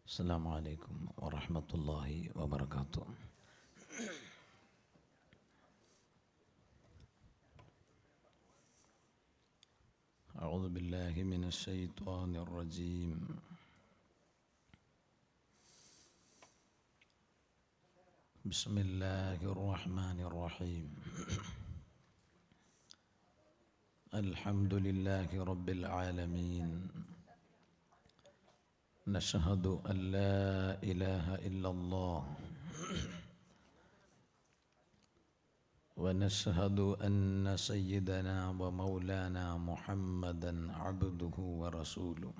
السلام عليكم ورحمة الله وبركاته. أعوذ بالله من الشيطان الرجيم. بسم الله الرحمن الرحيم. الحمد لله رب العالمين. نشهد أن لا إله إلا الله ونشهد أن سيدنا ومولانا محمدا عبده ورسوله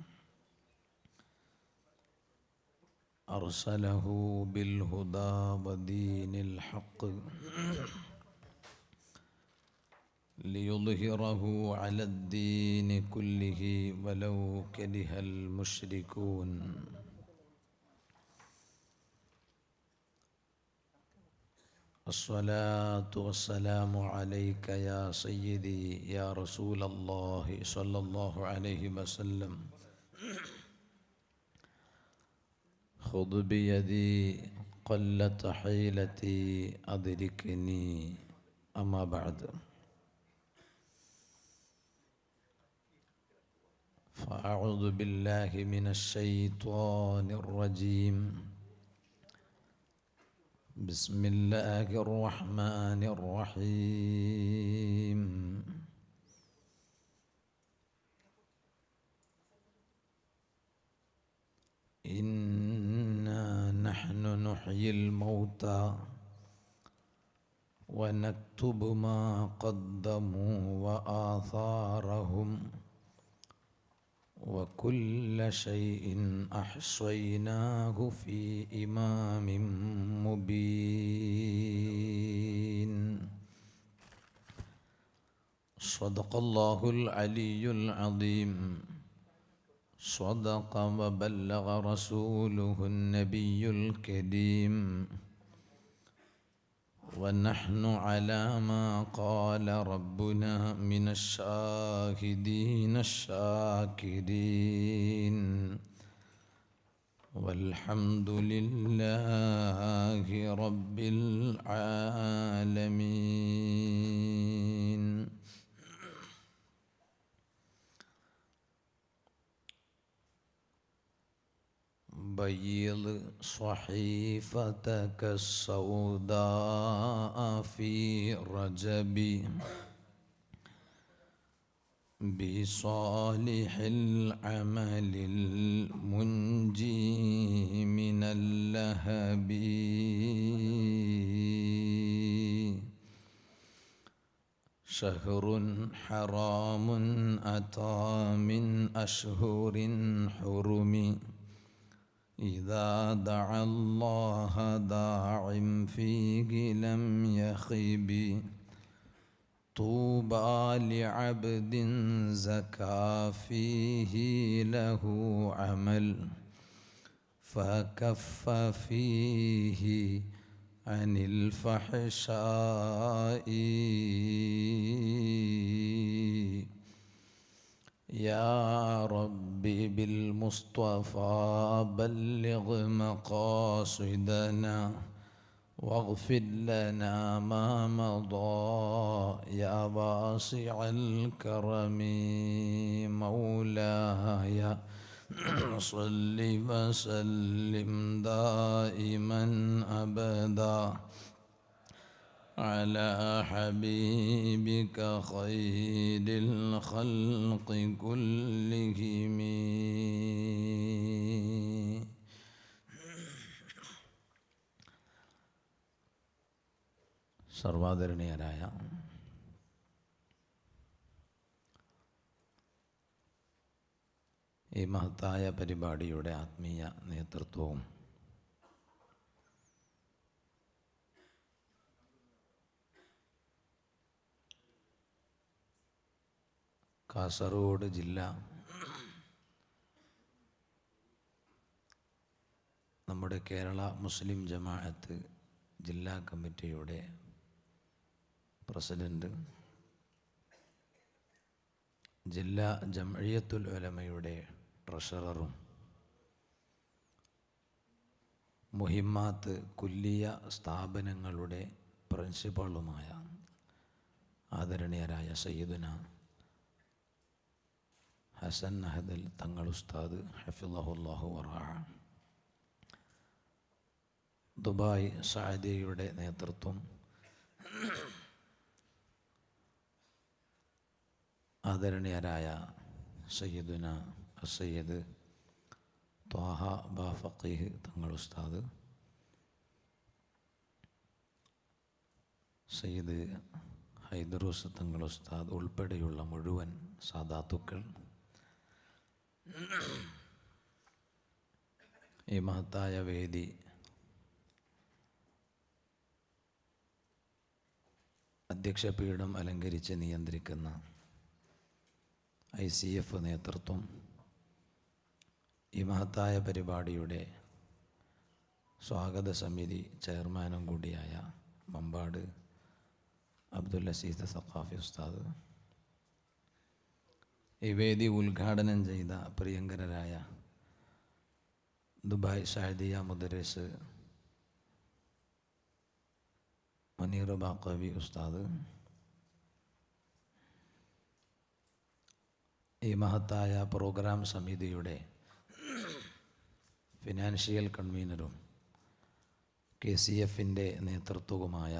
أرسله بالهدى ودين الحق ليظهره على الدين كله ولو كره المشركون. الصلاة والسلام عليك يا سيدي يا رسول الله صلى الله عليه وسلم. خذ بيدي قلت حيلتي أدركني. أما بعد، فأعوذ بالله من الشيطان الرجيم. بسم الله الرحمن الرحيم. إنا نحن نحيي الموتى ونكتب ما قدموا وآثارهم وكل شيء أحصيناه في إمام مبين. صدق الله العلي العظيم. صدق وبلغ رسوله النبي الكريم. ونحن على ما قال ربنا من الشاهدين الشاكرين. والحمد لله رب العالمين. بيض صحيفتك السوداء في رجب بصالح العمل المنجي من اللهب. شهر حرام أتى من أشهر حرم إذا دعا الله داع فيه لم يخب. طوبى لعبد زكى فيه له عمل فكف فيه عن الفحشاء. يا ربي بالمصطفى بلغ مقاصدنا واغفر لنا ما مضى يا واسع الكرم. مولاي صل وسلم دائما أبدا على حبيبك خير الخلق كلهم. സർവാദരണീയരായ ഈ മഹത്തായ പരിപാടിയുടെ ആത്മീയ നേതൃത്വവും കാസർഗോഡ് ജില്ല നമ്മുടെ കേരള മുസ്ലിം ജമാഅത്ത് ജില്ലാ കമ്മിറ്റിയുടെ പ്രസിഡന്റ്, ജില്ലാ ജംഇയ്യത്തുൽ ഉലമയുടെ ട്രഷററും മുഹിമ്മാത്ത് കുല്ലിയ സ്ഥാപനങ്ങളുടെ പ്രിൻസിപ്പളുമായ ആദരണീയരായ സയ്യിദുന ഹസൻ അഹദൽ തങ്ങൾ ഉസ്താദ് ഹഫിളഹുല്ലാഹു വറഅ, ദുബായ് സഅദിയുടെ നേതൃത്വം, ആദരണീയരായ സയ്യിദുന സയ്യിദ് ത്വാഹ ഫഖീഹ് തങ്ങൾ ഉസ്താദ്, സയ്യിദ് ഹൈദറൂസ് തങ്ങൾ ഉസ്താദ് ഉൾപ്പെടെയുള്ള മുഴുവൻ സാദാത്തുക്കൾ, ഈ മഹത്തായ വേദി അധ്യക്ഷപീഠം അലങ്കരിച്ച് നിയന്ത്രിക്കുന്ന ICF നേതൃത്വം, ഈ മഹത്തായ പരിപാടിയുടെ സ്വാഗത സമിതി ചെയർമാനും കൂടിയായ മമ്പാട് അബ്ദുൽ അസീസ് സഖാഫി ഉസ്താദ്, ഈ വേദി ഉദ്ഘാടനം ചെയ്ത പ്രിയങ്കരരായ ദുബായ് സഅദിയ മുദരിസ് മുനീർ ബാഖവി ഉസ്താദ്, ഈ മഹത്തായ പ്രോഗ്രാം സമിതിയുടെ ഫിനാൻഷ്യൽ കൺവീനറും KCF-ൻ്റെ നേതൃത്വവുമായ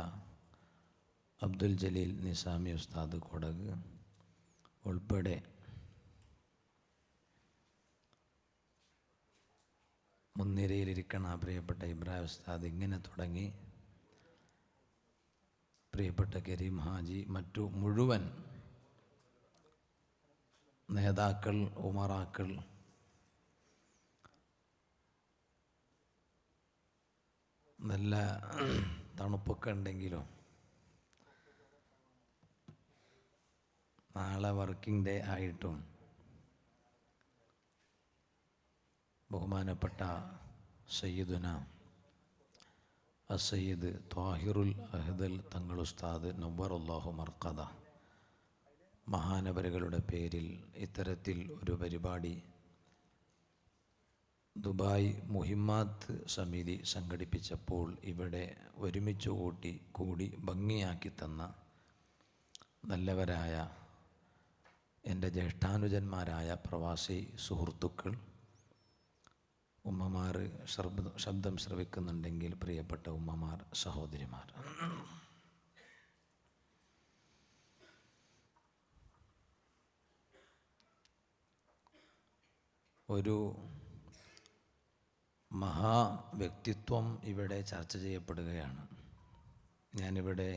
അബ്ദുൽ ജലീൽ നിസാമി ഉസ്താദ് കൊടക് ഉൾപ്പെടെ മുൻനിരയിലിരിക്കണ പ്രിയപ്പെട്ട ഇബ്രാഹിം ഉസ്താദ്, ഇങ്ങനെ തുടങ്ങി പ്രിയപ്പെട്ട കരീം ഹാജി, മറ്റു മുഴുവൻ നേതാക്കൾ, ഉമറാക്കൾ, നല്ല തണുപ്പൊക്കെ ഉണ്ടെങ്കിലും നാളെ വർക്കിംഗ് ഡേ ആയിട്ടും ബഹുമാനപ്പെട്ട സയ്യിദുന അസയ്യിദ് ത്വാഹിറുൽ അഹ്ദൽ തങ്ങൾ ഉസ്താദ് നവ്വറല്ലാഹു മർഖദ മഹാനവരുകളുടെ പേരിൽ ഇത്തരത്തിൽ ഒരു പരിപാടി ദുബായ് മുഹിമ്മാത്ത് സമിതി സംഘടിപ്പിച്ചപ്പോൾ ഇവിടെ ഒരുമിച്ച് കൂടി ഭംഗിയാക്കി തന്ന നല്ലവരായ എൻ്റെ ജ്യേഷ്ഠാനുജന്മാരായ പ്രവാസി സുഹൃത്തുക്കൾ, ഉമ്മമാർ, ശബ്ദം ശ്രവിക്കുന്നുണ്ടെങ്കിൽ പ്രിയപ്പെട്ട ഉമ്മമാർ, സഹോദരിമാർ, ഒരു മഹാവ്യക്തിത്വം ഇവിടെ ചർച്ച ചെയ്യപ്പെടുകയാണ്. ഞാനിവിടെ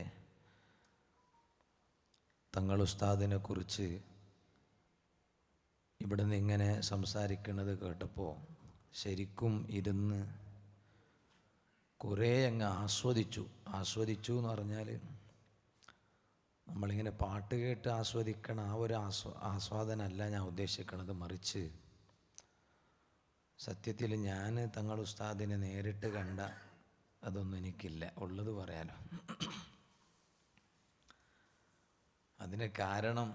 തങ്ങൾ ഉസ്താദിനെ കുറിച്ച് ഇവിടെ നിന്ന് ഇങ്ങനെ സംസാരിക്കുന്നത് കേട്ടപ്പോൾ ശരിക്കും ഇരുന്ന് കുറേ അങ്ങ് ആസ്വദിച്ചു എന്ന് പറഞ്ഞാൽ നമ്മളിങ്ങനെ പാട്ട് കേട്ട് ആസ്വദിക്കണ ആ ഒരു ആസ്വാദനമല്ല ഞാൻ ഉദ്ദേശിക്കുന്നത്. മറിച്ച് സത്യത്തിൽ ഞാൻ തങ്ങൾ ഉസ്താദിനെ നേരിട്ട് കണ്ട അതൊന്നും എനിക്കില്ല, ഉള്ളത് പറയാലോ. അതിന് കാരണം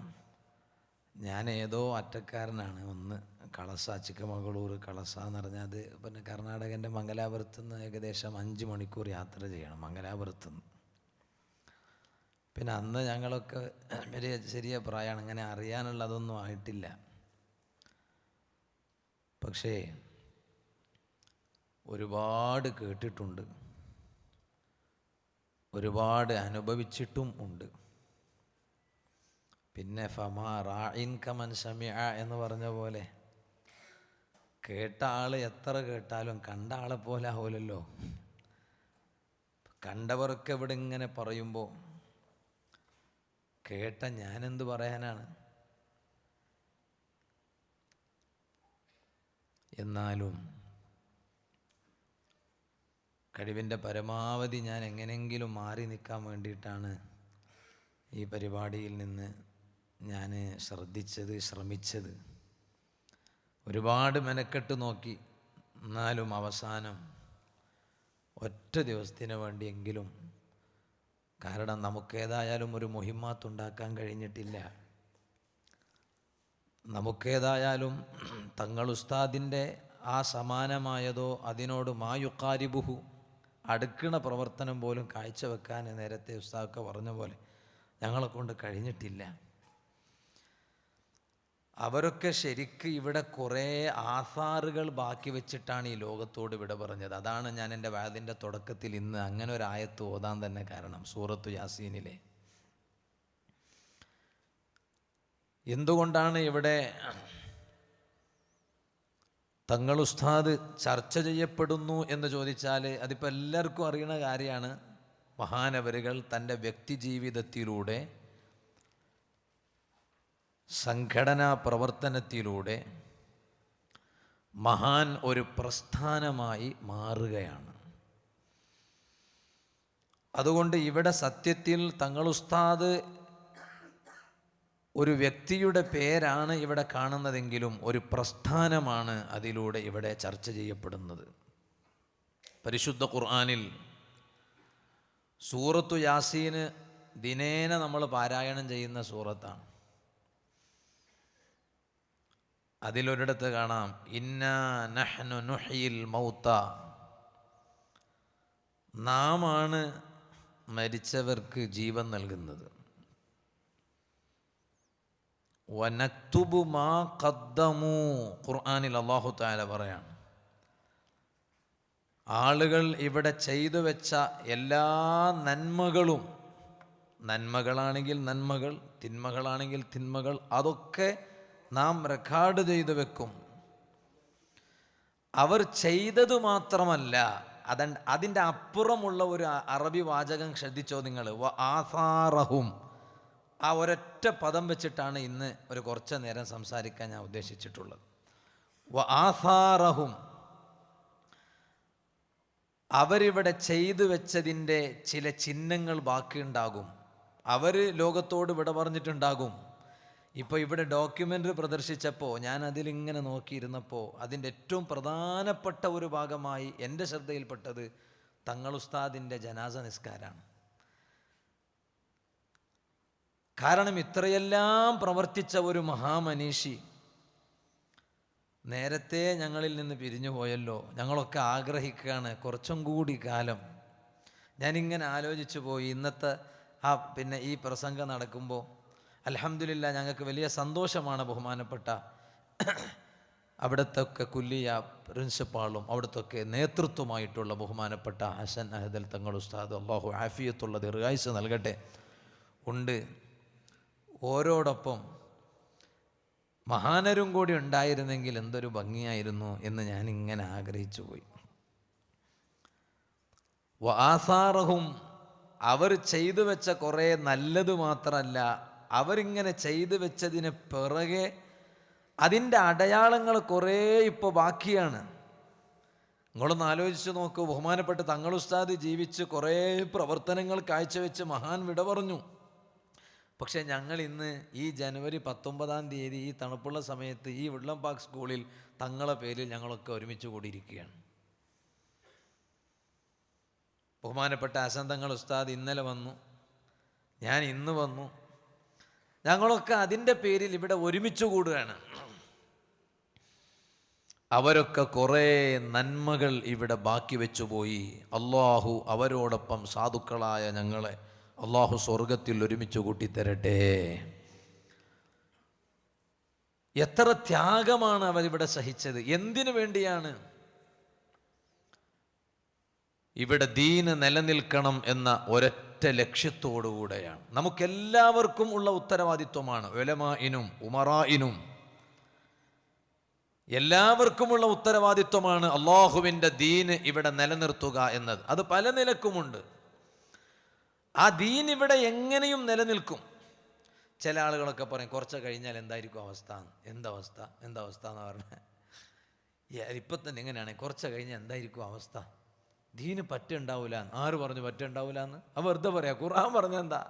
ഞാൻ ഏതോ അറ്റക്കാരനാണ്. ഒന്ന് കളസ, ചിക്കമംഗളൂർ കളസ എന്ന് പറഞ്ഞാൽ അത് പിന്നെ കർണാടകൻ്റെ മംഗലാപുരത്ത് നിന്ന് ഏകദേശം 5 മണിക്കൂർ യാത്ര ചെയ്യണം മംഗലാപുരത്ത് നിന്ന്. പിന്നെ അന്ന് ഞങ്ങളൊക്കെ വലിയ ചെറിയ പ്രായമാണ്, അങ്ങനെ അറിയാനുള്ളതൊന്നും ആയിട്ടില്ല. പക്ഷേ ഒരുപാട് കേട്ടിട്ടുണ്ട്, ഒരുപാട് അനുഭവിച്ചിട്ടും ഉണ്ട്. പിന്നെ ഫമാ റാഇൻ കമൻ സമിഅ എന്ന് പറഞ്ഞ പോലെ കേട്ട ആൾ എത്ര കേട്ടാലും കണ്ട ആളെ പോലെ ആവില്ലല്ലോ. കണ്ടവർക്ക് ഇവിടെ ഇങ്ങനെ പറയുമ്പോൾ കേട്ട ഞാനെന്ത് പറയാനാണ്? എന്നാലും കഴിവിൻ്റെ പരമാവധി ഞാൻ എങ്ങനെയെങ്കിലും മാറി നിൽക്കാൻ വേണ്ടിയിട്ടാണ് ഈ പരിപാടിയിൽ നിന്ന് ഞാൻ ശ്രമിച്ചത്. ഒരുപാട് മെനക്കെട്ട് നോക്കി, എന്നാലും അവസാനം ഒറ്റ ദിവസത്തിന് വേണ്ടിയെങ്കിലും, കാരണം നമുക്കേതായാലും ഒരു മുഹിമ്മാത്തുണ്ടാക്കാൻ കഴിഞ്ഞിട്ടില്ല. നമുക്കേതായാലും തങ്ങൾ ഉസ്താദിൻ്റെ ആ സമാനമായതോ അതിനോട് മായുക്കാരിബുഹു അടുക്കണ പ്രവർത്തനം പോലും കാഴ്ചവെക്കാൻ നേരത്തെ ഉസ്താദൊക്കെ പറഞ്ഞ പോലെ ഞങ്ങളെ കൊണ്ട് കഴിഞ്ഞിട്ടില്ല. അവരൊക്കെ ശരിക്ക് ഇവിടെ കുറേ ആസാറുകൾ ബാക്കി വെച്ചിട്ടാണ് ഈ ലോകത്തോട് വിട പറഞ്ഞത്. അതാണ് ഞാൻ എൻ്റെ വഅദിൻ്റെ തുടക്കത്തിൽ ഇന്ന് അങ്ങനെ ഒരു ആയത്ത് ഓതാൻ തന്നെ കാരണം. സൂറത്തു യാസീനിലെ എന്തുകൊണ്ടാണ് ഇവിടെ തങ്ങൾ ഉസ്താദ് ചർച്ച ചെയ്യപ്പെടുന്നു എന്ന് ചോദിച്ചാൽ അതിപ്പോൾ എല്ലാവർക്കും അറിയുന്ന കാര്യമാണ്. മഹാനവരുകൾ തൻ്റെ വ്യക്തി ജീവിതത്തിലൂടെ സംഘടനാ പ്രവർത്തനത്തിലൂടെ മഹാൻ ഒരു പ്രസ്ഥാനമായി മാറുകയാണ്. അതുകൊണ്ട് ഇവിടെ സത്യത്തിൽ തങ്ങൾ ഉസ്താദ് ഒരു വ്യക്തിയുടെ പേരാണ് ഇവിടെ കാണുന്നതെങ്കിലും ഒരു പ്രസ്ഥാനമാണ് അതിലൂടെ ഇവിടെ ചർച്ച ചെയ്യപ്പെടുന്നത്. പരിശുദ്ധ ഖുർആനിൽ സൂറത്തു യാസീന് ദിനേന നമ്മൾ പാരായണം ചെയ്യുന്ന സൂറത്താണ്. അതിലൊരിടത്ത് കാണാം ഇന്നാ നഹ്നു നുഹ്യിൽ മൗത, നാം ആണ് മരിച്ചവർക്ക് ജീവൻ നൽകുന്നത്. വനക്തുബു മാ ഖദ്ദമു, ഖുർആനിൽ അല്ലാഹു തആല പറയാണ് ആളുകൾ ഇവിടെ ചെയ്തു വെച്ച എല്ലാ നന്മകളും, നന്മകളാണെങ്കിൽ നന്മകൾ, തിന്മകളാണെങ്കിൽ തിന്മകൾ, അതൊക്കെ നാം റെക്കോർഡ് ചെയ്തു വെക്കും. അവർ ചെയ്തതു മാത്രമല്ല, അതിൻ്റെ അപ്പുറമുള്ള ഒരു അറബി വാചകം ശ്രദ്ധിച്ചോ നിങ്ങൾ, വ ആസാറഹും. ആ ഒരൊറ്റ പദം വെച്ചിട്ടാണ് ഇന്ന് ഒരു കുറച്ച് നേരം സംസാരിക്കാൻ ഞാൻ ഉദ്ദേശിച്ചിട്ടുള്ളത്. വ ആസാറഹും, അവരിവിടെ ചെയ്തു വെച്ചതിൻ്റെ ചില ചിഹ്നങ്ങൾ ബാക്കിയുണ്ടാകും. അവർ ലോകത്തോട് വിട പറഞ്ഞിട്ടുണ്ടാകും. ഇപ്പോൾ ഇവിടെ ഡോക്യുമെൻ്ററി പ്രദർശിച്ചപ്പോൾ ഞാൻ അതിലിങ്ങനെ നോക്കിയിരുന്നപ്പോൾ അതിൻ്റെ ഏറ്റവും പ്രധാനപ്പെട്ട ഒരു ഭാഗമായി എൻ്റെ ശ്രദ്ധയിൽപ്പെട്ടത് തങ്ങൾ ഉസ്താദിൻ്റെ ജനാസ നിസ്കാരമാണ്. കാരണം ഇത്രയെല്ലാം പ്രവർത്തിച്ച ഒരു മഹാമനീഷി നേരത്തെ ഞങ്ങളിൽ നിന്ന് പിരിഞ്ഞു പോയല്ലോ. ഞങ്ങളൊക്കെ ആഗ്രഹിക്കുകയാണ് കുറച്ചും കൂടി കാലം. ഞാനിങ്ങനെ ആലോചിച്ചു പോയി. ഇന്നത്തെ പിന്നെ ഈ പ്രസംഗം നടക്കുമ്പോൾ അൽഹംദുലില്ലാ ഞങ്ങൾക്ക് വലിയ സന്തോഷമാണ്. ബഹുമാനപ്പെട്ട അവിടുത്തെ കുല്ലിയ പ്രിൻസിപ്പാളും അവിടുത്തെ നേതൃത്വമായിട്ടുള്ള ബഹുമാനപ്പെട്ട ഹസൻ അഹദൽ തങ്ങൾ ഉസ്താദ്, അള്ളാഹു ആഫിയത്തുള്ള ദീർഘായുസ്സ് നൽകട്ടെ, ഉണ്ട്. ഓരോടൊപ്പം മഹാനരും കൂടി ഉണ്ടായിരുന്നെങ്കിൽ എന്തൊരു ഭംഗിയായിരുന്നു എന്ന് ഞാനിങ്ങനെ ആഗ്രഹിച്ചു പോയി. വആസാറഹും, അവർ ചെയ്തു വെച്ച കുറേ നല്ലത് മാത്രമല്ല, അവരിങ്ങനെ ചെയ്തു വെച്ചതിന് പിറകെ അതിൻ്റെ അടയാളങ്ങൾ കുറേ ഇപ്പോൾ ബാക്കിയാണ്. നിങ്ങളൊന്ന് ആലോചിച്ച് നോക്കൂ. ബഹുമാനപ്പെട്ട തങ്ങൾ ഉസ്താദ് ജീവിച്ച് കുറേ പ്രവർത്തനങ്ങൾ കാഴ്ചവെച്ച് മഹാൻ വിട പറഞ്ഞു. പക്ഷേ ഞങ്ങൾ ഇന്ന് ഈ ജനുവരി 19 ഈ തണുപ്പുള്ള സമയത്ത് ഈ വുഡ്ലം പാർക്ക് സ്കൂളിൽ തങ്ങളെ പേരിൽ ഞങ്ങളൊക്കെ ഒരുമിച്ച് കൂടിയിരിക്കുകയാണ്. ബഹുമാനപ്പെട്ട ഹസൻ തങ്ങൾ ഉസ്താദ് ഇന്നലെ വന്നു, ഞാൻ ഇന്ന് വന്നു. ഞങ്ങളൊക്കെ അതിൻ്റെ പേരിൽ ഇവിടെ ഒരുമിച്ച് കൂടുകയാണ്. അവരൊക്കെ കുറേ നന്മകൾ ഇവിടെ ബാക്കി വെച്ചു പോയി. അള്ളാഹു അവരോടൊപ്പം സാധുക്കളായ ഞങ്ങളെ അള്ളാഹു സ്വർഗത്തിൽ ഒരുമിച്ച് കൂട്ടിത്തരട്ടെ. എത്ര ത്യാഗമാണ് അവരിവിടെ സഹിച്ചത്. എന്തിനു വേണ്ടിയാണ്? ഇവിടെ ദീന് നിലനിൽക്കണം എന്ന ഒരൊറ്റ ലക്ഷ്യത്തോടുകൂടെയാണ്. നമുക്കെല്ലാവർക്കും ഉള്ള ഉത്തരവാദിത്വമാണ്. ഉലമാഇനും ഉമറാഇനും എല്ലാവർക്കുമുള്ള ഉത്തരവാദിത്വമാണ് അള്ളാഹുവിൻ്റെ ദീന് ഇവിടെ നിലനിർത്തുക എന്നത്. അത് പല നിലക്കുമുണ്ട്. ആ ദീൻ ഇവിടെ എങ്ങനെയും നിലനിൽക്കും. ചില ആളുകളൊക്കെ പറയും കുറച്ച് കഴിഞ്ഞാൽ എന്തായിരിക്കും അവസ്ഥ, എന്തവസ്ഥ എന്ന് പറഞ്ഞാൽ ഇപ്പം തന്നെ എങ്ങനെയാണ് കുറച്ച് കഴിഞ്ഞാൽ എന്തായിരിക്കും അവസ്ഥ, ദീന് പറ്റുണ്ടാവില്ല. ആര് പറഞ്ഞു പറ്റുണ്ടാവില്ല എന്ന്? അത് വെറുതെ പറയാ. ഖുർആൻ പറഞ്ഞെന്താ?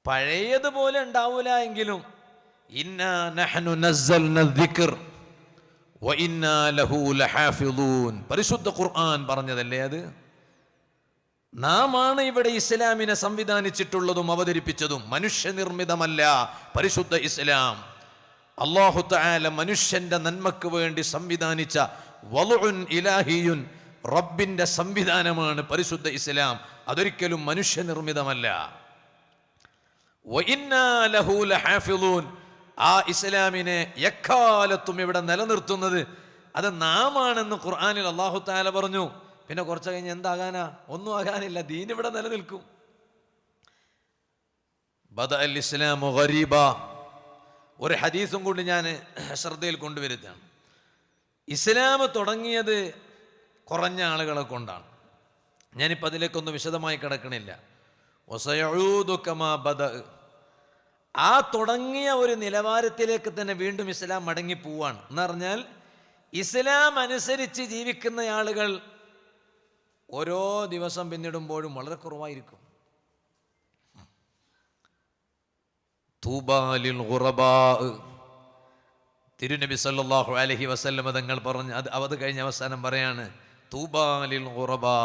പഴയതുപോലെ ഉണ്ടാവില്ല എങ്കിലും ഇന്നാ നഹ്നു നസ്സൽന ദിക്ർ വ ഇന്നാ ലഹു ലഹാഫിളൂൻ, പരിശുദ്ധ ഖുർആൻ പറഞ്ഞതല്ലേ അത്. നാം ആണ് ഇവിടെ ഇസ്ലാമിനെ സംവിധാനിച്ചിട്ടുള്ളതും അവതരിപ്പിച്ചതും. മനുഷ്യനിർമ്മിതമല്ല പരിശുദ്ധ ഇസ്ലാം. അല്ലാഹു തആല മനുഷ്യന്റെ നന്മക്ക് വേണ്ടി സംവിധാനിച്ച വളുഉൻ ഇലാഹിയുൻ, റബ്ബിന്റെ സംവിധാനമാണ് പരിശുദ്ധ ഇസ്ലാം. അതൊരിക്കലും മനുഷ്യനിർമ്മിതമല്ല. വഇന്നാ ലഹു ലഹാഫിളൂൻ, ആ ഇസ്ലാമിനെ എക്കാലത്തും ഇവിടെ നിലനിർത്തുന്നത് അത് നാമാണെന്ന് ഖുർആനിൽ അല്ലാഹു തആല പറഞ്ഞു. പിന്നെ കുറച്ച് കഴിഞ്ഞ് എന്താകാനാ? ഒന്നും ആകാനില്ല. ദീൻ ഇവിടെ നിലനിൽക്കും. ബദഅൽ ഇസ്ലാമു ഗരീബ. ഒരു ഹദീസും കൊണ്ട് ഞാൻ ശ്രദ്ധയിൽ കൊണ്ടുവരുത്താണ്. ഇസ്ലാം തുടങ്ങിയത് കുറഞ്ഞ ആളുകളെ കൊണ്ടാണ്. ഞാനിപ്പോൾ അതിലേക്കൊന്നും വിശദമായി കിടക്കണില്ല. വസയഊദു കമാ ബദഅ, ആ തുടങ്ങിയ ഒരു നിലവാരത്തിലേക്ക് തന്നെ വീണ്ടും ഇസ്ലാം മടങ്ങി പോവാണ്. എന്ന് പറഞ്ഞാൽ ഇസ്ലാം അനുസരിച്ച് ജീവിക്കുന്ന ആളുകൾ ഓരോ ദിവസം പിന്നിടുമ്പോഴും വളരെ കുറവായിരിക്കും. തൂബാലിൽ ഗുറബാ, തിരുനബി സല്ലല്ലാഹു അലൈഹി വസല്ലം തങ്ങൾ പറഞ്ഞു. അത് കഴിഞ്ഞ അവസാനം പറയാണ്, തൂബാലിൽ ഗുറബാ,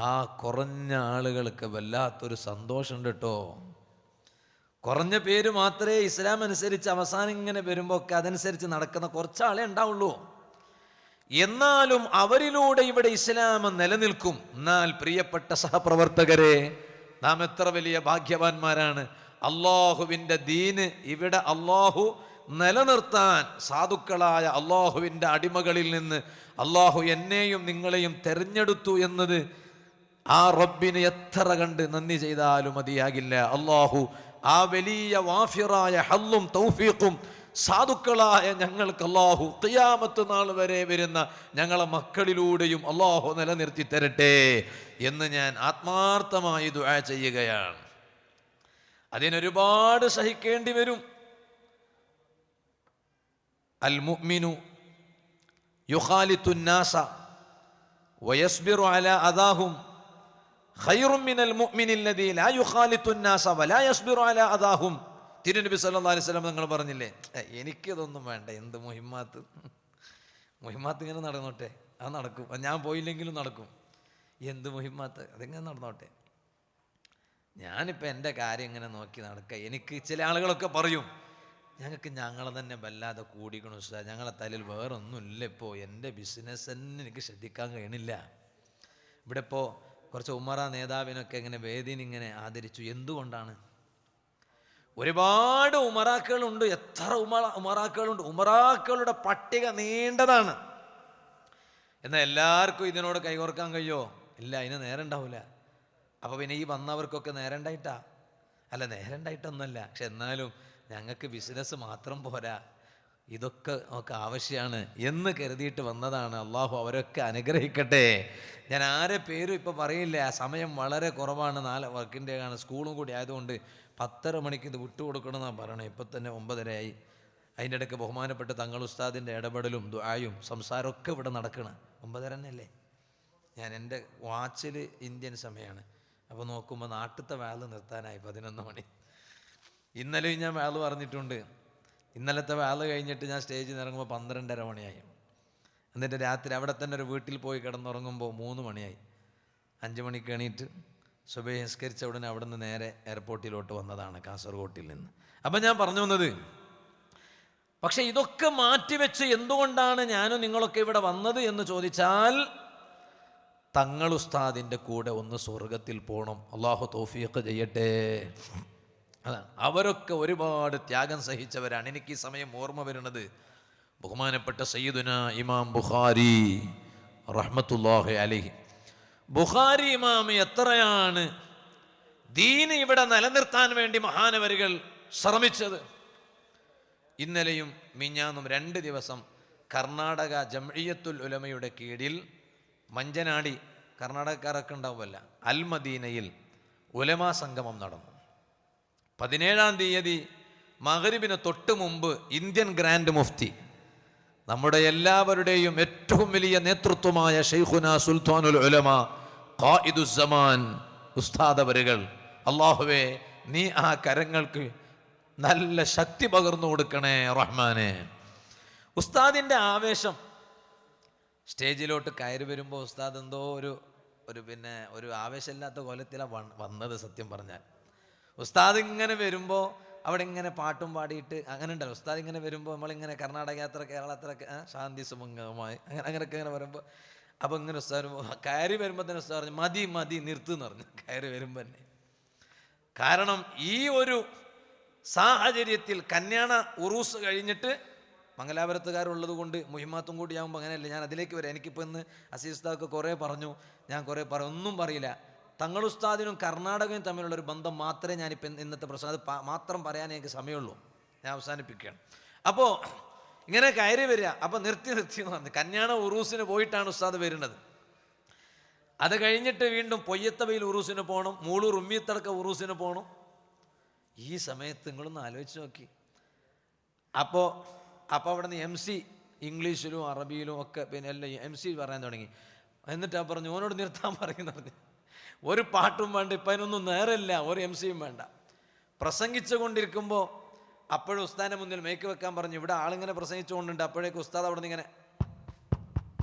ആ കുറഞ്ഞ ആളുകൾക്ക് വല്ലാത്തൊരു സന്തോഷമുണ്ട് കേട്ടോ. കുറഞ്ഞ പേര് മാത്രമേ ഇസ്ലാം അനുസരിച്ച് അവസാനം ഇങ്ങനെ വരുമ്പോൾ ഒക്കെ അതനുസരിച്ച് നടക്കുന്ന കുറച്ചാളെ ഉണ്ടാവുള്ളൂ. എന്നാലും അവരിലൂടെ ഇവിടെ ഇസ്ലാം നിലനിൽക്കും. എന്നാൽ പ്രിയപ്പെട്ട സഹപ്രവർത്തകരെ, നാം എത്ര വലിയ ഭാഗ്യവാന്മാരാണ്. അള്ളാഹുവിൻ്റെ ദീന് ഇവിടെ അള്ളാഹു നിലനിർത്താൻ സാധുക്കളായ അള്ളാഹുവിൻ്റെ അടിമകളിൽ നിന്ന് അള്ളാഹു എന്നെയും നിങ്ങളെയും തെരഞ്ഞെടുത്തു എന്നത് ആ റബ്ബിന് എത്ര കണ്ട് നന്ദി ചെയ്താലും മതിയാകില്ല. അള്ളാഹു ആ വലിയ വാഫിറായ ഹല്ലും തൗഫീഖും സാധുക്കളായ ഞങ്ങൾക്ക് അള്ളാഹു ഖിയാമത്ത് നാൾ വരെ വരുന്ന ഞങ്ങളെ മക്കളിലൂടെയും അള്ളാഹു നിലനിർത്തി തരട്ടെ എന്ന് ഞാൻ ആത്മാർത്ഥമായി ദുആ ചെയ്യുകയാണ്. അതിനൊരുപാട് സഹിക്കേണ്ടി വരും. അൽ മുഅ്മിനു യുഖാലിത്തുൻ നാസ വയസ്ബിറു അലാ അദാഹും ഖൈറും മിനൽ മുഅ്മിനിൽ ലദീ ലാ യുഖാലിത്തുൻ നാസ വലാ യസ്ബിറു അലാ അദാഹും. തിരുനബി സല്ലല്ലാഹു അലൈഹി വസല്ലം നിങ്ങൾ പറഞ്ഞില്ലേ, എനിക്കിതൊന്നും വേണ്ട, എന്ത് മുഹിമ്മാത്ത് ഇങ്ങനെ നടന്നോട്ടെ, അത് നടക്കും, ഞാൻ പോയില്ലെങ്കിലും നടക്കും. എന്ത് മുഹിമ്മാത്ത്, അതിങ്ങനെ നടന്നോട്ടെ, ഞാനിപ്പോൾ എൻ്റെ കാര്യം ഇങ്ങനെ നോക്കി നടക്കുക. എനിക്ക് ചില ആളുകളൊക്കെ പറയും, ഞങ്ങളെ തന്നെ വല്ലാതെ കൂടിക്കണു സാർ, ഞങ്ങളെ തലയിൽ വേറൊന്നുമില്ല, ഇപ്പോൾ എൻ്റെ ബിസിനസ് തന്നെ എനിക്ക് ശ്രദ്ധിക്കാൻ കഴിയണില്ല. ഇവിടെ ഇപ്പോൾ കുറച്ച് ഉമറ നേതാവിനൊക്കെ ഇങ്ങനെ വേദിനിങ്ങനെ ആദരിച്ചു. എന്തുകൊണ്ടാണ്? ഒരുപാട് ഉമറാക്കളുണ്ട്. എത്ര ഉമറാക്കളുണ്ട്, ഉമറാക്കളുടെ പട്ടിക നീണ്ടതാണ്. എന്നാൽ എല്ലാവർക്കും ഇതിനോട് കൈകോർക്കാൻ കഴിയുമോ? ഇല്ല, അതിന് നേരം ഉണ്ടാവില്ല. അപ്പോൾ പിന്നെ ഈ വന്നവർക്കൊക്കെ നേരം ഉണ്ടായിട്ടാ? അല്ല, നേരം ഉണ്ടായിട്ടൊന്നുമല്ല. പക്ഷെ എന്നാലും ഞങ്ങൾക്ക് ബിസിനസ് മാത്രം പോരാ, ഇതൊക്കെ ഒക്കെ ആവശ്യമാണ് എന്ന് കരുതിയിട്ട് വന്നതാണ്. അള്ളാഹു അവരൊക്കെ അനുഗ്രഹിക്കട്ടെ. ഞാൻ ആരെ പേരും ഇപ്പം പറയില്ല, സമയം വളരെ കുറവാണ്. 4 വർക്കിൻ്റെ ആണ്, സ്കൂളും കൂടി ആയതുകൊണ്ട് 10:30 മണിക്ക് ഇത് വിട്ടുകൊടുക്കണമെന്നാണ് പറയണത്. ഇപ്പം തന്നെ 9:30 അതിൻ്റെ ഇടയ്ക്ക് ബഹുമാനപ്പെട്ട തങ്ങൾ ഉസ്താദിൻ്റെ ഇടപെടലും ദുആയും സംസാരമൊക്കെ ഇവിടെ നടക്കണം. 9:30 തന്നെയല്ലേ? ഞാൻ എൻ്റെ വാച്ചിൽ ഇന്ത്യൻ സമയമാണ്. അപ്പോൾ നോക്കുമ്പോൾ നാട്ടിലത്തെ വാല് നിർത്താനായി 11 മണി. ഇന്നലെയും ഞാൻ വാല് പറഞ്ഞിട്ടുണ്ട്. ഇന്നലത്തെ വാല് കഴിഞ്ഞിട്ട് ഞാൻ സ്റ്റേജിൽ നിന്ന് ഇറങ്ങുമ്പോൾ 12:30 മണിയായി. എന്നിട്ട് രാത്രി അവിടെ തന്നെ ഒരു വീട്ടിൽ പോയി കിടന്നുറങ്ങുമ്പോൾ 3 മണിയായി. 5 മണിക്ക് എണീറ്റ് സുബഹി നിസ്കരിച്ച ഉടനെ അവിടെ നിന്ന് നേരെ എയർപോർട്ടിലോട്ട് വന്നതാണ്, കാസർഗോട്ടിൽ നിന്ന്. അപ്പം ഞാൻ പറഞ്ഞു വന്നത്, പക്ഷെ ഇതൊക്കെ മാറ്റിവെച്ച് എന്തുകൊണ്ടാണ് ഞാനും നിങ്ങളൊക്കെ ഇവിടെ വന്നത് എന്ന് ചോദിച്ചാൽ, തങ്ങൾ ഉസ്താദിൻ്റെ കൂടെ ഒന്ന് സ്വർഗത്തിൽ പോകണം. അള്ളാഹു തൗഫീഖ് ചെയ്യട്ടെ. അതാണ്, അവരൊക്കെ ഒരുപാട് ത്യാഗം സഹിച്ചവരാണ്. എനിക്ക് ഈ സമയം ഓർമ്മ വരുന്നത് ബഹുമാനപ്പെട്ട സയ്യിദുന ഇമാം ബുഖാരി റഹ്മത്തുള്ളാഹി അലൈഹി. ബുഖാരി ഇമാം എത്രയാണ് ദീൻ ഇവിടെ നിലനിർത്താൻ വേണ്ടി മഹാനവരുകൾ ശ്രമിച്ചത്. ഇന്നലെയും മിഞ്ഞാന്നും 2 ദിവസം കർണാടക ജംഇയ്യത്തുൽ ഉലമയുടെ കീഴിൽ മഞ്ചനാടി, കർണാടകക്കാരൊക്കെ ഉണ്ടാവുമല്ല, അൽ മദീനയിൽ ഉലമാ സംഗമം നടന്നു. 17-ാം തീയതി മഗ്രിബിന് തൊട്ട് മുമ്പ് ഇന്ത്യൻ ഗ്രാൻഡ് മുഫ്തി, നമ്മുടെ എല്ലാവരുടെയും ഏറ്റവും വലിയ നേതൃത്വമായ ശൈഖുന സുൽത്താനുൽ ഉലമ ഖായിദുസ്സമാൻ ഉസ്താദ് അവരുകൾ, അല്ലാഹുവേ നീ ആ കരങ്ങൾക്ക് നല്ല ശക്തി പകർന്നു കൊടുക്കണേ റഹ്മാനെ. ഉസ്താദിൻ്റെ ആവേശം, സ്റ്റേജിലോട്ട് കയറി വരുമ്പോൾ ഉസ്താദ് എന്തോ ഒരു ആവേശമില്ലാത്ത കോലത്തിലാണ് വന്നത്. സത്യം പറഞ്ഞാൽ ഉസ്താദ് ഇങ്ങനെ വരുമ്പോൾ അവിടെ ഇങ്ങനെ പാട്ടും പാടിയിട്ട് അങ്ങനെ ഉണ്ടല്ലോ ഉസ്താദ് ഇങ്ങനെ വരുമ്പോൾ നമ്മളിങ്ങനെ കർണാടക യാത്ര കേരള യാത്ര ശാന്തി സുമംഗമായി അങ്ങനെയൊക്കെ ഇങ്ങനെ വരുമ്പോൾ അപ്പോൾ ഇങ്ങനെ ഉസ്താദ് കയറി വരുമ്പോൾ തന്നെ ഉസ്താദ് പറഞ്ഞു മതി മതി നിർത്തുന്ന് പറഞ്ഞു കയറി വരുമ്പോൾ തന്നെ. കാരണം ഈ ഒരു സാഹചര്യത്തിൽ കല്യാണ ഉറൂസ് കഴിഞ്ഞിട്ട് മംഗലാപുരത്തുകാരുള്ളത് കൊണ്ട് മുഹിമാത്തും കൂടി ആകുമ്പോൾ അങ്ങനെയല്ല. ഞാൻ അതിലേക്ക് വരാം. എനിക്കിപ്പോൾ ഇന്ന് അസീസ്താദൊക്കെ കുറേ പറഞ്ഞു, ഞാൻ കുറേ ഒന്നും പറയില്ല. തങ്ങളുസ്താദിനും കർണാടകയും തമ്മിലുള്ളൊരു ബന്ധം മാത്രമേ ഞാനിപ്പോൾ ഇന്നത്തെ പ്രശ്നം അത് മാത്രം പറയാൻ എനിക്ക് സമയമുള്ളൂ. ഞാൻ അവസാനിപ്പിക്കുകയാണ്. അപ്പോൾ ഇങ്ങനെ കയറി വരിക. അപ്പോൾ നിർത്തി എന്ന് പറഞ്ഞു കല്യാണ ഉറൂസിന് പോയിട്ടാണ് ഉസ്താദ് വരുന്നത്. അത് കഴിഞ്ഞിട്ട് വീണ്ടും പൊയ്യത്തവയിൽ ഉറൂസിന് പോകണം, മൂളൂർ ഉമ്മിയത്തടക്ക ഉറൂസിന് പോകണം. ഈ സമയത്ത് നിങ്ങളൊന്ന് ആലോചിച്ച് നോക്കി. അപ്പോൾ അവിടെ നിന്ന് MC ഇംഗ്ലീഷിലും അറബിയിലും ഒക്കെ പിന്നെ എല്ലാം MC പറയാൻ തുടങ്ങി. എന്നിട്ട് പറഞ്ഞു ഓനോട് നിർത്താൻ പറയുന്നു പറഞ്ഞു. ഒരു പാട്ടും വേണ്ട, ഇപ്പം അതിനൊന്നും നേരമില്ല, ഒരു MCയും വേണ്ട. പ്രസംഗിച്ചു കൊണ്ടിരിക്കുമ്പോൾ അപ്പോഴും ഉസ്താദിൻ്റെ മുന്നിൽ മേക്ക് വെക്കാൻ പറഞ്ഞു. ഇവിടെ ആളിങ്ങനെ പ്രസംഗിച്ചുകൊണ്ടുണ്ട്. അപ്പോഴേക്ക് ഉസ്താദ് അവിടെ നിന്ന് ഇങ്ങനെ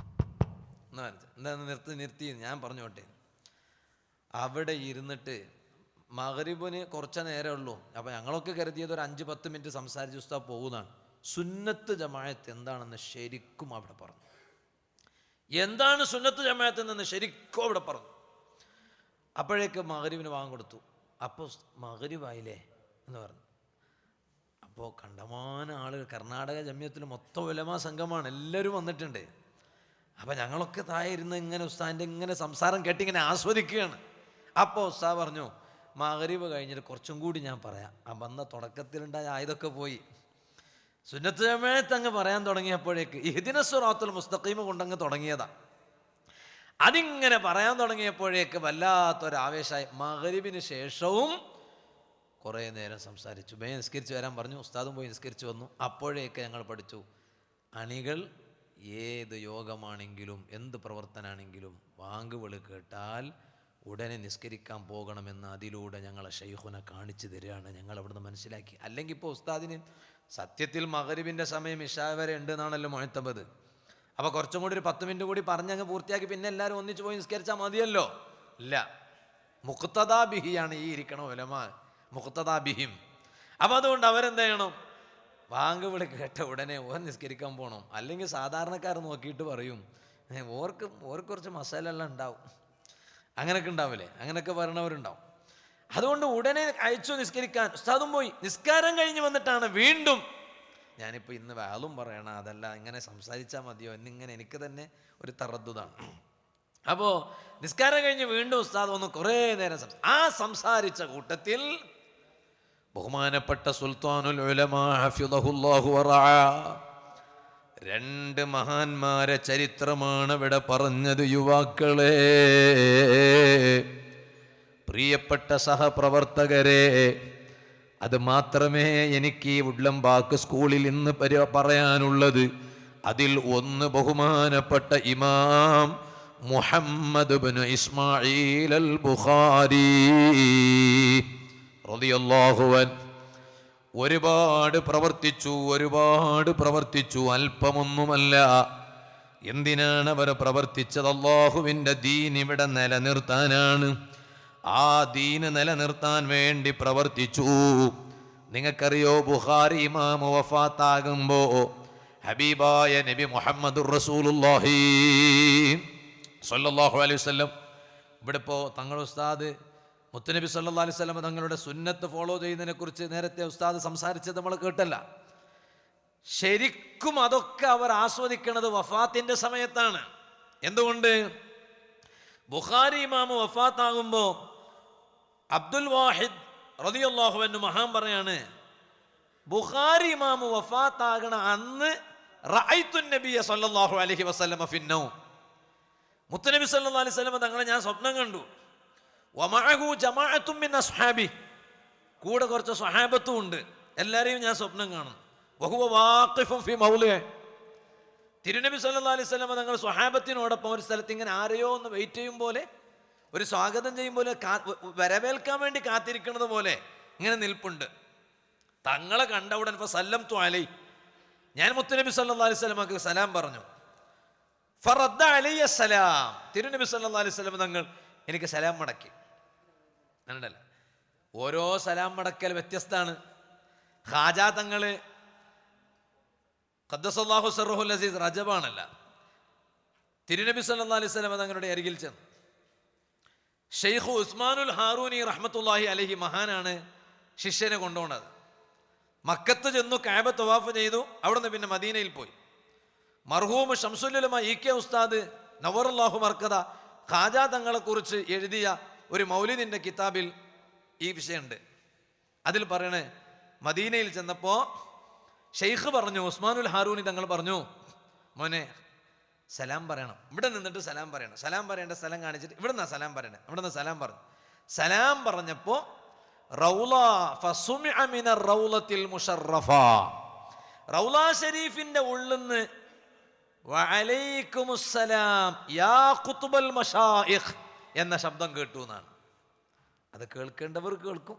എന്താ നിർത്തി ഞാൻ പറഞ്ഞോട്ടെ. അവിടെ ഇരുന്നിട്ട് മഗ്‌രിബിന് കുറച്ച് നേരമേ ഉള്ളൂ. അപ്പോൾ ഞങ്ങളൊക്കെ കരുതിയത് ഒരു 5-10 മിനിറ്റ് സംസാരിച്ച് ഉസ്താദ് പോകുന്നതാണ്. സുന്നത്ത് ജമാഅത്ത് എന്താണെന്ന് ശരിക്കും അവിടെ പറഞ്ഞു. എന്താണ് സുന്നത്ത് ജമാഅത്ത് എന്ന് ശരിക്കും അവിടെ പറഞ്ഞു. അപ്പോഴേക്ക് മഗ്‌രിബിന് വാങ്ങി കൊടുത്തു. അപ്പോൾ മഗ്‌രിബായില്ലേ എന്ന് പറഞ്ഞു. അപ്പോൾ കണ്ടമാനം ആളുകൾ, കർണാടക ജമിയത്തിൽ മൊത്തം ഉലമാ സംഘമാണ്, എല്ലാവരും വന്നിട്ടുണ്ട്. അപ്പം ഞങ്ങളൊക്കെ താഴെ ഇരുന്ന് ഇങ്ങനെ ഉസ്താദിൻ്റെ ഇങ്ങനെ സംസാരം കേട്ടിങ്ങനെ ആസ്വദിക്കുകയാണ്. അപ്പോൾ ഉസ്താദ് പറഞ്ഞു മഗ്‌രിബ് കഴിഞ്ഞിട്ട് കുറച്ചും കൂടി ഞാൻ പറയാം. ആ വന്ന തുടക്കത്തിലുണ്ടായ ആയതൊക്കെ പോയി. സുന്നത്ത് ജമാഅത്ത് അങ്ങ് പറയാൻ തുടങ്ങിയപ്പോഴേക്ക് ഇഹ്ദിന സിറാത്തുൽ മുസ്തഖീം കൊണ്ടങ്ങ് തുടങ്ങിയതാ. അതിങ്ങനെ പറയാൻ തുടങ്ങിയപ്പോഴേക്ക് വല്ലാത്തൊരാവേശമായി. മഗ്‌രിബിന് ശേഷവും കുറേ നേരം സംസാരിച്ചു. നിസ്കരിച്ച് വരാൻ പറഞ്ഞു. ഉസ്താദും പോയി നിസ്കരിച്ച് വന്നു. അപ്പോഴേക്ക് ഞങ്ങൾ പഠിച്ചു, അണികൾ ഏത് യോഗമാണെങ്കിലും എന്ത് പ്രവർത്തനമാണെങ്കിലും വാങ്ക് വിളി കേട്ടാൽ ഉടനെ നിസ്കരിക്കാൻ പോകണമെന്ന് അതിലൂടെ ഞങ്ങളെ ശൈഖുന കാണിച്ചു തരികയാണ്. ഞങ്ങൾ അവിടുന്ന് മനസ്സിലാക്കി. അല്ലെങ്കിൽ ഇപ്പോൾ ഉസ്താദിന് സത്യത്തിൽ മഗ്‌രിബിൻ്റെ സമയം ഇശാ വരെ ഉണ്ട് എന്നാണല്ലോ മുഅ്തമദ്. അപ്പോൾ കുറച്ചും കൂടി ഒരു 10 മിനിറ്റ് കൂടി പറഞ്ഞങ്ങ് പൂർത്തിയാക്കി പിന്നെ എല്ലാവരും ഒന്നിച്ച് പോയി നിസ്കരിച്ചാൽ മതിയല്ലോ. ഇല്ല, മുഖ്തദാ ബിഹിയാണ് ഈ ഇരിക്കണ ഉലമാ, മുഖ്തദാ ബിഹിം. അപ്പോൾ അതുകൊണ്ട് അവരെന്ത് ചെയ്യണം, വാങ്ക് വിളി കേട്ട ഉടനെ നിസ്കരിക്കാൻ പോകണം. അല്ലെങ്കിൽ സാധാരണക്കാർ നോക്കിയിട്ട് പറയും ഓർക്ക് കുറച്ച് മസാല എല്ലാം ഉണ്ടാവും, അങ്ങനെയൊക്കെ ഉണ്ടാവില്ലേ, അങ്ങനെയൊക്കെ പറയണവരുണ്ടാവും. അതുകൊണ്ട് ഉടനെ അയച്ചു നിസ്കരിക്കാൻ. ഉസ്താദും പോയി. നിസ്കാരം കഴിഞ്ഞ് വന്നിട്ടാണ് വീണ്ടും ഞാനിപ്പോൾ ഇന്ന് വാളും പറയണം, അതല്ല ഇങ്ങനെ സംസാരിച്ചാൽ മതിയോ എന്നിങ്ങനെ എനിക്ക് തന്നെ ഒരു തറദ്ദുതാണ്. അപ്പോൾ നിസ്കാരം കഴിഞ്ഞ് വീണ്ടും ഉസ്താദ് വന്ന് കുറേ നേരം ആ സംസാരിച്ച കൂട്ടത്തിൽ ബഹുമാനപ്പെട്ട സുൽത്താനുൽ ഉലമാ ഹഫിളഹുല്ലാഹു വറഅ 2 മഹാന്മാരെ ചരിത്രമാണ് ഇവിടെ പറഞ്ഞത്. യുവാക്കളെ, പ്രിയപ്പെട്ട സഹപ്രവർത്തകരെ, അത് മാത്രമേ എനിക്ക് ഈ ഉള്ളംബാക്ക് സ്കൂളിൽ ഇന്ന് പറയാനുള്ളത്. അതിൽ ഒന്ന് ബഹുമാനപ്പെട്ട ഇമാം മുഹമ്മദ് ഇബ്നു ഇസ്മാഈൽ അൽ ബുഖാരി റളിയല്ലാഹു അൻഹു ഒരുപാട് പ്രവർത്തിച്ചു, അല്പമൊന്നുമല്ല. എന്തിനാണ് അവർ പ്രവർത്തിച്ചത്? അല്ലാഹുവിൻ്റെ ദീൻ ഇവിടെ നിലനിർത്താനാണ്. ആ ദീന് നിലനിർത്താൻ വേണ്ടി പ്രവർത്തിച്ചു. നിങ്ങൾക്കറിയോ, ബുഖാരി ഇമാം വഫാത്താകുമ്പോ ഹബീബായ നബി മുഹമ്മദുർ റസൂലുള്ളാഹി സ്വല്ലല്ലാഹു അലൈഹി വസല്ലം, ഇവിടെ ഇപ്പോൾ തങ്ങൾ ഉസ്താദ് മുത്തുനബി സല്ലല്ലാഹു അലൈഹി വസല്ലം തങ്ങളുടെ സുന്നത്ത് ഫോളോ ചെയ്യുന്നതിനെ കുറിച്ച് നേരത്തെ ഉസ്താദ് സംസാരിച്ചത് നമ്മൾ കേട്ടല്ല. ശരിക്കും അതൊക്കെ അവർ ആസ്വദിക്കുന്നത് വഫാത്തിന്റെ സമയത്താണ്. എന്തുകൊണ്ട്? ബുഖാരി ഇമാമ് വഫാത്താകുമ്പോൾ അബ്ദുൽ വാഹിദ് റളിയല്ലാഹു അൻഹു മഹാൻ പറയാണ്, ബുഖാരി ഇമാമ് വഫാത്താകണ അന്ന് റഅയ്തു നബിയ സല്ലല്ലാഹു അലൈഹി വസല്ലം ഫിന്നൗം, മുത്തുനബി സല്ലല്ലാഹു അലൈഹി വസല്ലം തങ്ങളെ ഞാൻ സ്വപ്നം കണ്ടു. വമഅഹു ജമാഅത്തും മിൻ അസ്ഹാബി, കൂടെ കുറച്ച് സ്വഹാബത്തും ഉണ്ട്, എല്ലാവരെയും ഞാൻ സ്വപ്നം കാണും. വഹുവ വാഖിഫുൻ ഫി മൗളിഇ, തിരുനബി സല്ലല്ലാഹു അലൈഹി വസല്ലം തങ്ങൾ സ്വഹാബത്തിനോടൊപ്പം ഒരു സ്ഥലത്ത് ഇങ്ങനെ ആരെയോ ഒന്ന് വെയിറ്റ് ചെയ്യും പോലെ, ഒരു സ്വാഗതം ചെയ്യും പോലെ, വരവേൽക്കാൻ വേണ്ടി കാത്തിരിക്കുന്നത് പോലെ ഇങ്ങനെ നിൽപ്പുണ്ട്. തങ്ങളെ കണ്ട ഉടൻ ഫസല്ലംതു അലൈഹി, ഞാൻ മുത്തുനബി സല്ലല്ലാഹു അലൈഹി വസല്ലമക്ക് സലാം പറഞ്ഞു. ഫറദ്ദ അലയ്യ സലാം, തിരുനബി സല്ലല്ലാഹു അലൈഹി വസല്ലം തങ്ങൾ എനിക്ക് സലാം മടക്കി. അങ്ങനല്ല, ഓരോ സലാം മടക്കൽ വ്യത്യസ്തമാണ്. ഖാജാ തങ്ങള് ഖദ്ദസല്ലാഹു സർറുൽ അസീസ് റജബാണല്ല, തിരുനബി സല്ലല്ലാഹു അലൈഹി വസല്ലം തങ്ങളുടെ അരികിൽ ചെന്നു. ഷെയ്ഖ് ഉസ്മാനുൽ ഹാറൂനി റഹ്മത്തുള്ളാഹി അലൈഹി മഹാനാണ് ശിഷ്യനെ കൊണ്ടുപോണത്. മക്കത്ത് ചെന്നു, കഅബ തവാഫ് ചെയ്തു. അവിടുന്ന് പിന്നെ മദീനയിൽ പോയി. മർഹൂം ശംസുൽ ഉലമ ഇ.കെ. ഉസ്താദ് നവറുല്ലാഹു മർക്കദ ഖാജാ തങ്ങളെ കുറിച്ച് എഴുതിയ ഒരു മൗലിദിന്റെ കിതാബിൽ ഈ വിഷയമുണ്ട്. അതിൽ പറയണേ, മദീനയിൽ ചെന്നപ്പോ ഷെയ്ഖ് പറഞ്ഞു, ഉസ്മാനുൽ ഹാറൂനി തങ്ങൾ പറഞ്ഞു, മോനെ സലാം പറയണം, ഇവിടെ നിന്നിട്ട് സലാം പറയണം. സലാം പറയേണ്ട സ്ഥലം കാണിച്ചിട്ട് ഇവിടെ നിന്നാ സലാം പറയണേ. ഇവിടെ നിന്ന് സലാം പറഞ്ഞു. സലാം പറഞ്ഞപ്പോ റൗള ഷരീഫിന്റെ ഉള്ളിന്ന് വഅലൈക്കുമുസ്സലാം യാ ഖുത്ബൽ മശായിഖ് എന്ന ശബ്ദം കേട്ടു എന്നാണ്. അത് കേൾക്കേണ്ടവർ കേൾക്കും.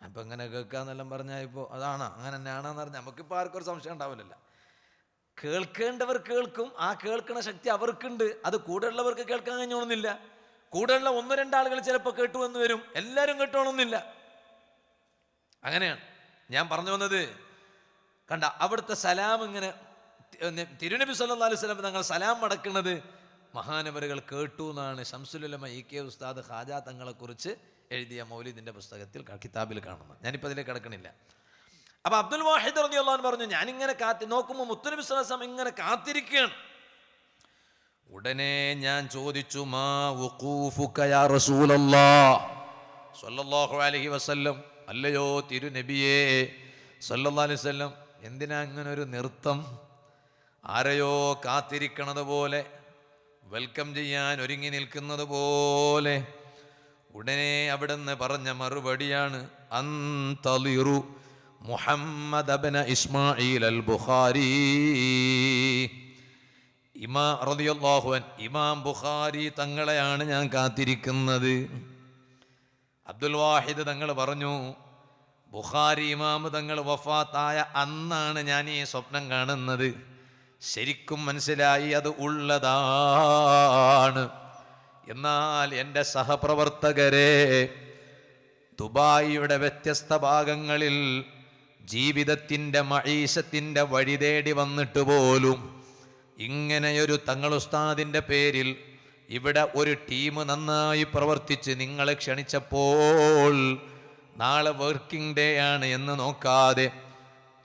അപ്പൊ എങ്ങനെ കേൾക്കാന്നെല്ലാം പറഞ്ഞാൽ ഇപ്പോൾ അതാണ് അങ്ങനെ തന്നെയാണെന്ന് പറഞ്ഞാൽ നമുക്കിപ്പോൾ ആർക്കും ഒരു സംശയം ഉണ്ടാവില്ലല്ലോ. കേൾക്കേണ്ടവർ കേൾക്കും. ആ കേൾക്കണ ശക്തി അവർക്കുണ്ട്. അത് കൂടെയുള്ളവർക്ക് കേൾക്കാൻ കഴിഞ്ഞോണമെന്നില്ല. കൂടെയുള്ള 1-2 ആളുകൾ ചിലപ്പോൾ കേട്ടു എന്ന് വരും, എല്ലാവരും കേട്ടോണമെന്നില്ല. അങ്ങനെയാണ് ഞാൻ പറഞ്ഞു വന്നത്. കണ്ട, അവിടുത്തെ സലാം ഇങ്ങനെ തിരുനബി സല്ലല്ലാഹു അലൈഹി വസല്ലം തങ്ങൾ സലാം മടക്കുന്നത് മഹാനവരുകൾ കേട്ടു എന്നാണ് ശംസുൽ ഉലമ ഇ.കെ. ഉസ്താദ് ഖാജാ തങ്ങളെ കുറിച്ച് എഴുതിയ മൗലിദിന്റെ പുസ്തകത്തിൽ കിതാബിൽ കാണുന്നത്. ഞാനിപ്പോൾ അതിലേക്ക് കിടക്കണില്ല. അപ്പൊ അബ്ദുൽ വാഹിദ് റളിയല്ലാഹു അൻഹു പറഞ്ഞു, ഞാനിങ്ങനെ നോക്കുമ്പോൾ മുത്തുനബി സ്വല്ലല്ലാഹു അലൈഹി വസല്ലം ഇങ്ങനെ കാത്തിരിക്കുകയാണ്. ഉടനെ ഞാൻ ചോദിച്ചു, മാ വഖൂഫുക യാ റസൂലല്ലാഹ് സ്വല്ലല്ലാഹു അലൈഹി വസല്ലം, അല്ലയോ തിരുനബിയേ സ്വല്ലല്ലാഹു അലൈഹി വസല്ലം, എന്തിനാ ഇങ്ങനെ ഒരു നൃത്തം? ആരെയോ കാത്തിരിക്കണത് പോലെ, വെൽക്കം ചെയ്യാൻ ഒരുങ്ങി നിൽക്കുന്നത് പോലെ. ഉടനെ അവിടുന്ന് പറഞ്ഞ മറുപടിയാണ്, അന്തളിറു മുഹമ്മദ് ഇബ്നു ഇസ്മാഈൽ അൽ ബുഖാരി. ഇമാം ബുഖാരി തങ്ങളെയാണ് ഞാൻ കാത്തിരിക്കുന്നത്. അബ്ദുൽ വാഹിദ് തങ്ങൾ പറഞ്ഞു, ബുഖാരി ഇമാം തങ്ങൾ വഫാത്തായ അന്നാണ് ഞാൻ ഈ സ്വപ്നം കാണുന്നത്. ശരിക്കും മനസ്സിലായി അത് ഉള്ളതാണ്. എന്നാൽ എൻ്റെ സഹപ്രവർത്തകരെ ദുബായിയുടെ വ്യത്യസ്ത ഭാഗങ്ങളിൽ ജീവിതത്തിൻ്റെ മഈശത്തിൻ്റെ വഴി തേടി വന്നിട്ട് പോലും ഇങ്ങനെയൊരു തങ്ങളുസ്താദിൻ്റെ പേരിൽ ഇവിടെ ഒരു ടീം നന്നായി പ്രവർത്തിച്ച് നിങ്ങളെ ക്ഷണിച്ചപ്പോൾ നാളെ വർക്കിംഗ് ഡേ ആണ് എന്ന് നോക്കാതെ,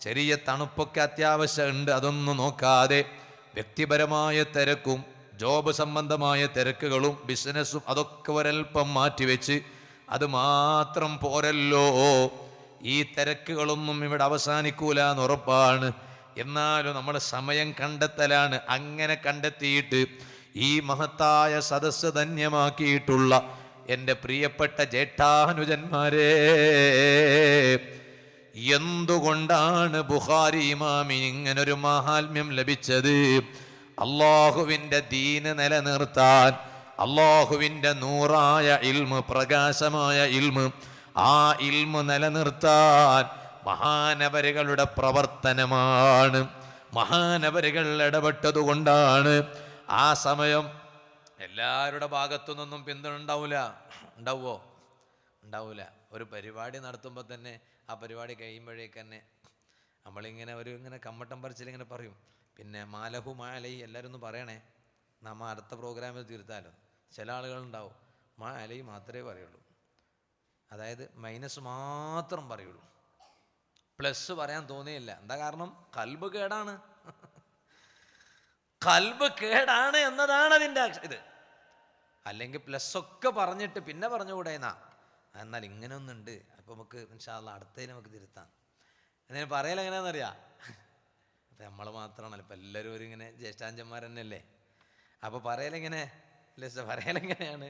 ചെറിയ തണുപ്പൊക്കെ അത്യാവശ്യമുണ്ട് അതൊന്നും നോക്കാതെ, വ്യക്തിപരമായ തിരക്കും ജോബ് സംബന്ധമായ തിരക്കുകളും ബിസിനസ്സും അതൊക്കെ ഒരൽപ്പം മാറ്റിവെച്ച്, അത് മാത്രം പോരല്ലോ, ഈ തിരക്കുകളൊന്നും ഇവിടെ അവസാനിക്കൂല എന്ന് ഉറപ്പാണ്. എന്നാലും നമ്മൾ സമയം കണ്ടെത്തലാണ്. അങ്ങനെ കണ്ടെത്തിയിട്ട് ഈ മഹത്തായ സദസ്സ് ധന്യമാക്കിയിട്ടുള്ള എൻ്റെ പ്രിയപ്പെട്ട ജേഷ്ഠാനുജന്മാരെ, എന്തുകൊണ്ടാണ് ബുഖാരി ഇമാമിന് ഇങ്ങനൊരു മഹാത്മ്യം ലഭിച്ചത്? അള്ളാഹുവിൻ്റെ ദീന് നിലനിർത്താൻ, അള്ളാഹുവിൻ്റെ നൂറായ ഇൽമ്, പ്രകാശമായ ഇൽമ്, ആ ഇൽമ് നിലനിർത്താൻ മഹാനവരുകളുടെ പ്രവർത്തനമാണ്. മഹാനവരുകൾ ഇടപെട്ടതുകൊണ്ടാണ്. ആ സമയം എല്ലാവരുടെ ഭാഗത്തു നിന്നും പിന്തുണ ഉണ്ടാവില്ല. ഉണ്ടാവുമോ? ഉണ്ടാവില്ല. ഒരു പരിപാടി നടത്തുമ്പോൾ തന്നെ ആ പരിപാടി കഴിയുമ്പോഴേക്ക് തന്നെ നമ്മളിങ്ങനെ ഇങ്ങനെ കമ്മട്ടം പറിച്ചിലിങ്ങനെ പറയും, പിന്നെ മാലഹു മാലൈ എല്ലാവരും ഒന്ന് പറയണേ, നമ്മ അടുത്ത പ്രോഗ്രാമിൽ തീർത്താലോ. ചില ആളുകളുണ്ടാവും മാ അലൈ മാത്രമേ പറയുള്ളൂ, അതായത് മൈനസ് മാത്രം പറയുള്ളൂ, പ്ലസ് പറയാൻ തോന്നിയില്ല. എന്താ കാരണം? കൽബ് കേടാണ്. കൽബ് കേടാണ് എന്നതാണ് അതിൻ്റെ ഇത്. അല്ലെങ്കിൽ പ്ലസ് ഒക്കെ പറഞ്ഞിട്ട് പിന്നെ പറഞ്ഞുകൂടെ എന്നാ, എന്നാൽ ഇങ്ങനെ ഒന്നുണ്ട്, അപ്പോൾ നമുക്ക് ഇൻഷാ അല്ലാഹ് അടുത്തതിന് നമുക്ക് തിരുത്താം എന്നതിന് പറയൽ എങ്ങനെയാണെന്നറിയാം. അപ്പം നമ്മൾ മാത്രമാണല്ലോ, ഇപ്പം എല്ലാവരും ഒരു ഇങ്ങനെ ജ്യേഷ്ഠാഞ്ചന്മാർ തന്നെയല്ലേ. അപ്പോൾ പറയലെങ്ങനെ പറയലെങ്ങനെയാണ്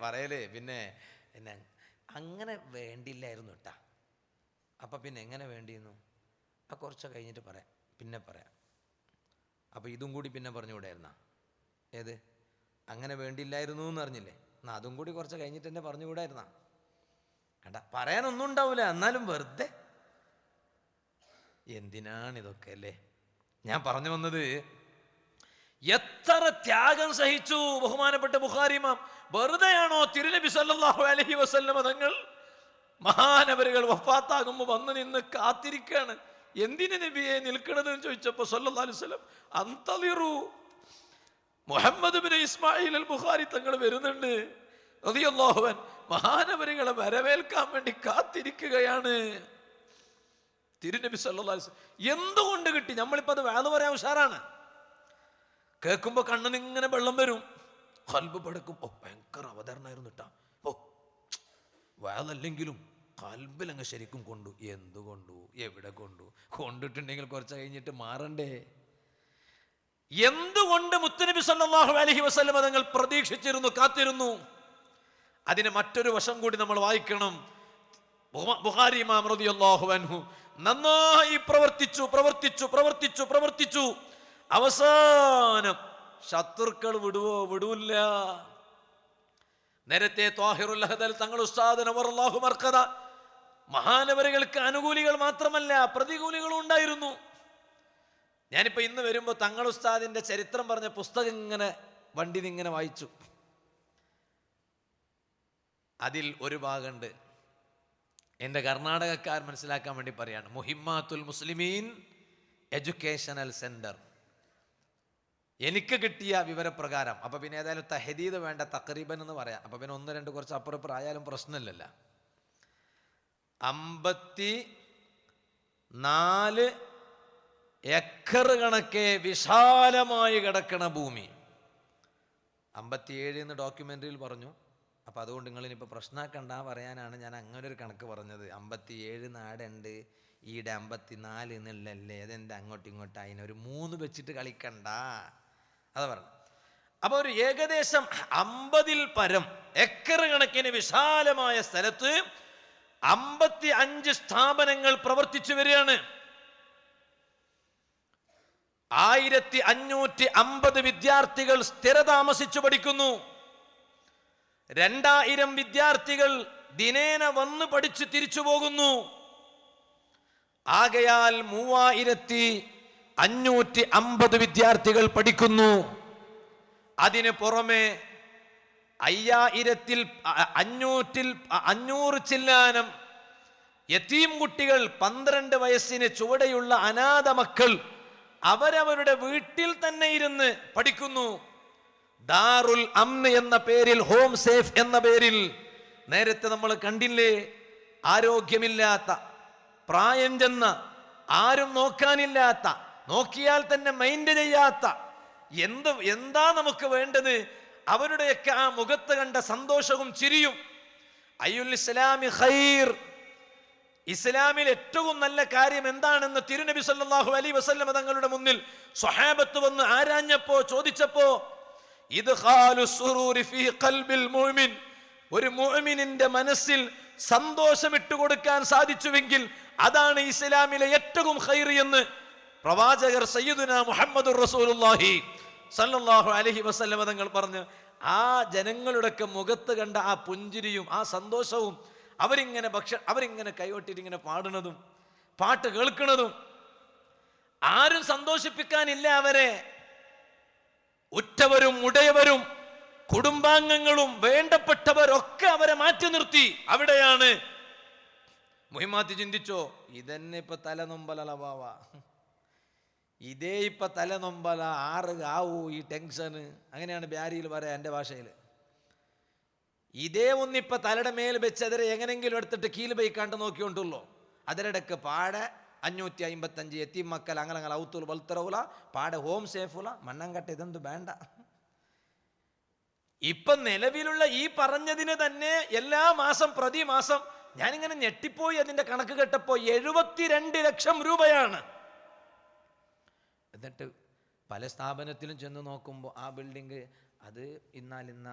പറയല് പിന്നെ അങ്ങനെ വേണ്ടിയില്ലായിരുന്നു കേട്ടാ. അപ്പം പിന്നെ എങ്ങനെ വേണ്ടിയിരുന്നു? അപ്പം കുറച്ച് കഴിഞ്ഞിട്ട് പറയാം, പിന്നെ പറയാം. അപ്പോൾ ഇതും കൂടി പിന്നെ പറഞ്ഞുകൂടായിരുന്നാ? ഏത് അങ്ങനെ വേണ്ടിയില്ലായിരുന്നു എന്ന് അറിഞ്ഞില്ലേ, എന്നാൽ അതും കൂടി കുറച്ച് കഴിഞ്ഞിട്ട് തന്നെ പറഞ്ഞുകൂടായിരുന്നാ? കണ്ട, പറയാനൊന്നും ഉണ്ടാവില്ല, എന്നാലും വെറുതെ എന്തിനാണിതൊക്കെ അല്ലേ. ഞാൻ പറഞ്ഞു വന്നത്, എത്ര ത്യാഗം സഹിച്ചു ബഹുമാനപ്പെട്ട ബുഖാരി ഇമാം. വെറുതെയാണോ തിരുനബി സല്ലല്ലാഹു അലൈഹി വസല്ലം തങ്ങൾ മഹാനവരുകൾ വഫാത്താകുമ്പോൾ വന്ന് നിന്ന് കാത്തിരിക്കുകയാണ്. എന്തിന് നബിയെ നിൽക്കണതെന്ന് ചോദിച്ചപ്പോൾ സല്ലല്ലാഹു അലൈഹി വസല്ലം അന്തളിറു, മുഹമ്മദ് ബിൻ ഇസ്മായിൽ അൽ ബുഖാരി തങ്ങൾ വരുന്നുണ്ട് റളിയല്ലാഹു അൻഹു, മഹാനവരുകളെ വരവേൽക്കാൻ വേണ്ടി കാത്തിരിക്കുകയാണ്. തിരുനബി സല്ലല്ലാഹു അലൈഹി വസല്ലം എന്തുകൊണ്ട് കിട്ടി? നമ്മളിപ്പോൾ അത് വേള പറയാൻ ഉഷാറാണ്, കേൾക്കുമ്പോൾ കണ്ണിനിങ്ങനെ വെള്ളം വരും, ഖൽബ് പടക്കും. ഓ ഭയങ്കര അവതരണമായിരുന്നു കേട്ടാ. ഓ വേളല്ലെങ്കിലും ഖൽബിലങ്ങ് ശരിക്കും കൊണ്ടു. എന്തുകൊണ്ടു, എവിടെ കൊണ്ടിട്ടുണ്ടെങ്കിൽ കുറച്ച് കഴിഞ്ഞിട്ട് മാറണ്ടേ? എന്തുകൊണ്ട് മുത്തുനബി സല്ലല്ലാഹു അലൈഹി വസല്ലം തങ്ങൾ പ്രതീക്ഷിച്ചിരുന്നു, കാത്തിരുന്നു? അതിന് മറ്റൊരു വശം കൂടി നമ്മൾ വായിക്കണം. ബുഖാരി ഇമാം റളിയല്ലാഹു അൻഹു നന്നായി പ്രവർത്തിച്ചു. അവസാനം ശത്രുക്കൾ വിടൂല്ല. നേരത്തെ ത്വാഹിറുൽ അഹ്ദൽ തങ്ങൾ ഉസ്താദ് നവറല്ലാഹു മർഖദ, മഹാനവരുകൾക്ക് അനുകൂലികൾ മാത്രമല്ല പ്രതികൂലികളും ഉണ്ടായിരുന്നു. ഞാനിപ്പോൾ ഇന്ന് വരുമ്പോൾ തങ്ങൾ ഉസ്താദിന്റെ ചരിത്രം പറഞ്ഞ പുസ്തകം ഇങ്ങനെ വണ്ടിയിൽ ഇങ്ങനെ വായിച്ചു. അതിൽ ഒരു ഭാഗമുണ്ട്, എൻ്റെ കർണാടകക്കാർ മനസ്സിലാക്കാൻ വേണ്ടി പറയാണ്, മുഹിമ്മാത്തുൽ മുസ്ലിമീൻ എഡ്യൂക്കേഷണൽ സെന്റർ. എനിക്ക് കിട്ടിയ വിവരപ്രകാരം, അപ്പൊ പിന്നെ ഏതായാലും തഹദീദ് വേണ്ട, തഖരീബൻ എന്ന് പറയാം. അപ്പൊ പിന്നെ 1-2 കുറച്ച് അപ്പുറപ്പുറം ആയാലും പ്രശ്നമില്ലല്ലോ. 54 ഏക്കർ കണക്കെ വിശാലമായി കിടക്കണ ഭൂമി. 57 എന്ന് ഡോക്യുമെന്ററിയിൽ പറഞ്ഞു. അപ്പം അതുകൊണ്ട് നിങ്ങളിനിപ്പോൾ പ്രശ്നമാക്കണ്ട പറയാനാണ് ഞാൻ അങ്ങനെ ഒരു കണക്ക് പറഞ്ഞത്. 57 നാടുണ്ട്, ഈടെ 54 എന്നുള്ളല്ലേ, അതെൻ്റെ അങ്ങോട്ടും ഇങ്ങോട്ടും അതിനൊരു 3 വെച്ചിട്ട് കളിക്കണ്ട, അത് പറഞ്ഞു. അപ്പോൾ ഒരു ഏകദേശം 50-ൽ പരം ഏക്കർ കണക്കിന് വിശാലമായ സ്ഥലത്ത് 55 സ്ഥാപനങ്ങൾ പ്രവർത്തിച്ചു വരികയാണ്. 1550 വിദ്യാർത്ഥികൾ സ്ഥിരതാമസിച്ചു പഠിക്കുന്നു. 2000 വിദ്യാർത്ഥികൾ ദിനേന വന്ന് പഠിച്ച് തിരിച്ചു പോകുന്നു. ആകയാൽ 3550 വിദ്യാർത്ഥികൾ പഠിക്കുന്നു. അതിന് പുറമെ 500 ചില്ലാനം യതീം കുട്ടികൾ, 12 വയസ്സിന് ചുവടെയുള്ള അനാഥ മക്കൾ അവരവരുടെ വീട്ടിൽ തന്നെ ഇരുന്ന് പഠിക്കുന്നു. ദാറുൽ അംന് എന്ന പേരിൽ, ഹോം സേഫ് എന്ന പേരിൽ, നേരത്തെ നമ്മൾ കണ്ടില്ലേ, ആരോഗ്യമില്ലാത്ത, പ്രായം ചെന്ന, ആരും നോക്കാനില്ലാത്ത, നോക്കിയാൽ തന്നെ മൈൻഡ് ചെയ്യാത്ത, എന്താ നമുക്ക് വേണ്ടത്? അവരുടെയൊക്കെ ആ മുഖത്ത് കണ്ട സന്തോഷവും ചിരിയും. അയ്യുൽ ഇസ്ലാമി ഖൈർ, ഇസ്ലാമിൽ ഏറ്റവും നല്ല കാര്യം എന്താണെന്ന് തിരുനബി സല്ലല്ലാഹു അലൈഹി വസല്ലം തങ്ങളുടെ മുന്നിൽ സ്വഹാബത്ത് വന്ന് ആരാഞ്ഞപ്പോ, ചോദിച്ചപ്പോ, ഇദ്ഖാലു സുറൂരി ഫീ ഖൽബിൽ മുഅ്മിൻ, ഒരു മുഅ്മിനിന്റെ മനസ്സിൽ സന്തോഷം ഇട്ടുകൊടുക്കാൻ സാധിച്ചുവെങ്കിൽ അതാണ് ഇസ്ലാമിലെ ഏറ്റവും ഖൈർ എന്ന് പ്രവാചകർ സയ്യിദുനാ മുഹമ്മദുർ റസൂലുള്ളാഹി സല്ലല്ലാഹു അലൈഹി വസല്ലം തങ്ങൾ പറഞ്ഞു. ആ ജനങ്ങളുടെയൊക്കെ മുഖത്ത് കണ്ട ആ പുഞ്ചിരിയും ആ സന്തോഷവും, അവരിങ്ങനെ കൈകൊട്ടിട്ട് ഇങ്ങനെ പാടുന്നതും പാട്ട് കേൾക്കുന്നതും, ആരും സന്തോഷിപ്പിക്കാനില്ല അവരെ. ഉറ്റവരും ഉടയവരും കുടുംബാംഗങ്ങളും വേണ്ടപ്പെട്ടവരൊക്കെ അവരെ മാറ്റി നിർത്തി. അവിടെയാണ് മുഹിമ്മാത്തി ചിന്തിച്ചോ, ഇതന്നെ ഇപ്പൊ തലനൊമ്പല ബാവ, ഇതേ ഇപ്പൊ തലനൊമ്പല, 6 ആവൂ ഈ ടെൻഷന്, അങ്ങനെയാണ് ബ്യാരിയിൽ പറയാ എൻ്റെ ഭാഷയിൽ. ഇതേ ഒന്നിപ്പോ തലയുടെ മേൽ വെച്ച് അതിരെ എങ്ങനെങ്കിലും എടുത്തിട്ട് കീല് ബൈക്കാണ്ട് നോക്കിക്കൊണ്ടുള്ളൂ. അതിനിടക്ക് പാടെ 555 എത്തി മക്കൾ അങ്ങനെ ഔത്തുൽ ബൽത്തറവുല, പാടെ ഹോം സേഫുല, മണ്ണങ്കട്ട, ഇതെന്ത് വേണ്ട. ഇപ്പൊ നിലവിലുള്ള ഈ പറഞ്ഞതിന് തന്നെ എല്ലാ മാസം പ്രതിമാസം ഞാനിങ്ങനെ ഞെട്ടിപ്പോയി. അതിന്റെ കണക്ക് കേട്ടപ്പോ 72 ലക്ഷം രൂപയാണ്. എന്നിട്ട് പല സ്ഥാപനത്തിലും ചെന്ന് നോക്കുമ്പോൾ ആ ബിൽഡിങ് അത് ഇന്ന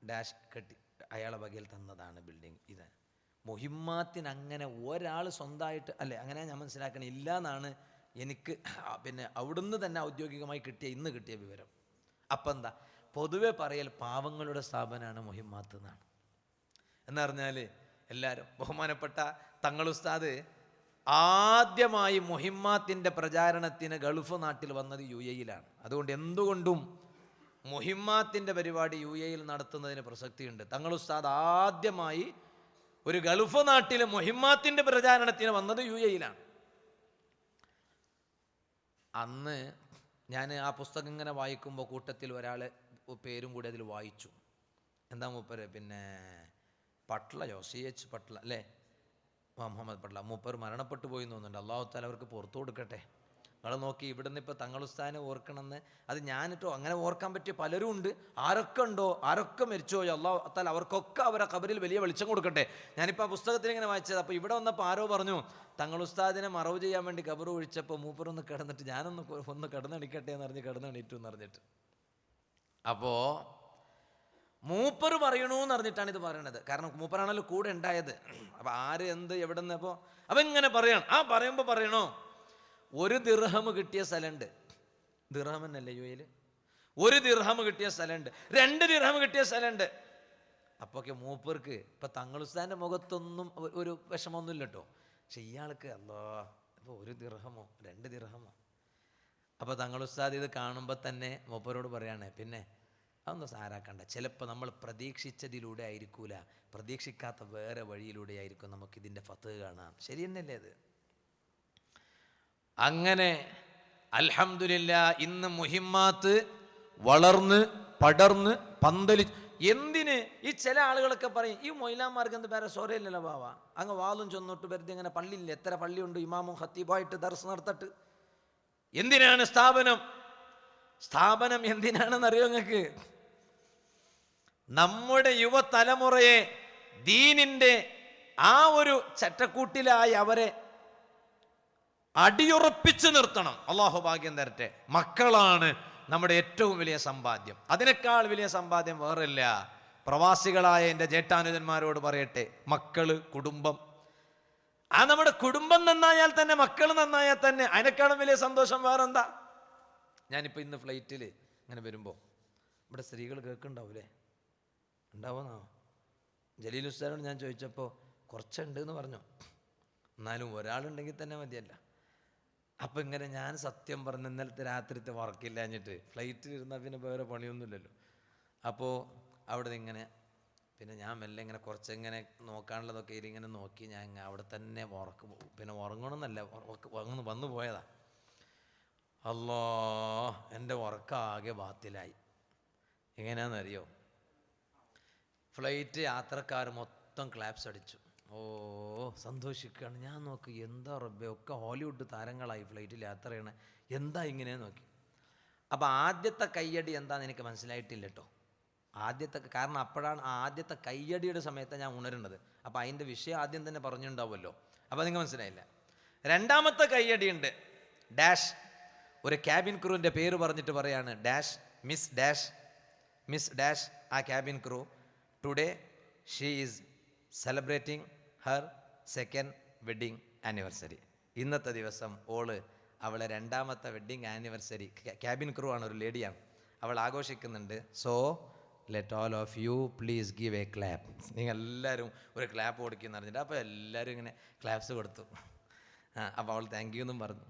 ഡാഷ് കെട്ടി അയാളെ വകയിൽ തന്നതാണ് ബിൽഡിങ്. ഇത് മുഹിമ്മാത്തിന് അങ്ങനെ ഒരാൾ സ്വന്തമായിട്ട് അല്ലേ, അങ്ങനെ ഞാൻ മനസ്സിലാക്കണം ഇല്ല എന്നാണ് എനിക്ക് പിന്നെ അവിടുന്ന് തന്നെ ഔദ്യോഗികമായി ഇന്ന് കിട്ടിയ വിവരം. അപ്പം എന്താ പൊതുവെ പറയൽ, പാവങ്ങളുടെ സ്ഥാപനമാണ് മുഹിമ്മാത്ത് എന്നാണ്. എന്ന് പറഞ്ഞാൽ എല്ലാവരും, ബഹുമാനപ്പെട്ട തങ്ങൾ ഉസ്താദ് ആദ്യമായി മുഹിമ്മാത്തിൻ്റെ പ്രചാരണത്തിന് ഗൾഫ് നാട്ടിൽ വന്നത് UAE-യിലാണ്. അതുകൊണ്ട് എന്തുകൊണ്ടും മുഹിമ്മാത്തിൻ്റെ പരിപാടി UAE-യിൽ നടത്തുന്നതിന് പ്രസക്തിയുണ്ട്. തങ്ങൾ ഉസ്താദ് ആദ്യമായി ഒരു ഗൾഫ് നാട്ടിലെ മുഹിമ്മാത്തിന്റെ പ്രചാരണത്തിന് വന്നത് UAE-യിലാണ്. അന്ന് ഞാൻ ആ പുസ്തകം ഇങ്ങനെ വായിക്കുമ്പോൾ കൂട്ടത്തിൽ ഒരാളെ പേരും കൂടി അതിൽ വായിച്ചു. എന്താ മൂപ്പര്? പിന്നെ പട്ളയോ, CH പട്ള അല്ലേ, മുഹമ്മദ് പട്ള. മൂപ്പർ മരണപ്പെട്ടു പോയി എന്ന് തോന്നുന്നുണ്ട്. അള്ളാഹു താല അവർക്ക് പുറത്തു കൊടുക്കട്ടെ. നിങ്ങൾ നോക്കി, ഇവിടുന്ന് ഇപ്പോൾ തങ്ങളുസ്താനെ ഓർക്കണമെന്ന്, അത് ഞാനിട്ടോ അങ്ങനെ ഓർക്കാൻ പറ്റിയ പലരും ഉണ്ട്. ആരൊക്കെ ഉണ്ടോ, ആരൊക്കെ മരിച്ചുപോയോ, അള്ളാഹു താല അവർക്കൊക്കെ അവരെ ഖബറിൽ വലിയ വെളിച്ചം കൊടുക്കട്ടെ. ഞാനിപ്പോൾ ആ പുസ്തകത്തിൽ ഇങ്ങനെ വായിച്ചത്. അപ്പോൾ ഇവിടെ വന്നപ്പോൾ ആരോ പറഞ്ഞു, തങ്ങളുസ്താദിനെ മറവ് ചെയ്യാൻ വേണ്ടി ഖബർ ഒഴിച്ചപ്പോൾ മൂപ്പറൊന്ന് കിടന്നിട്ട് ഒന്ന് കിടന്നണിക്കട്ടെ എന്ന് പറഞ്ഞ് കിടന്നണിറ്റു എന്ന് പറഞ്ഞിട്ട്. അപ്പോൾ മൂപ്പർ പറയണൂന്ന് പറഞ്ഞിട്ടാണ് ഇത് പറയണത്. കാരണം മൂപ്പറാണല്ലോ കൂടെ ഉണ്ടായത്. അപ്പം ആര് എന്ത് എവിടെ നിന്ന് അപ്പോൾ ഇങ്ങനെ പറയണം. ആ പറയുമ്പോൾ പറയണോ, 1 ദിർഹം കിട്ടിയ സ്ഥലമുണ്ട്. ദിർഹം എന്നല്ലേ UAE-യിൽ? 1 ദിർഹം കിട്ടിയ സ്ഥലമുണ്ട്, 2 ദിർഹം കിട്ടിയ സ്ഥലമുണ്ട്. അപ്പൊക്കെ മൂപ്പർക്ക് ഇപ്പം തങ്ങളുസ്താൻ്റെ മുഖത്തൊന്നും ഒരു വിഷമമൊന്നുമില്ല കേട്ടോ. പക്ഷെ ഇയാൾക്ക് അല്ലോ ഇപ്പോൾ 1 ദിർഹമോ 2 ദിർഹമോ. അപ്പോൾ തങ്ങളുസ്താദ് ഇത് കാണുമ്പോൾ തന്നെ മൂപ്പരോട് പറയാണ്, പിന്നെ അതൊന്നും സാരാക്കണ്ട, ചിലപ്പോൾ നമ്മൾ പ്രതീക്ഷിച്ചതിലൂടെ ആയിരിക്കൂല, പ്രതീക്ഷിക്കാത്ത വേറെ വഴിയിലൂടെ ആയിരിക്കും നമുക്കിതിൻ്റെ ഫത്ത് കാണാം. ശരി തന്നെയല്ലേ അത്? അങ്ങനെ അൽഹംദുലില്ലാ ഇന്ന് മുഹിമ്മാത്ത് വളർന്ന് പടർന്ന് പന്തലി. എന്തിന് ഈ ചില ആളുകളൊക്കെ പറയും, ഈ മൊയ്ലാന്മാർക്ക് എന്ത് വേറെ സോരയില്ലല്ലോ ബാവ, അങ്ങ് വാളും ചൊന്നിട്ട് വെറുതെ ഇങ്ങനെ പള്ളിയില്ല, എത്ര പള്ളിയുണ്ട്, ഇമാമും ഖത്തീബായിട്ട് ദർസ് നടത്തട്ട്. എന്തിനാണ് സ്ഥാപനം എന്തിനാണെന്നറിയോ നിങ്ങൾക്ക്? നമ്മുടെ യുവതലമുറയെ ദീനിന്റെ ആ ഒരു ചട്ടക്കൂട്ടിലായി അവരെ അടിയുറപ്പിച്ച് നിർത്തണം. അള്ളാഹു ഭാഗ്യം തരട്ടെ. മക്കളാണ് നമ്മുടെ ഏറ്റവും വലിയ സമ്പാദ്യം. അതിനേക്കാൾ വലിയ സമ്പാദ്യം വേറില്ല. പ്രവാസികളായ എൻ്റെ ജേഷ്ഠാനുജന്മാരോട് പറയട്ടെ, മക്കള്, കുടുംബം. ആ നമ്മുടെ കുടുംബം നന്നായാൽ തന്നെ, മക്കൾ നന്നായാൽ തന്നെ അതിനേക്കാളും വലിയ സന്തോഷം വേറെന്താ? ഞാനിപ്പോൾ ഇന്ന് ഫ്ലൈറ്റിൽ ഇങ്ങനെ വരുമ്പോൾ ഇവിടെ സ്ത്രീകൾ കേൾക്കുന്നുണ്ടാവൂലേ? ഉണ്ടാവുന്നോ? ജലീൽ ഉസ്താദിനോട് ഞാൻ ചോദിച്ചപ്പോൾ കുറച്ചുണ്ട് എന്ന് പറഞ്ഞു. എന്നാലും ഒരാളുണ്ടെങ്കിൽ തന്നെ മതിയല്ല. അപ്പം ഇങ്ങനെ ഞാൻ സത്യം പറഞ്ഞ ഇന്നലത്തെ രാത്രിത്തെ വർക്കില്ലാഞ്ഞിട്ട് ഫ്ലൈറ്റിൽ ഇരുന്നാൽ പിന്നെ വേറെ പണിയൊന്നുമില്ലല്ലോ. അപ്പോൾ അവിടെ ഇങ്ങനെ പിന്നെ ഞാൻ മെല്ലെ ഇങ്ങനെ കുറച്ചിങ്ങനെ നോക്കാനുള്ളതൊക്കെ ഇങ്ങനെ നോക്കി ഞാൻ അവിടെ തന്നെ പിന്നെ ഉറങ്ങണമെന്നല്ല, വന്നു പോയതാ. അല്ലോ, എൻ്റെ ഉറക്കാകെ ബാത്തിലായി. എങ്ങനെയാണെന്നറിയോ? ഫ്ലൈറ്റ് യാത്രക്കാർ മൊത്തം ക്ലാപ്സ് അടിച്ചു. ഓ, സന്തോഷിക്കുകയാണ്. ഞാൻ നോക്കി, എന്താ റബ്ബേ, ഒക്കെ ഹോളിവുഡ് താരങ്ങളായി ഫ്ലൈറ്റിൽ യാത്ര ചെയ്യണേ, എന്താ ഇങ്ങനെ നോക്കി. അപ്പം ആദ്യത്തെ കയ്യടി എന്താണെന്ന് എനിക്ക് മനസ്സിലായിട്ടില്ല കേട്ടോ. കാരണം അപ്പോഴാണ് ആദ്യത്തെ കയ്യടിയുടെ സമയത്താണ് ഞാൻ ഉണരുന്നത്. അപ്പോൾ അതിൻ്റെ വിഷയം ആദ്യം തന്നെ പറഞ്ഞിട്ടുണ്ടാവുമല്ലോ. അപ്പോൾ നിങ്ങൾക്ക് മനസ്സിലായില്ല. രണ്ടാമത്തെ കയ്യടി ഉണ്ട്. ഡാഷ്, ഒരു ക്യാബിൻ ക്രൂവിൻ്റെ പേര് പറഞ്ഞിട്ട് പറയാണ്, ഡാഷ് മിസ് ഡാഷ് ആ cabin crew today she is celebrating Har 2nd wedding anniversary. ഇന്നത്തെ ദിവസം അവളെ 2ാമത്തെ വെഡ്ഡിങ് ആനിവേഴ്സറി, ക്യാബിൻ ക്രൂ ആണ്, ഒരു ലേഡിയാണ്, അവൾ ആഘോഷിക്കുന്നുണ്ട്. So let all of you please give A clap. നിങ്ങൾ എല്ലാവരും ഒരു ക്ലാപ്പ് കൊടുക്കുമെന്ന് പറഞ്ഞിട്ട് അപ്പോൾ എല്ലാവരും ഇങ്ങനെ ക്ലാപ്സ് കൊടുത്തു. അപ്പോൾ അവൾ താങ്ക് യു എന്നും പറഞ്ഞു.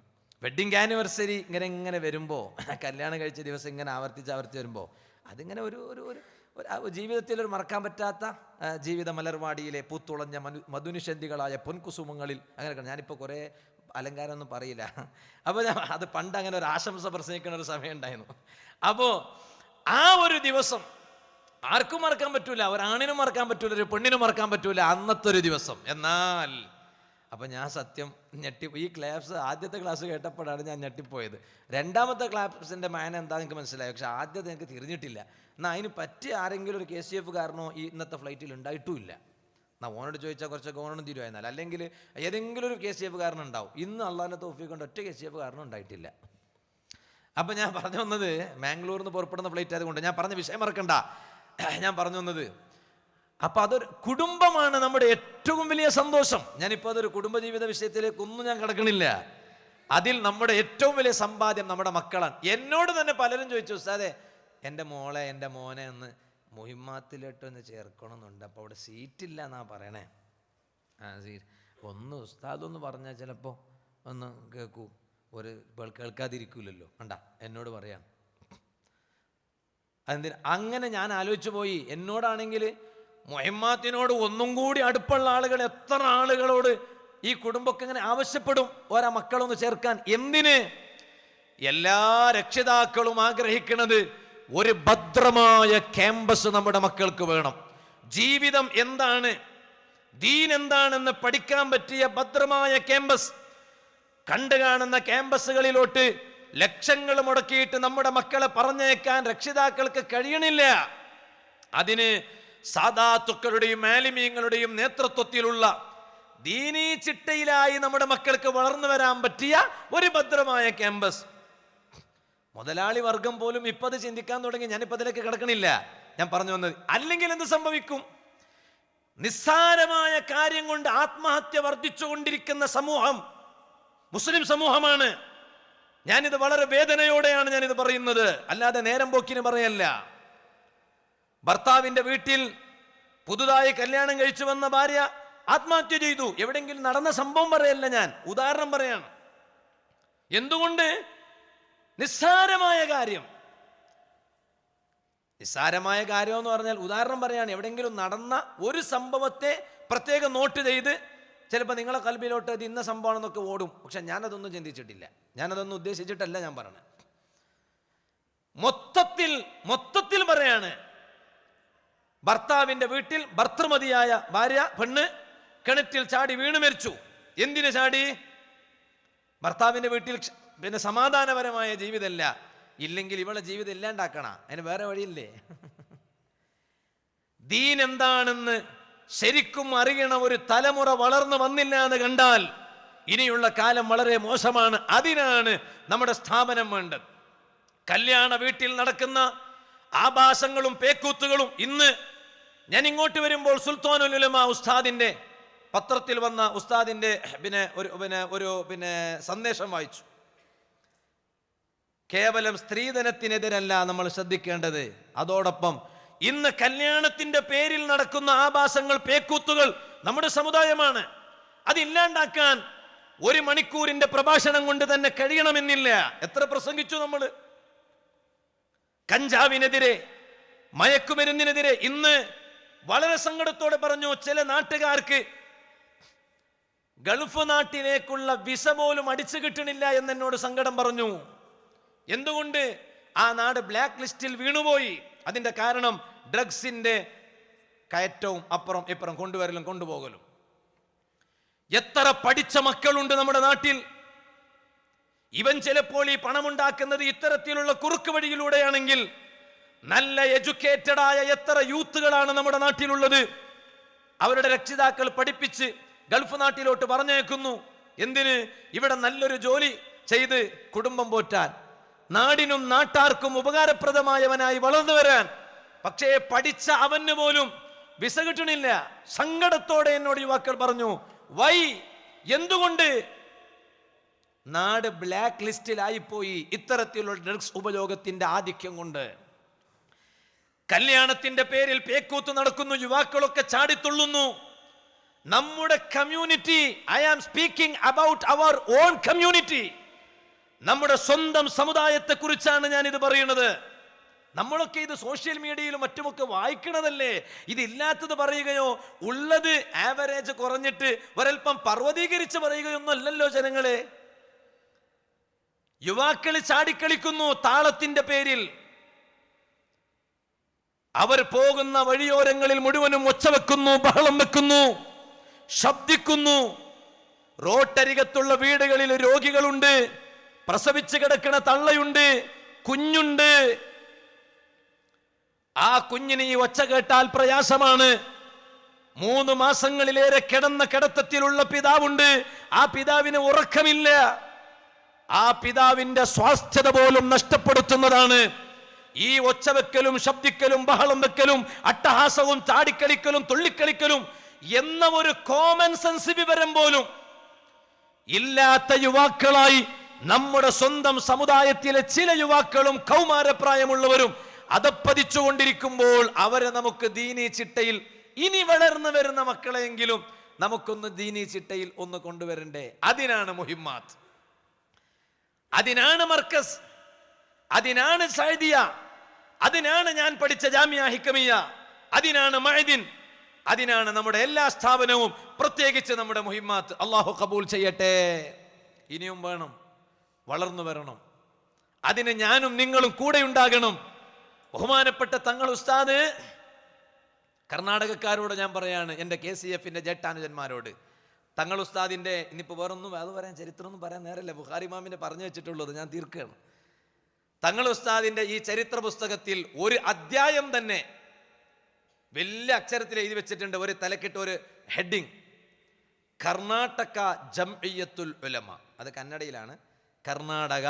വെഡ്ഡിങ് ആനിവേഴ്സറി ഇങ്ങനെ വരുമ്പോൾ, കല്യാണം കഴിച്ച ദിവസം ഇങ്ങനെ ആവർത്തിച്ച് വരുമ്പോൾ അതിങ്ങനെ ഒരു ജീവിതത്തിലൊരു മറക്കാൻ പറ്റാത്ത ജീവിത മലർവാടിയിലെ പൂത്തുളഞ്ഞ മധുനിഷന്ധികളായ പൊൻകുസുമങ്ങളിൽ അങ്ങനെ. ഞാനിപ്പോൾ കുറേ അലങ്കാരമൊന്നും പറയില്ല. അപ്പോൾ അത് പണ്ട് അങ്ങനെ ഒരു ആശംസ പ്രസംഗിക്കുന്ന ഒരു സമയം ഉണ്ടായിരുന്നു. അപ്പോൾ ആ ഒരു ദിവസം ആർക്കും മറക്കാൻ പറ്റൂല, ഒരാണിനും മറക്കാൻ പറ്റൂല, ഒരു പെണ്ണിനും മറക്കാൻ പറ്റൂല, അന്നത്തെ ഒരു ദിവസം. എന്നാൽ അപ്പം ഞാൻ സത്യം ഈ ക്ലാപ്സ് ആദ്യത്തെ ക്ലാസ് കേട്ടപ്പോഴാണ് ഞാൻ ഞെട്ടിപ്പോയത്. 2ാമത്തെ ക്ലാപ്സിൻ്റെ മാന എന്താണെന്ന് എനിക്ക് മനസ്സിലായി. പക്ഷെ ആദ്യത്തെ എനിക്ക് തിരിഞ്ഞിട്ടില്ല. എന്നാൽ അതിന് പറ്റിയ ആരെങ്കിലും ഒരു KCF കാരനോ ഈ ഇന്നത്തെ ഫ്ലൈറ്റിൽ ഉണ്ടായിട്ടുമില്ല. എന്നാൽ ഓനോട് ചോദിച്ചാൽ കുറച്ചൊക്കെ ഓനോടും തീരുമായിരുന്നാൽ, അല്ലെങ്കിൽ ഏതെങ്കിലും ഒരു KCF കാരൻ ഉണ്ടാവും. ഇന്ന് അള്ളാഹിനെ തൗഫീഖ് കൊണ്ട് ഒറ്റ KCF കാരനും ഉണ്ടായിട്ടില്ല. അപ്പം ഞാൻ പറഞ്ഞു വന്നത്, മാംഗ്ലൂരിൽ നിന്ന് പുറപ്പെടുന്ന ഫ്ലൈറ്റ് ആയതുകൊണ്ട് ഞാൻ പറഞ്ഞ വിഷയം മറക്കണ്ട. ഞാൻ പറഞ്ഞു വന്നത്, അപ്പം അതൊരു കുടുംബമാണ് നമ്മുടെ ഏറ്റവും വലിയ സന്തോഷം. ഞാനിപ്പോൾ അതൊരു കുടുംബജീവിത വിഷയത്തിലേക്കൊന്നും ഞാൻ കിടക്കണില്ല. അതിൽ നമ്മുടെ ഏറ്റവും വലിയ സമ്പാദ്യം നമ്മുടെ മക്കളാണ്. എന്നോട് തന്നെ പലരും ചോദിച്ചു, ഉസ്താദേ എൻ്റെ മോളെ എൻ്റെ മോനെ ഒന്ന് മുഹിമ്മാത്തിലോട്ടൊന്ന് ചേർക്കണമെന്നുണ്ട്, അപ്പോൾ അവിടെ സീറ്റില്ല എന്നാ പറയണേ. ഒന്ന് ഉസ്താദൊന്ന് പറഞ്ഞാൽ ചിലപ്പോൾ ഒന്ന് കേൾക്കൂ, കേൾക്കാതിരിക്കൂലല്ലോ. കണ്ട എന്നോട് പറയാം. അതെന്തിനാ അങ്ങനെ ഞാൻ ആലോചിച്ചു പോയി. എന്നോടാണെങ്കിൽ മുഹമ്മത്തിനോട് ഒന്നും കൂടി അടുപ്പുള്ള ആളുകൾ എത്ര ആളുകളോട് ഈ കുടുംബമൊക്കെ ഇങ്ങനെ ആവശ്യപ്പെടും ഓരോ മക്കളൊന്ന് ചേർക്കാൻ. എന്തിന്? എല്ലാ രക്ഷിതാക്കളും ആഗ്രഹിക്കുന്നത് ഒരു ഭദ്രമായ ക്യാമ്പസ് നമ്മുടെ മക്കൾക്ക് വേണം. ജീവിതം എന്താണ്, ദീൻ എന്താണെന്ന് പഠിക്കാൻ പറ്റിയ ഭദ്രമായ ക്യാമ്പസ്. കണ്ടു കാണുന്ന ക്യാമ്പസുകളിലോട്ട് ലക്ഷങ്ങൾ മുടക്കിയിട്ട് നമ്മുടെ മക്കളെ പറഞ്ഞേക്കാൻ രക്ഷിതാക്കൾക്ക് കഴിയണില്ല. അതിന് സാദാത്തുക്കളുടെയും ആലിമീങ്ങളുടെയും നേതൃത്വത്തിലുള്ള ദീനീ ചിട്ടയിലായി നമ്മുടെ മക്കൾക്ക് വളർന്നു വരാൻ പറ്റിയ ഒരു ഭദ്രമായ ക്യാമ്പസ്. മുതലാളി വർഗം പോലും ഇപ്പം അത് ചിന്തിക്കാൻ തുടങ്ങി. ഞാനിപ്പോൾ അതിലേക്ക് കിടക്കണില്ല, ഞാൻ പറഞ്ഞു വന്നത്. അല്ലെങ്കിൽ എന്ത് സംഭവിക്കും? നിസ്സാരമായ കാര്യം കൊണ്ട് ആത്മഹത്യ വർദ്ധിച്ചുകൊണ്ടിരിക്കുന്ന സമൂഹം മുസ്ലിം സമൂഹമാണ്. ഞാനിത് വളരെ വേദനയോടെയാണ് ഞാനിത് പറയുന്നത്, അല്ലാതെ നേരം പോക്കിന് പറയല്ല. ഭർത്താവിന്റെ വീട്ടിൽ പുതുതായി കല്യാണം കഴിച്ചു വന്ന ഭാര്യ ആത്മഹത്യ ചെയ്തു. എവിടെയെങ്കിലും നടന്ന സംഭവം പറയല്ല, ഞാൻ ഉദാഹരണം പറയാണ്. എന്തുകൊണ്ട്? നിസ്സാരമായ കാര്യം. നിസ്സാരമായ കാര്യം എന്ന് പറഞ്ഞാൽ ഉദാഹരണം പറയാണ്, എവിടെയെങ്കിലും നടന്ന ഒരു സംഭവത്തെ പ്രത്യേകം നോട്ട് ചെയ്ത് ചിലപ്പോൾ നിങ്ങളെ കൽബിലോട്ട് ഇത് ഇന്ന സംഭവമാണെന്നൊക്കെ ഓടും. പക്ഷെ ഞാനതൊന്നും ചിന്തിച്ചിട്ടില്ല, ഞാനതൊന്നും ഉദ്ദേശിച്ചിട്ടല്ല ഞാൻ പറഞ്ഞത്. മൊത്തത്തിൽ പറയാണ്, ഭർത്താവിന്റെ വീട്ടിൽ ഭർത്തൃമതിയായ ഭാര്യ പെണ്ണ് കിണറ്റിൽ ചാടി വീണ് മരിച്ചു. എന്തിനു ചാടി? ഭർത്താവിന്റെ വീട്ടിൽ പിന്നെ സമാധാനപരമായ ജീവിതമല്ല. ഇല്ലെങ്കിൽ ഇവളെ ജീവിതം ഇല്ലാണ്ടാക്കണ, അതിന് വേറെ വഴിയില്ലേ? ദീൻ എന്താണെന്ന് ശരിക്കും അറിയണ ഒരു തലമുറ വളർന്നു വന്നില്ല എന്ന് കണ്ടാൽ ഇനിയുള്ള കാലം വളരെ മോശമാണ്. അതിനാണ് നമ്മുടെ സ്ഥാപനം വേണ്ടത്. കല്യാണ വീട്ടിൽ നടക്കുന്ന ആഭാസങ്ങളും പേക്കൂത്തുകളും. ഇന്ന് ഞാൻ ഇങ്ങോട്ട് വരുമ്പോൾ സുൽത്താനുൽ ഉലമാ ഉസ്താദിന്റെ പത്രത്തിൽ വന്ന ഉസ്താദിന്റെ ഒരു സന്ദേശം വായിച്ചു. കേവലം സ്ത്രീധനത്തിനെതിരല്ല നമ്മൾ ശ്രദ്ധിക്കേണ്ടത്, അതോടൊപ്പം ഇന്ന് കല്യാണത്തിന്റെ പേരിൽ നടക്കുന്ന ആഭാസങ്ങൾ, പേക്കൂത്തുകൾ നമ്മുടെ സമുദായമാണ്. അതില്ലാണ്ടാക്കാൻ 1 മണിക്കൂറിന്റെ പ്രഭാഷണം കൊണ്ട് തന്നെ കഴിയണമെന്നില്ല. എത്ര പ്രസംഗിച്ചു നമ്മൾ. കഞ്ചാവിനെതിരെ, മയക്കുമരുന്നിനെതിരെ ഇന്ന് വളരെ സങ്കടത്തോടെ പറഞ്ഞു, ചില നാട്ടുകാർക്ക് ഗൾഫ് നാട്ടിലേക്കുള്ള വിസ പോലും അടിച്ചു കിട്ടണില്ല എന്നോട് സങ്കടം പറഞ്ഞു. എന്തുകൊണ്ട്? ആ നാട് ബ്ലാക്ക് ലിസ്റ്റിൽ വീണുപോയി. അതിന്റെ കാരണം ഡ്രഗ്സിന്റെ കയറ്റവും അപ്പുറം ഇപ്പുറം കൊണ്ടുവരലും കൊണ്ടുപോകലും. എത്ര പഠിച്ച മക്കളുണ്ട് നമ്മുടെ നാട്ടിൽ. ഇവൻ ചിലപ്പോൾ ഈ പണമുണ്ടാക്കുന്നത് ഇത്തരത്തിലുള്ള കുറുക്ക് വഴിയിലൂടെയാണെങ്കിൽ നല്ല എഡ്യൂക്കേറ്റഡ് ആയ എത്ര യൂത്തുകളാണ് നമ്മുടെ നാട്ടിലുള്ളത്. അവരുടെ രക്ഷിതാക്കൾ പഠിപ്പിച്ച് ഗൾഫ് നാട്ടിലോട്ട് പറഞ്ഞേക്കുന്നു. എന്തിന്? ഇവിടെ നല്ലൊരു ജോലി ചെയ്ത് കുടുംബം പോറ്റാൻ, നാടിനും നാട്ടാർക്കും ഉപകാരപ്രദമായവനായി വളർന്നു വരാൻ. പക്ഷേ പഠിച്ച അവന് പോലും വിസ കിട്ടണില്ല. സങ്കടത്തോടെ എന്നോട് യുവാക്കൾ പറഞ്ഞു, വൈ? എന്തുകൊണ്ട്? നാട് ബ്ലാക്ക് ലിസ്റ്റിലായിപ്പോയി ഇത്തരത്തിലുള്ള ഡ്രഗ്സ് ഉപയോഗത്തിന്റെ ആധിക്യം കൊണ്ട്. കല്യാണത്തിന്റെ പേരിൽ പേക്കൂത്ത് നടക്കുന്നു, യുവാക്കളൊക്കെ ചാടിത്തുള്ളുന്നു. നമ്മുടെ community, I am speaking about our own community, നമ്മുടെ സ്വന്തം സമുദായത്തെ കുറിച്ചാണ് ഞാൻ ഇത് പറയുന്നത്. നമ്മളൊക്കെ ഇത് സോഷ്യൽ മീഡിയയിലും മറ്റുമൊക്കെ വായിക്കണതല്ലേ. ഇതില്ലാത്തത് പറയുകയോ ഉള്ളത് ആവറേജ് കുറഞ്ഞിട്ട് ഒരൽപ്പം പർവ്വതീകരിച്ച് പറയുകയൊന്നും അല്ലല്ലോ ജനങ്ങളെ. യുവാക്കൾ ചാടിക്കളിക്കുന്നു താളത്തിന്റെ പേരിൽ. അവർ പോകുന്ന വഴിയോരങ്ങളിൽ മുഴുവനും ഒച്ച വെക്കുന്നു, ബഹളം വെക്കുന്നു, ശബ്ദിക്കുന്നു. റോട്ടരികത്തുള്ള വീടുകളിൽ രോഗികളുണ്ട്, പ്രസവിച്ച് കിടക്കുന്ന തള്ളയുണ്ട്, കുഞ്ഞുണ്ട്. ആ കുഞ്ഞിന് ഈ ഒച്ച കേട്ടാൽ പ്രയാസമാണ്. 3 മാസങ്ങളിലേറെ കിടന്ന കിടത്തത്തിലുള്ള പിതാവുണ്ട്. ആ പിതാവിന് ഉറക്കമില്ല. ആ പിതാവിന്റെ സ്വാസ്ഥ്യത പോലും നഷ്ടപ്പെടുത്തുന്നതാണ് ഈ ഒച്ചവെക്കലും ശബ്ദിക്കലും ബഹളം വെക്കലും അട്ടഹാസവും ചാടിക്കളിക്കലും തുള്ളിക്കളിക്കലും എന്ന ഒരു കോമൺ സെൻസ് വിവരം പോലും ഇല്ലാത്ത യുവാക്കളായി നമ്മുടെ സ്വന്തം സമുദായത്തിലെ ചില യുവാക്കളും കൗമാരപ്രായമുള്ളവരും അതപ്പതിച്ചുകൊണ്ടിരിക്കുമ്പോൾ അവരെ നമുക്ക് ദീനീ ചിട്ടയിൽ, ഇനി വളർന്നു വരുന്ന മക്കളെങ്കിലും നമുക്കൊന്ന് ദീനീ ചിട്ടയിൽ ഒന്ന് കൊണ്ടുവരണ്ടേ? അതിനാണ് മുഹിമ്മാത്ത്, അതിനാണ് മർക്കസ്, അതിനാണ് സഅദിയ, അതിനാണ് ഞാൻ പഠിച്ച ജാമിയ ഹിക്കമിയ, അതിനാണ് മഅദിൻ. അതിനാണ് നമ്മുടെ എല്ലാ സ്ഥാപനവും, പ്രത്യേകിച്ച് നമ്മുടെ മുഹിമ്മാത്ത്. അള്ളാഹു കബൂൽ ചെയ്യട്ടെ. ഇനിയും വേണം, വളർന്നു വരണം. അതിന് ഞാനും നിങ്ങളും കൂടെ ഉണ്ടാകണം. ബഹുമാനപ്പെട്ട തങ്ങൾ ഉസ്താദ്, കർണാടകക്കാരോട് ഞാൻ പറയാണ്, എൻ്റെ KCF-ന്റെ ജേഷ്ഠാനുജന്മാരോട്, തങ്ങൾ ഉസ്താദിൻ്റെ, ഇനിയിപ്പോൾ വേറൊന്നും അത് പറയാൻ, ചരിത്രമൊന്നും പറയാൻ നേരല്ല, ബുഖാരി ഇമാമിനെ പറഞ്ഞു വെച്ചിട്ടുള്ളത് ഞാൻ തീർക്കുകയാണ്. തങ്ങൾ ഉസ്താദിൻ്റെ ഈ ചരിത്ര പുസ്തകത്തിൽ ഒരു അധ്യായം തന്നെ വലിയ അക്ഷരത്തിൽ എഴുതി വെച്ചിട്ടുണ്ട്. ഒരു തലക്കെട്ട്, ഒരു ഹെഡിങ്, കർണാടക ജംഇയ്യത്തുൽ ഉലമ. അത് കന്നഡയിലാണ്, കർണാടക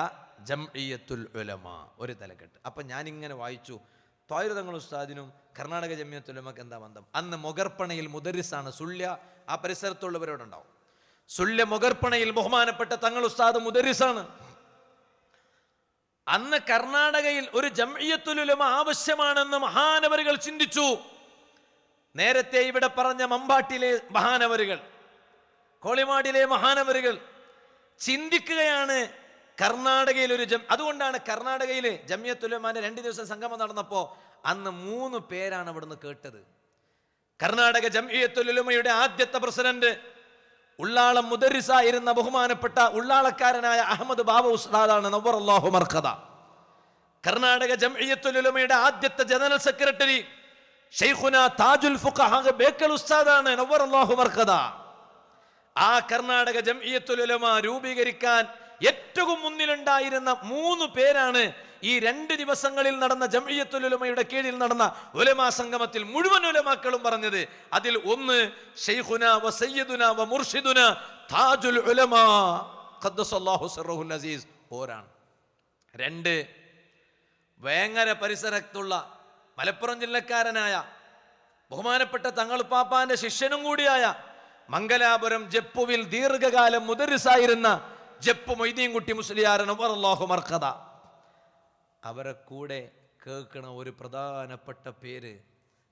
ജംഇയ്യത്തുൽ ഉലമ, ഒരു തലക്കെട്ട്. അപ്പം ഞാനിങ്ങനെ വായിച്ചു, ത്വാഹിർ തങ്ങൾ ഉസ്താദിനും കർണാടക ജംഇയ്യത്തുൽ ഉലമക്ക് എന്താ ബന്ധം? അന്ന് മൊഗർപ്പണയിൽ മുദരിസാണ്, സുള്യ ആ പരിസരത്തുള്ളവരോടുണ്ടാവും. സുള്യ മൊഗർപ്പണയിൽ ബഹുമാനപ്പെട്ട തങ്ങൾ ഉസ്താദ് മുദരിസാണ്. അന്ന് കർണാടകയിൽ ഒരു ജംഇയ്യത്തുൽ ഉലമ ആവശ്യമാണെന്ന് മഹാനവരുകൾ ചിന്തിച്ചു. നേരത്തെ ഇവിടെ പറഞ്ഞ മമ്പാട്ടിലെ മഹാനവരുകൾ, കോളിമാടിലെ മഹാനവരുകൾ ചിന്തിക്കുകയാണ് കർണാടകയിൽ ഒരു അതുകൊണ്ടാണ് കർണാടകയിൽ ജംഇയ്യത്തുൽ ഉലമാന്റെ 2 ദിവസം സംഗമം നടന്നപ്പോൾ അന്ന് 3 പേരാണ് അവിടുന്ന് കേട്ടത്. കർണാടക ജംഇയ്യത്തുൽ ഉലമയുടെ ആദ്യത്തെ പ്രസിഡന്റ് ഉള്ളാളം മുദരിസായിരുന്ന ബഹുമാനപ്പെട്ട ഉള്ളാളക്കാരനായ അഹമ്മദ് ബാബ ഉസ്താദാണ്, നവ്വറല്ലാഹു മർഖദ. കർണാടക ജംഇയ്യത്തുൽ ഉലമയുടെ ആദ്യത്തെ ജനറൽ സെക്രട്ടറി ഷെയ്ഖുന താജുൽ ഫുഖഹ ബേക്കൽ ഉസ്താദാണ്, നവ്വറല്ലാഹു മർഖദ. ആ കർണാടക ജംഇയ്യത്തുൽ ഉലമ രൂപീകരിക്കാൻ ഏറ്റവും മുന്നിലുണ്ടായിരുന്ന 3 പേരാണ് ഈ 2 ദിവസങ്ങളിൽ നടന്ന ജംഇയ്യത്തുൽ ഉലമയുടെ കീഴിൽ നടന്ന ഉലമാ സംഗമത്തിൽ മുഴുവൻ ഉലമാക്കളും പറഞ്ഞത്. അതിൽ ഒന്ന് ഷെയ്ഖുന വ സയ്യിദുന വ മുർഷിദുന താജുൽ ഉലമ ഖദ്ദസല്ലാഹു സിർറഹുൽ അസീസ് ഓരാണ്. 2 വേങ്ങര പരിസരത്തുള്ള മലപ്പുറം ജില്ലക്കാരനായ ബഹുമാനപ്പെട്ട തങ്ങൾ പാപ്പാന്റെ ശിഷ്യനും കൂടിയായ മംഗലാപുരം ജപ്പുവിൽ ദീർഘകാലം മുദരിസായിരുന്ന ജപ്പു മൊയ്തീൻകുട്ടി മുസ്ലിയാർ, നവ്വറല്ലാഹു മർഖദ. അവരെ കൂടെ കേൾക്കണ ഒരു പ്രധാനപ്പെട്ട പേര്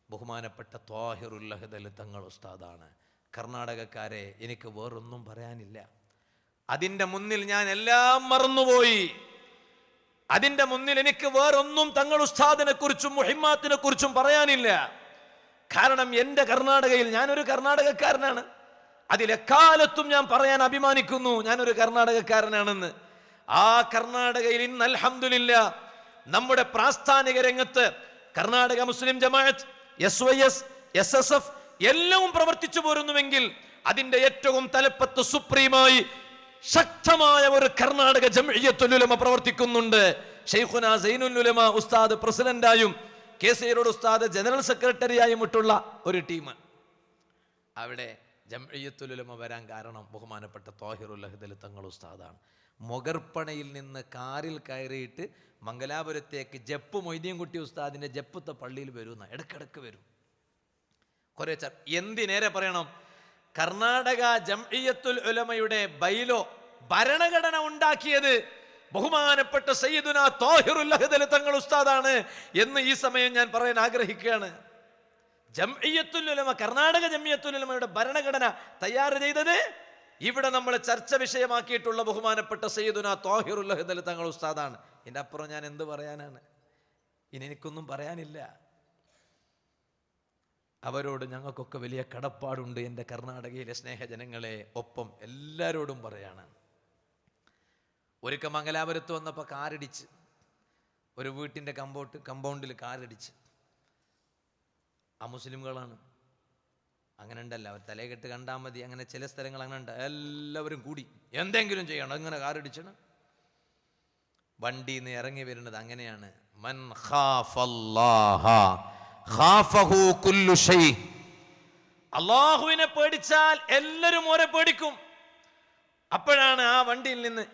ബഹുമാനപ്പെട്ട ത്വാഹിറുൽ ലഹദൽ തങ്ങൾ ഉസ്താദാണ്. കർണാടകക്കാരെ, എനിക്ക് വേറൊന്നും പറയാനില്ല. അതിൻ്റെ മുന്നിൽ ഞാൻ എല്ലാം മറന്നുപോയി. അതിൻ്റെ മുന്നിൽ എനിക്ക് വേറൊന്നും തങ്ങൾ ഉസ്താദിനെ കുറിച്ചും മുഹിമ്മാത്തിനെ കുറിച്ചും പറയാനില്ല. കാരണം എൻ്റെ കർണാടകയിൽ ഞാനൊരു കർണാടകക്കാരനാണ്. അതിലെക്കാലത്തും ഞാൻ പറയാൻ അഭിമാനിക്കുന്നു, ഞാനൊരു കർണാടകക്കാരനാണെന്ന്. ആ കർണാടകയിൽ ഇന്ന് അൽഹംദുലില്ലാ നമ്മുടെ പ്രാസ്ഥാനിക രംഗത്ത് കർണാടക മുസ്ലിം ജമാഅത്ത്, SYS, SSF എല്ലാം പ്രവർത്തിച്ചു പോരുന്നുവെങ്കിൽ അതിൻ്റെ ഏറ്റവും തലപ്പത്ത് സുപ്രീമായി ശക്തമായ ഒരു കർണാടക ജംഇയ്യത്തുൽ ഉലമ പ്രവർത്തിക്കുന്നുണ്ട്. ഷെയ്ഖുന സൈനുൽ ഉലമ ഉസ്താദ് പ്രസിഡന്റായും KCR ഉസ്താദ് ജനറൽ സെക്രട്ടറിയായും ഇട്ടുള്ള ഒരു ടീം. അവിടെ ജംഇയ്യത്തുൽ ഉലമ വരാൻ കാരണം ബഹുമാനപ്പെട്ട ത്വാഹിറുൽ ലഹദൽ തങ്ങൾ ഉസ്താദാണ്. മൊഗർപ്പണയിൽ നിന്ന് കാറിൽ കയറിയിട്ട് മംഗലാപുരത്തേക്ക് ജപ്പ് മൊയ്തീൻകുട്ടി ഉസ്താദിന്റെ ജപ്പത്തെ പള്ളിയിൽ വരുന്ന ഇടക്കിടക്ക് വരും. കുറെ എന്തിനേറെ പറയണം, കർണാടക ജംഇയ്യത്തുൽ ഉലമയുടെ ബൈലോ ഭരണഘടന ഉണ്ടാക്കിയത് ബഹുമാനപ്പെട്ട സയ്യിദുന ത്വാഹിറുൽ ലഹദൽ തങ്ങൾ ഉസ്താദാണ് എന്ന് ഈ സമയം ഞാൻ പറയാൻ ആഗ്രഹിക്കുകയാണ്. ജംഇയ്യത്തുൽ ഉലമ, കർണാടക ജംഇയ്യത്തുൽ ഉലമയുടെ ഭരണഘടന തയ്യാർ ചെയ്തത് ഇവിടെ നമ്മൾ ചർച്ച വിഷയമാക്കിയിട്ടുള്ള ബഹുമാനപ്പെട്ട സയ്യിദുന ത്വാഹിറുൽ ലഹദൽ തങ്ങൾ ഉസ്താദാണ്. ഇതിൻ്റെ അപ്പുറം ഞാൻ എന്ത് പറയാനാണ്? ഇനി എനിക്കൊന്നും പറയാനില്ല. അവരോട് ഞങ്ങൾക്കൊക്കെ വലിയ കടപ്പാടുണ്ട്. എൻ്റെ കർണാടകയിലെ സ്നേഹജനങ്ങളെ, ഒപ്പം എല്ലാവരോടും പറയാണ്. ഒരിക്കൽ മംഗലാപുരത്ത് വന്നപ്പോൾ കാറിടിച്ച്, ഒരു വീട്ടിൻ്റെ കമ്പൗണ്ടിൽ കാറിടിച്ച്. ആ മുസ്ലിംകളാണ്. അങ്ങനെ ഉണ്ടല്ലോ, അവർ തലകെട്ട് കണ്ടാൽ മതി, അങ്ങനെ ചില സ്ഥലങ്ങൾ അങ്ങനെ ഉണ്ട്. എല്ലാവരും കൂടി എന്തെങ്കിലും ചെയ്യണം. അങ്ങനെ കാറിടിച്ചാണ്. വണ്ടിയിൽ നിന്ന് ഇറങ്ങി വരുന്നത് അങ്ങനെയാണ്. മൻ ഖാഫല്ലാഹ ഖാഫഹു കുല്ലു ഷൈ. അല്ലാഹുവിനെ പേടിച്ചാൽ എല്ലാവരും ഓരെ പേടിക്കും. അപ്പോഴാണ് ആ വണ്ടിയിൽ നിന്ന്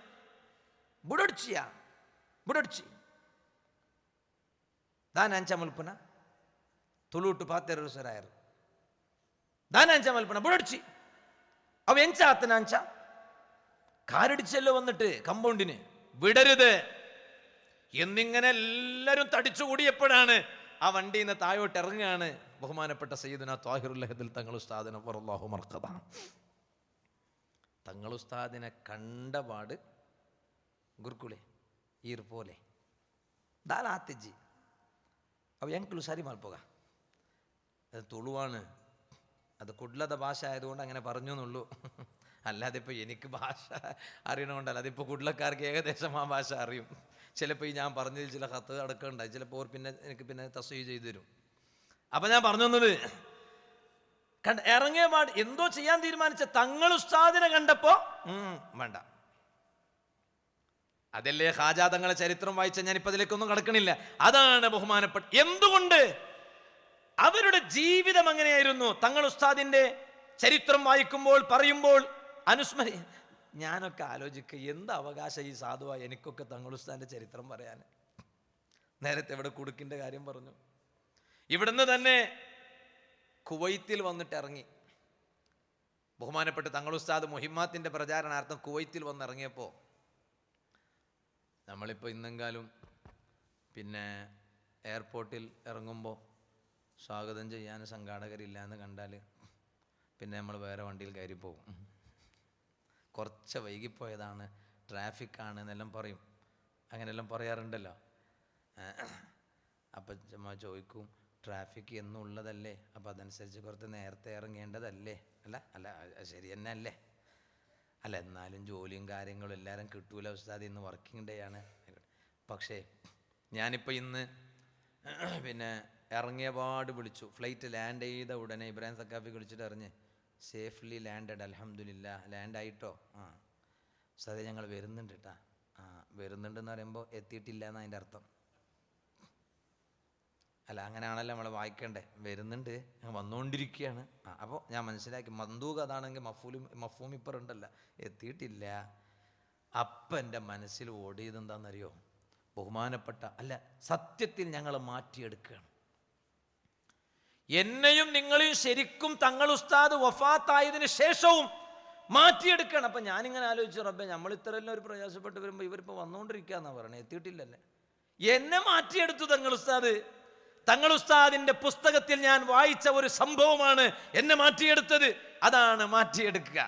ബുടൊಡ್ಚಿ ದಾನಂಚ ಮಲ್ಪನ ತುಳುಟು ಪಾತೆರು ಸರಾಯರು ದಾನಂಚ ಮಲ್ಪನ ബുടൊಡ್ಚಿ അവ എഞ്ച ആത്തനാഞ്ച കാരടിച്ചല്ലോ വന്നിട്ട് കമ്പൗണ്ടിന് വിടരുത് എന്നിങ്ങനെ എല്ലാവരും തടിച്ചുകൂടിയപ്പോഴാണ് ആ വണ്ടിയിൽ നിന്ന് താഴോട്ട് ഇറങ്ങുകയാണ് ബഹുമാനപ്പെട്ട സയ്യിദുന ത്വാഹിറുൽ ലഹദൽ തങ്ങൾ ഉസ്താദ് നവ്വറല്ലാഹു മർഖദ. തങ്ങൾ ഉസ്താദിനെ കണ്ടപാട് ಗುರುಕುಳೆ ಈರ್ಪೋಲೆ ದಾಲ ಆತಿಜ್ಜಿ ಅವು ಎಂಕ್ಲು ಸರಿ ಮಲ್ಪೋಗ ಅದು ತುಳುವಾണ് അത് കുഡ്ലത ഭാഷ ആയതുകൊണ്ട് അങ്ങനെ പറഞ്ഞു എന്നുള്ളൂ. അല്ലാതെ ഇപ്പോൾ എനിക്ക് ഭാഷ അറിയണമുണ്ടല്ലോ. അതിപ്പോൾ കുഡ്ലക്കാർക്ക് ഏകദേശം ആ ഭാഷ അറിയും. ചിലപ്പോൾ ഈ ഞാൻ പറഞ്ഞതിൽ ചില കത്ത് അടക്കമുണ്ടായി, ചിലപ്പോൾ പിന്നെ എനിക്ക് പിന്നെ തസ്വീഹ് ചെയ്തു തരും. അപ്പം ഞാൻ പറഞ്ഞു തന്നത്, ഇറങ്ങിയ പാട് എന്തോ ചെയ്യാൻ തീരുമാനിച്ച തങ്ങൾ ഉസ്താദിനെ കണ്ടപ്പോൾ വേണ്ട. അതല്ലേ ഖാജാ തങ്ങളെ ചരിത്രം വായിച്ച ഞാനിപ്പോൾ അതിലേക്കൊന്നും കടക്കണില്ല. അതാണ് ബഹുമാനപ്പെട്ട. എന്തുകൊണ്ട് അവരുടെ ജീവിതം അങ്ങനെയായിരുന്നു. തങ്ങൾ ഉസ്താദിന്റെ ചരിത്രം വായിക്കുമ്പോൾ പറയുമ്പോൾ അനുസ്മരി, ഞാനൊക്കെ ആലോചിക്കുക, എന്ത് അവകാശം ഈ സാധുവായി എനിക്കൊക്കെ തങ്ങൾ ഉസ്താദിന്റെ ചരിത്രം പറയാൻ. നേരത്തെ ഇവിടെ കുടുക്കിന്റെ കാര്യം പറഞ്ഞു. ഇവിടുന്ന് തന്നെ കുവൈത്തിൽ വന്നിട്ട് ഇറങ്ങി. ബഹുമാനപ്പെട്ട തങ്ങൾ ഉസ്താദ് മുഹിമ്മാത്തിന്റെ പ്രചാരണാർത്ഥം കുവൈത്തിൽ വന്നിറങ്ങിയപ്പോൾ, നമ്മളിപ്പോൾ ഇന്നെങ്കാലും പിന്നെ എയർപോർട്ടിൽ ഇറങ്ങുമ്പോൾ സ്വാഗതം ചെയ്യാൻ സംഘാടകരില്ല എന്ന് കണ്ടാൽ പിന്നെ നമ്മൾ വേറെ വണ്ടിയിൽ കയറി പോകും. കുറച്ച് വൈകിപ്പോയതാണ്, ട്രാഫിക്കാണ് എന്നെല്ലാം പറയും. അങ്ങനെയെല്ലാം പറയാറുണ്ടല്ലോ. അപ്പം ചുമ്മാ ചോദിക്കും, ട്രാഫിക് എന്നും ഉള്ളതല്ലേ, അപ്പം അതനുസരിച്ച് കുറച്ച് നേരത്തെ ഇറങ്ങേണ്ടതല്ലേ? അല്ല ശരി തന്നെ അല്ലേ? അല്ല എന്നാലും ജോലിയും കാര്യങ്ങളും എല്ലാവരും കിട്ടൂല ഉസ്താദ്, ഇന്ന് വർക്കിംഗ് ഡേ ആണ്. പക്ഷേ ഞാനിപ്പോൾ ഇന്ന് പിന്നെ ഇറങ്ങിയ പാട് വിളിച്ചു. ഫ്ലൈറ്റ് ലാൻഡ് ചെയ്ത ഉടനെ ഇബ്രാഹിം സക്കാഫി വിളിച്ചിട്ട് അറിഞ്ഞ് സേഫ്ലി ലാൻഡഡ്, അൽഹംദുലില്ലാ. ലാൻഡായിട്ടോ? ഉസ്താദേ ഞങ്ങൾ വരുന്നുണ്ട് കേട്ടാ. വരുന്നുണ്ടെന്ന് പറയുമ്പോൾ എത്തിയിട്ടില്ല എന്ന് അതിൻ്റെ അർത്ഥം. അല്ല അങ്ങനെയാണല്ലോ നമ്മൾ വായിക്കണ്ടേ. വരുന്നുണ്ട്, വന്നുകൊണ്ടിരിക്കുകയാണ്. അപ്പോൾ ഞാൻ മനസ്സിലാക്കി മന്ദൂഖ് അതാണെങ്കിൽ മഫൂം ഇപ്പർ ഉണ്ടല്ലോ, എത്തിയിട്ടില്ല. അപ്പം എൻ്റെ മനസ്സിൽ ഓടിയത് എന്താണെന്നറിയോ? ബഹുമാനപ്പെട്ട അല്ല, സത്യത്തിൽ ഞങ്ങൾ മാറ്റിയെടുക്കുകയാണ്. എന്നെയും നിങ്ങളെയും ശരിക്കും തങ്ങൾ ഉസ്താദ് വഫാത്തായതിനു ശേഷവും മാറ്റിയെടുക്കണം. അപ്പം ഞാനിങ്ങനെ ആലോചിച്ചു, റബ്ബേ നമ്മൾ ഇത്രയെല്ലാം ഒരു പ്രയാസപ്പെട്ട് വരുമ്പോൾ ഇവരിപ്പോൾ വന്നുകൊണ്ടിരിക്കുക എന്നാണ് പറയണേ, എത്തിയിട്ടില്ലല്ലേ. എന്നെ മാറ്റിയെടുത്തു തങ്ങൾ ഉസ്താദ്. തങ്ങൾ ഉസ്താദിന്റെ പുസ്തകത്തിൽ ഞാൻ വായിച്ച ഒരു സംഭവമാണ് എന്നെ മാറ്റിയെടുത്തത്. അതാണ് മാറ്റിയെടുക്കുക.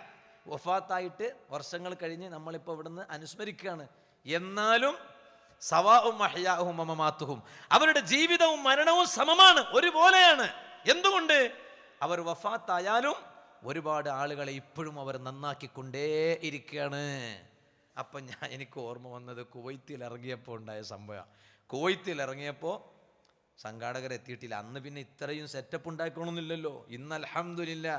വഫാത്തായിട്ട് വർഷങ്ങൾ കഴിഞ്ഞ് നമ്മളിപ്പോൾ ഇവിടുന്ന് അനുസ്മരിക്കുകയാണ്. എന്നാലും സവാഉം അഹ്യാഉഹും വമമാതുഹും, അവരുടെ ജീവിതവും മരണവും സമമാണ്, ഒരുപോലെയാണ്. എന്തുകൊണ്ട്? അവർ വഫാത്തായാലും ഒരുപാട് ആളുകളെ ഇപ്പോഴും അവർ നന്നാക്കിക്കൊണ്ടേ ഇരിക്കുകയാണ്. അപ്പം എനിക്ക് ഓർമ്മ വന്നത് കുവൈത്തിൽ ഇറങ്ങിയപ്പോൾ ഉണ്ടായ സംഭവം. കുവൈത്തിൽ ഇറങ്ങിയപ്പോൾ സംഘാടകരെത്തിയിട്ടില്ല. അന്ന് പിന്നെ ഇത്രയും സെറ്റപ്പ് ഉണ്ടാക്കണമെന്നില്ലല്ലോ. ഇന്ന് അൽഹംദുലില്ലാ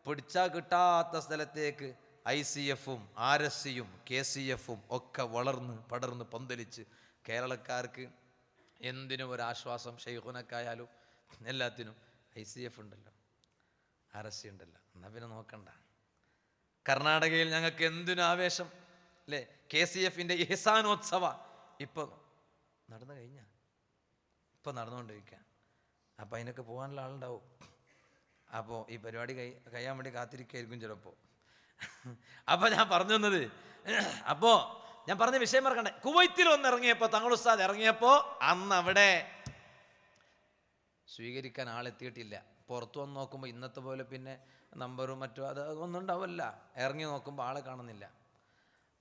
പിടിച്ചാൽ കിട്ടാത്ത സ്ഥലത്തേക്ക് ICF-ഉം RSC-യും KCF-ഉം ഒക്കെ വളർന്ന് പടർന്ന് പന്തലിച്ച് കേരളക്കാർക്ക് എന്തിനും ഒരാശ്വാസം. ഷെയ്ഖുനക്കായാലും എല്ലാത്തിനും ICF ഉണ്ടല്ലോ, RSC ഉണ്ടല്ലോ, എന്നാൽ പിന്നെ നോക്കണ്ട. കർണാടകയിൽ ഞങ്ങൾക്ക് എന്തിനും ആവേശം അല്ലേ. KCF-ന്റെ ഇഹ്സാനോത്സവ ഇപ്പം നടന്നു കഴിഞ്ഞ, ഇപ്പം നടന്നുകൊണ്ടിരിക്കുക. അപ്പം അതിനൊക്കെ പോകാനുള്ള ആളുണ്ടാവും. അപ്പോൾ ഈ പരിപാടി കഴിയാൻ വേണ്ടി കാത്തിരിക്കുകയായിരിക്കും ചിലപ്പോൾ. അപ്പം ഞാൻ പറഞ്ഞു തന്നത്, അപ്പോൾ ഞാൻ പറഞ്ഞ വിഷയം മറക്കണ്ടേ. കുവൈത്തിൽ വന്നിറങ്ങിയപ്പോൾ തങ്ങൾ ഉസ്താദ് ഇറങ്ങിയപ്പോൾ അന്ന് അവിടെ സ്വീകരിക്കാൻ ആളെത്തിയിട്ടില്ല. പുറത്തു വന്ന് നോക്കുമ്പോൾ ഇന്നത്തെ പോലെ പിന്നെ നമ്പറും മറ്റോ ഒന്നും ഉണ്ടാവില്ല. ഇറങ്ങി നോക്കുമ്പോൾ ആളെ കാണുന്നില്ല.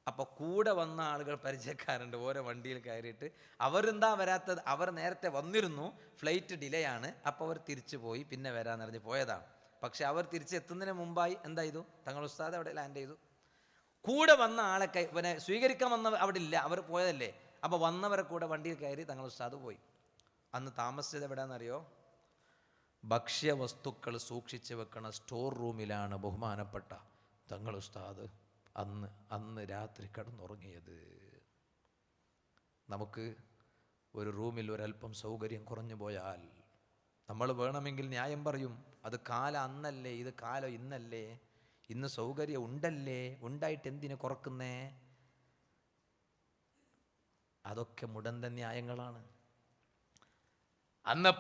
അപ്പോൾ കൂടെ വന്ന ആളുകൾ പരിചയക്കാരുണ്ട്. ഓരോ വണ്ടിയിൽ കയറിയിട്ട് അവരെന്താ വരാത്തത്? അവർ നേരത്തെ വന്നിരുന്നു, ഫ്ലൈറ്റ് ഡിലേ ആണ്, അപ്പോൾ അവർ തിരിച്ചു പോയി, പിന്നെ വരാമെന്നറിഞ്ഞ് പോയതാണ്. പക്ഷെ അവർ തിരിച്ചെത്തുന്നതിന് മുമ്പായി എന്താ ചെയ്തു? തങ്ങൾ ഉസ്താദ് അവിടെ ലാൻഡ് ചെയ്തു. കൂടെ വന്ന ആളെ പിന്നെ സ്വീകരിക്കാൻ വന്നവർ അവിടെ ഇല്ല, അവർ പോയതല്ലേ. അപ്പോൾ വന്നവരെ കൂടെ വണ്ടിയിൽ കയറി തങ്ങൾ ഉസ്താദ് പോയി. അന്ന് താമസിച്ചത് എവിടെയാണെന്നറിയോ? ഭക്ഷ്യവസ്തുക്കൾ സൂക്ഷിച്ച് വെക്കണ സ്റ്റോർ റൂമിലാണ് ബഹുമാനപ്പെട്ട തങ്ങൾ ഉസ്താദ് അന്ന് രാത്രി കിടന്നുറങ്ങിയത്. നമുക്ക് ഒരു റൂമിൽ ഒരല്പം സൗകര്യം കുറഞ്ഞു പോയാൽ നമ്മൾ വേണമെങ്കിൽ ന്യായം പറയും, അത് കാലം അന്നല്ലേ, ഇത് കാലം ഇന്നല്ലേ, ഇന്ന് സൗകര്യം ഉണ്ടല്ലേ, ഉണ്ടായിട്ട് എന്തിനു കുറക്കുന്നേ? അതൊക്കെ മുടന്ത ന്യായങ്ങളാണ്. അന്ന്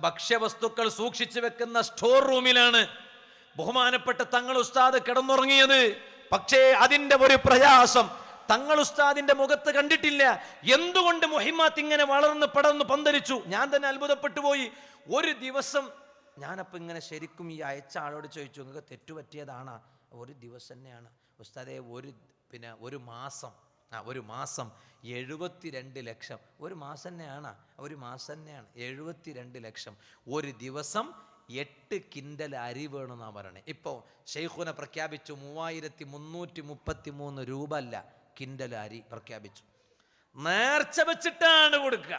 ഭക്ഷ്യവസ്തുക്കൾ സൂക്ഷിച്ചു വെക്കുന്ന സ്റ്റോർ റൂമിലാണ് ബഹുമാനപ്പെട്ട തങ്ങൾ ഉസ്താദ് കിടന്നുറങ്ങിയത്. പക്ഷേ അതിൻ്റെ ഒരു പ്രയാസം തങ്ങൾ ഉസ്താദിന്റെ മുഖത്ത് കണ്ടിട്ടില്ല. എന്തുകൊണ്ട് മുഹിമ്മാത്ത് ഇങ്ങനെ വളർന്ന് പടർന്ന് പന്തലിച്ചു? ഞാൻ തന്നെ അത്ഭുതപ്പെട്ടു പോയി. ഒരു ദിവസം ഞാനപ്പോൾ ഇങ്ങനെ ശരിക്കും ഈ അയച്ച ആളോട് ചോദിച്ചു, നിങ്ങൾക്ക് തെറ്റുപറ്റിയതാണാ? ഒരു ദിവസം തന്നെയാണ് ഉസ്താദേ, ഒരു മാസം 72 ലക്ഷം. ഒരു മാസം തന്നെയാണ് 72 ലക്ഷം. ഒരു ദിവസം 8 കിൻഡൽ അരി വേണമെന്നാണ് പറയണേ. ഇപ്പോൾ ഷെയ്ഖുനെ പ്രഖ്യാപിച്ചു 3333 രൂപ അല്ല, കിൻഡൽ അരി പ്രഖ്യാപിച്ചു. നേർച്ച വെച്ചിട്ടാണ് കൊടുക്കുക.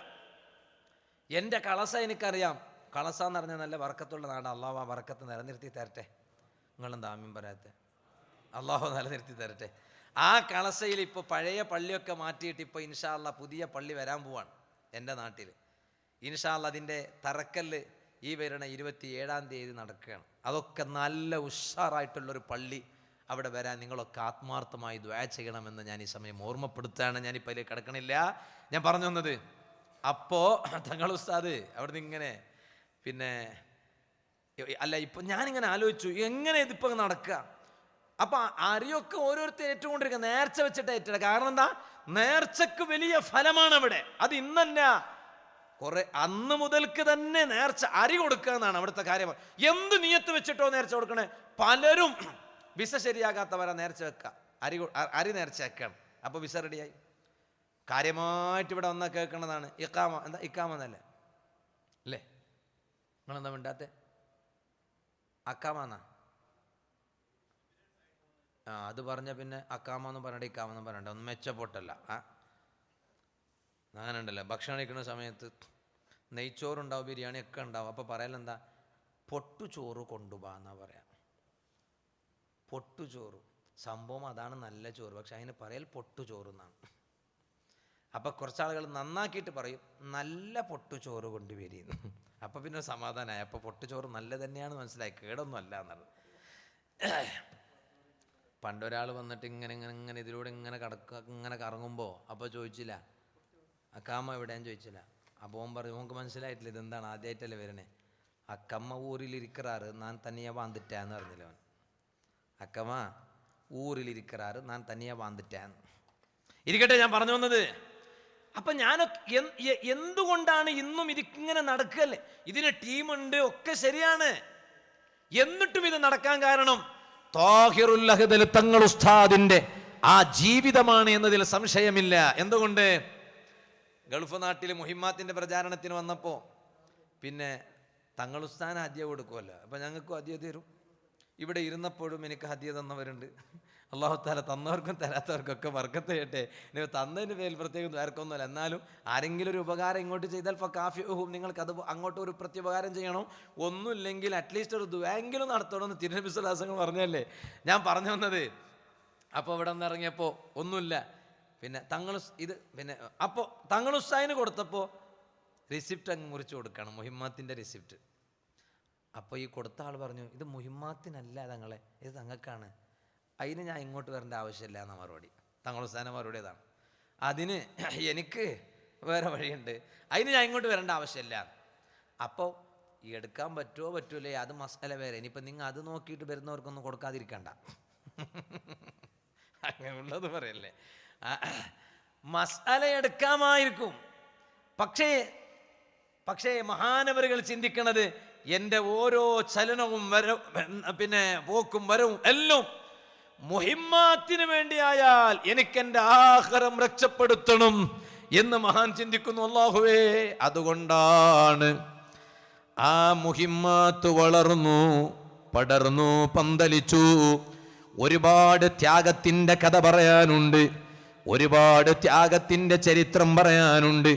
എൻ്റെ കളസ എനിക്കറിയാം. കളസ എന്ന് പറഞ്ഞാൽ നല്ല വറക്കത്തുള്ള നാട്. അള്ളാഹു ആ വറക്കത്ത് നിലനിർത്തി തരട്ടെ. നിങ്ങളെന്താ ആമീൻ പറയാത്തെ? അള്ളാഹു നിലനിർത്തി തരട്ടെ. ആ കളസയിൽ ഇപ്പോൾ പഴയ പള്ളിയൊക്കെ മാറ്റിയിട്ട് ഇപ്പോൾ ഇൻഷാ അല്ലാ പുതിയ പള്ളി വരാൻ പോവാണ് എൻ്റെ നാട്ടിൽ. ഇൻഷാ അല്ലാ അതിൻ്റെ തറക്കല്ല് ഈ വരുന്ന 27-ാം തീയതി നടക്കുകയാണ്. അതൊക്കെ നല്ല ഉഷാറായിട്ടുള്ളൊരു പള്ളി അവിടെ വരാൻ നിങ്ങളൊക്കെ ആത്മാർത്ഥമായി ദുആ ചെയ്യണമെന്ന് ഞാൻ ഈ സമയം ഓർമ്മപ്പെടുത്തുകയാണ്. ഞാനിപ്പോൾ അതിലേക്ക് കിടക്കണില്ല. ഞാൻ പറഞ്ഞു വന്നത്, അപ്പോൾ തങ്ങൾ ഉസ്താദ് അവിടുന്ന് ഇങ്ങനെ പിന്നെ അല്ല, ഇപ്പം ഞാനിങ്ങനെ ആലോചിച്ചു എങ്ങനെ ഇതിപ്പോൾ നടക്കുക. അപ്പം അരിയൊക്കെ ഓരോരുത്തർ ഏറ്റുകൊണ്ടിരിക്കുക, നേർച്ച വെച്ചിട്ട് ഏറ്റില്ല. കാരണം എന്താ? നേർച്ചക്ക് വലിയ ഫലമാണ് അവിടെ. അത് ഇന്നല്ല, കുറെ അന്ന് മുതൽക്ക് തന്നെ നേർച്ച അരി കൊടുക്കുക എന്നാണ് അവിടുത്തെ കാര്യം. എന്ത് നിയത്ത് വെച്ചിട്ടോ നേർച്ച കൊടുക്കണേ? പലരും വിസ ശരിയാകാത്തവരാ നേർച്ച വെക്കുക, അരി നേർച്ച വെക്കണം. അപ്പോൾ വിസ റെഡിയായി. കാര്യമായിട്ട് ഇവിടെ വന്നാൽ കേൾക്കേണ്ടതാണ് ഇക്കാമ. എന്താ ഇക്കാമ എന്നല്ലേ അല്ലേ? നിങ്ങളെന്താ മിണ്ടാത്തെ? അക്കാമെന്നാ? അത് പറഞ്ഞ പിന്നെ അക്കാമെന്നും പറയണ്ട ഇക്കാമെന്നും പറയണ്ട, ഒന്നും മെച്ചപ്പെട്ടല്ല. അങ്ങനെ ഉണ്ടല്ലോ, ഭക്ഷണം കഴിക്കുന്ന സമയത്ത് നെയ്ച്ചോറുണ്ടാവും, ബിരിയാണി ഒക്കെ ഉണ്ടാവും. അപ്പോൾ പറയലെന്താ? പൊട്ടുചോറ് കൊണ്ടുപോകാന്നാ പറയാം. പൊട്ടുചോറ് സംഭവം അതാണ് നല്ല ചോറ്, പക്ഷെ അതിന് പറയൽ പൊട്ടുചോറ് എന്നാണ്. അപ്പം കുറച്ചാളുകൾ നന്നാക്കിയിട്ട് പറയും നല്ല പൊട്ടുചോറ് കൊണ്ടുവരികയെന്ന്. അപ്പം പിന്നെ സമാധാനമായി. അപ്പോൾ പൊട്ടുചോറ് നല്ല തന്നെയാണ് മനസ്സിലായി, കേടൊന്നും അല്ല എന്നത്. പണ്ടൊരാൾ വന്നിട്ട് ഇങ്ങനെ ഇങ്ങനെ ഇങ്ങനെ ഇതിലൂടെ ഇങ്ങനെ കറങ്ങുമ്പോൾ അപ്പോൾ ചോദിച്ചില്ല അക്കാമ്മ എവിടെയാന്ന് ചോദിച്ചില്ല. അപ്പോൾ ഓൻ പറയും ഓർക്ക് മനസ്സിലായിട്ടില്ല ഇതെന്താണ്, ആദ്യമായിട്ടല്ലേ വരണേ. അക്കമ്മ ഊരിലിരിക്കാറ് ഞാൻ തനിയെ വാന്നിട്ടാന്ന് പറഞ്ഞില്ല അവൻ. അക്കമ്മ ഊരിലിരിക്കാറ് ഞാൻ തനിയെ വാന്നിട്ടാന്ന്. ഇരിക്കട്ടെ, ഞാൻ പറഞ്ഞു വന്നത്, അപ്പം ഞാനൊക്കെ എന്തുകൊണ്ടാണ് ഇന്നും ഇതിങ്ങനെ നടക്കല്ലേ? ഇതിന് ടീമുണ്ട്, ഒക്കെ ശരിയാണ്. എന്നിട്ടും ഇത് നടക്കാൻ കാരണം താഹിറുൽ അഹ്ദൽ തങ്ങൾ ഉസ്താദിന്റെ ആ ജീവിതമാണ് എന്നതിൽ സംശയമില്ല. എന്തുകൊണ്ട്? ഗൾഫ് നാട്ടിൽ മുഹിമ്മാത്തിന്റെ പ്രചാരണത്തിന് വന്നപ്പോൾ പിന്നെ തങ്ങൾ ഉസ്താദിന് ഹദിയ കൊടുക്കുമല്ലോ. അപ്പം ഞങ്ങൾക്കും ഹദിയ തരും. ഇവിടെ ഇരുന്നപ്പോഴും എനിക്ക് ഹദിയ തന്നവരുണ്ട്. അല്ലാഹു തആല തന്നവർക്കും തരാത്തവർക്കൊക്കെ ബർക്കത്ത് ചെയ്യട്ടെ. ഇനി തന്നതിന് പേരിൽ പ്രത്യേകം ദ്വാരക്കൊന്നുമല്ല, എന്നാലും ആരെങ്കിലും ഒരു ഉപകാരം ഇങ്ങോട്ട് ചെയ്താൽ ഫകാഫിഉഹും, നിങ്ങൾക്ക് അത് അങ്ങോട്ട് ഒരു പ്രത്യുപകാരം ചെയ്യണം. ഒന്നുമില്ലെങ്കിൽ അറ്റ്ലീസ്റ്റ് ഒരു ദുആയെങ്കിലും നടത്തണമെന്ന് തിരുനബി സ്വല്ലല്ലാഹു അലൈഹി വസല്ലം പറഞ്ഞല്ലേ. ഞാൻ പറഞ്ഞു വന്നത്, അപ്പോൾ ഇവിടെ നിന്ന് ഇറങ്ങിയപ്പോൾ ഒന്നുമില്ല. പിന്നെ തങ്ങൾ ഇത് പിന്നെ അപ്പോൾ തങ്ങൾ ഉസ്താദിന് കൊടുത്തപ്പോൾ റിസിപ്റ്റ് അങ്ങ് മുറിച്ച് കൊടുക്കണം, മുഹിമ്മാത്തിൻ്റെ റിസിപ്റ്റ്. അപ്പോൾ ഈ കൊടുത്ത ആൾ പറഞ്ഞു ഇത് മുഹിമ്മാത്തിനല്ല തങ്ങളെ, ഇത് തങ്ങൾക്കാണ്. അതിന് ഞാൻ ഇങ്ങോട്ട് വരേണ്ട ആവശ്യമില്ല എന്ന മറുപടി. തങ്ങൾ ഉസ്താദിൻ്റെ മറുപടി അതാണ്. അതിന് എനിക്ക് വേറെ വഴിയുണ്ട്, അതിന് ഞാൻ ഇങ്ങോട്ട് വരേണ്ട ആവശ്യമില്ല. അപ്പോൾ ഈ എടുക്കാൻ പറ്റുമോ പറ്റൂലേ അത് മസാല വേറെ. ഇനിയിപ്പോൾ നിങ്ങൾ അത് നോക്കിയിട്ട് വരുന്നവർക്കൊന്നും കൊടുക്കാതിരിക്കണ്ട, അങ്ങനെയുള്ളത് പറയല്ലേ. മസാല എടുക്കാമായിരിക്കും, പക്ഷേ മഹാനവറുകൾ ചിന്തിക്കണത് എൻ്റെ ഓരോ ചലനവും പിന്നെ പോക്കും വരവും എല്ലാം മുഹിമ്മാത്തിന് വേണ്ടിയായാൽ എനിക്കെൻ്റെ ആഖിറം രക്ഷപ്പെടുത്തണം എന്ന് മഹാൻ ചിന്തിക്കുന്നു. അല്ലാഹുവേ, അതുകൊണ്ടാണ് ആ മുഹിമ്മാത്ത് വളർന്നു, പടർന്നു, പന്തലിച്ചു. ഒരുപാട് ത്യാഗത്തിൻ്റെ കഥ പറയാനുണ്ട്, ഒരുപാട് ത്യാഗത്തിൻ്റെ ചരിത്രം പറയാനുണ്ട്.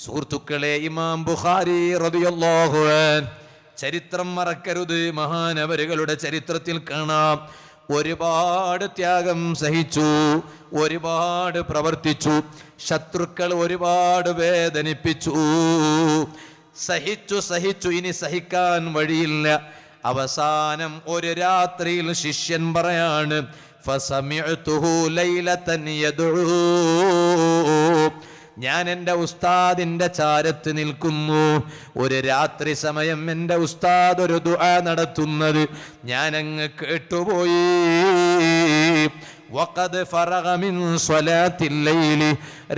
സുഹൃത്തുക്കളെ, ഇമാം ബുഖാരി റളിയല്ലാഹു അൻഹു ചരിത്രം മറക്കരുത്. മഹാനവരുകളുടെ ചരിത്രത്തിൽ കാണാം ഒരുപാട് ത്യാഗം സഹിച്ചു, ഒരുപാട് പ്രവർത്തിച്ചു, ശത്രുക്കൾ ഒരുപാട് വേദനിപ്പിച്ചു, സഹിച്ചു. ഇനി സഹിക്കാൻ വഴിയില്ല. അവസാനം ഒരു രാത്രിയിൽ ശിഷ്യൻ പറയാണ്, ഫസമിഅ്തുഹു ലൈലതൻ യദ്ഉ, ഞാൻ എൻ്റെ ഉസ്താദിൻ്റെ ചാരത്ത് നിൽക്കുന്നു. ഒരു രാത്രി സമയം എൻ്റെ ഉസ്താദ് ഒരു ദുആ നടത്തുന്നത് ഞാനങ്ങ് കേട്ടുപോയി. വഖദ് ഫറഗ മിൻ സ്വലാത്തിൽ ലൈലി,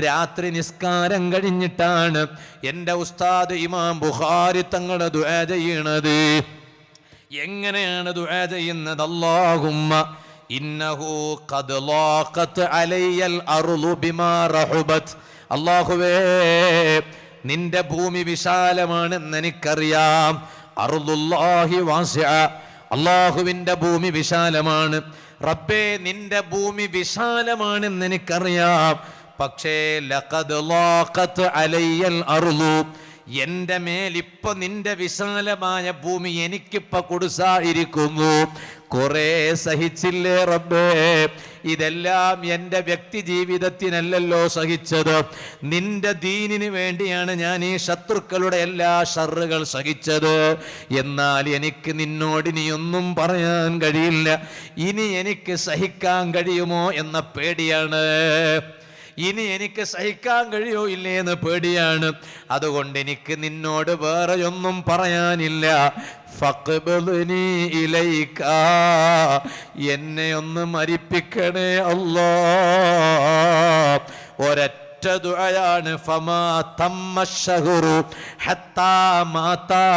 രാത്രി നിസ്കാരം കഴിഞ്ഞിട്ടാണ് എൻ്റെ ഉസ്താദ് ഇമാം ബുഖാരി തങ്ങൾ ദുആ ചെയ്യണത്. എങ്ങനെയാണ് ദുആ ചെയ്യുന്നത്? അല്ലാഹുമ്മ ഇന്നഹു ഖദ് ളാഖത് അലയ്യൽ അർളു ബിമാ റഹബത്, അല്ലാഹുവേ നിന്റെ ഭൂമി വിശാലമാണെന്ന് എനിക്കറിയാം, അർദുല്ലാഹി വാസിഅ, അല്ലാഹുവിന്റെ ഭൂമി വിശാലമാണ്. റബ്ബേ, നിന്റെ ഭൂമി വിശാലമാണെന്ന് എനിക്കറിയാം. പക്ഷേ ലഖദ് ളാഖത് അലയ്യൽ അർളു, എന്റെ മേലിപ്പോ നിന്റെ വിശാലമായ ഭൂമി എനിക്കിപ്പോ കൊടുസായിരിക്കുന്നു. കുറെ സഹിച്ചില്ലേ റബ്ബേ? ഇതെല്ലാം എൻ്റെ വ്യക്തി ജീവിതത്തിനല്ലല്ലോ സഹിച്ചത്, നിന്റെ ദീനിന് വേണ്ടിയാണ് ഞാൻ ഈ ശത്രുക്കളുടെ എല്ലാ ഷറുകൾ സഹിച്ചത്. എന്നാൽ എനിക്ക് നിന്നോട് ഇനിയൊന്നും പറയാൻ കഴിയില്ല. ഇനി എനിക്ക് സഹിക്കാൻ കഴിയുമോ എന്ന പേടിയാണ്. ഇനി എനിക്ക് സഹിക്കാൻ കഴിയോ ഇല്ലേ എന്ന് പേടിയാണ്. അതുകൊണ്ട് എനിക്ക് നിന്നോട് വേറെ ഒന്നും പറയാനില്ല. ഫഖ്ബിദ്നി ഇലൈക, എന്നെ ഒന്ന് മരിപ്പിക്കണേ അല്ലാ. ഒരൊറ്റ ദുആയാണ്. ഫമാ തമ്മ ശഹ്റു ഹത്താ മാതാ,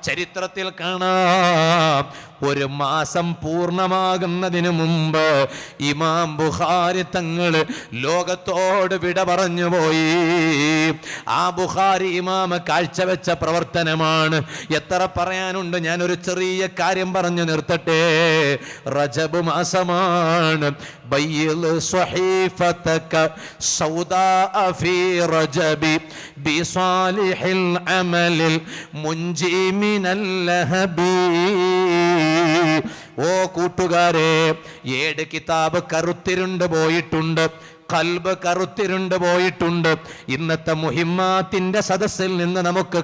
ചരിത്രത്തിൽ കാണാം ഒരു മാസം പൂർണ്ണമാകുന്നതിന് മുമ്പ് ഇമാം ബുഖാരി തങ്ങൾ ലോകത്തോട് വിട പറഞ്ഞു പോയി. ആ ബുഖാരി ഇമാം കാഴ്ചവെച്ച പ്രവർത്തനമാണ്. എത്ര പറയാനുണ്ട്, ഞാനൊരു ചെറിയ കാര്യം പറഞ്ഞു നിർത്തട്ടെ. റജബ് മാസമാണ്. ബയ്യിൽ സ്വഹീഫതക സൗദാ ഫീ റജബി ബിസാലിഹിൽ അമലിൽ മുൻജി മിനൽ ലഹബി. ഓ കൂട്ടുകാരെ, 7 കിതാബ് കറുത്തിരുണ്ട് പോയിട്ടുണ്ട്, ഖൽബ് കറുത്തിരുണ്ട് പോയിട്ടുണ്ട്. ഇന്നത്തെ മുഹിമ്മാത്തിന്റെ സദസ്സിൽ നിന്ന് നമുക്ക്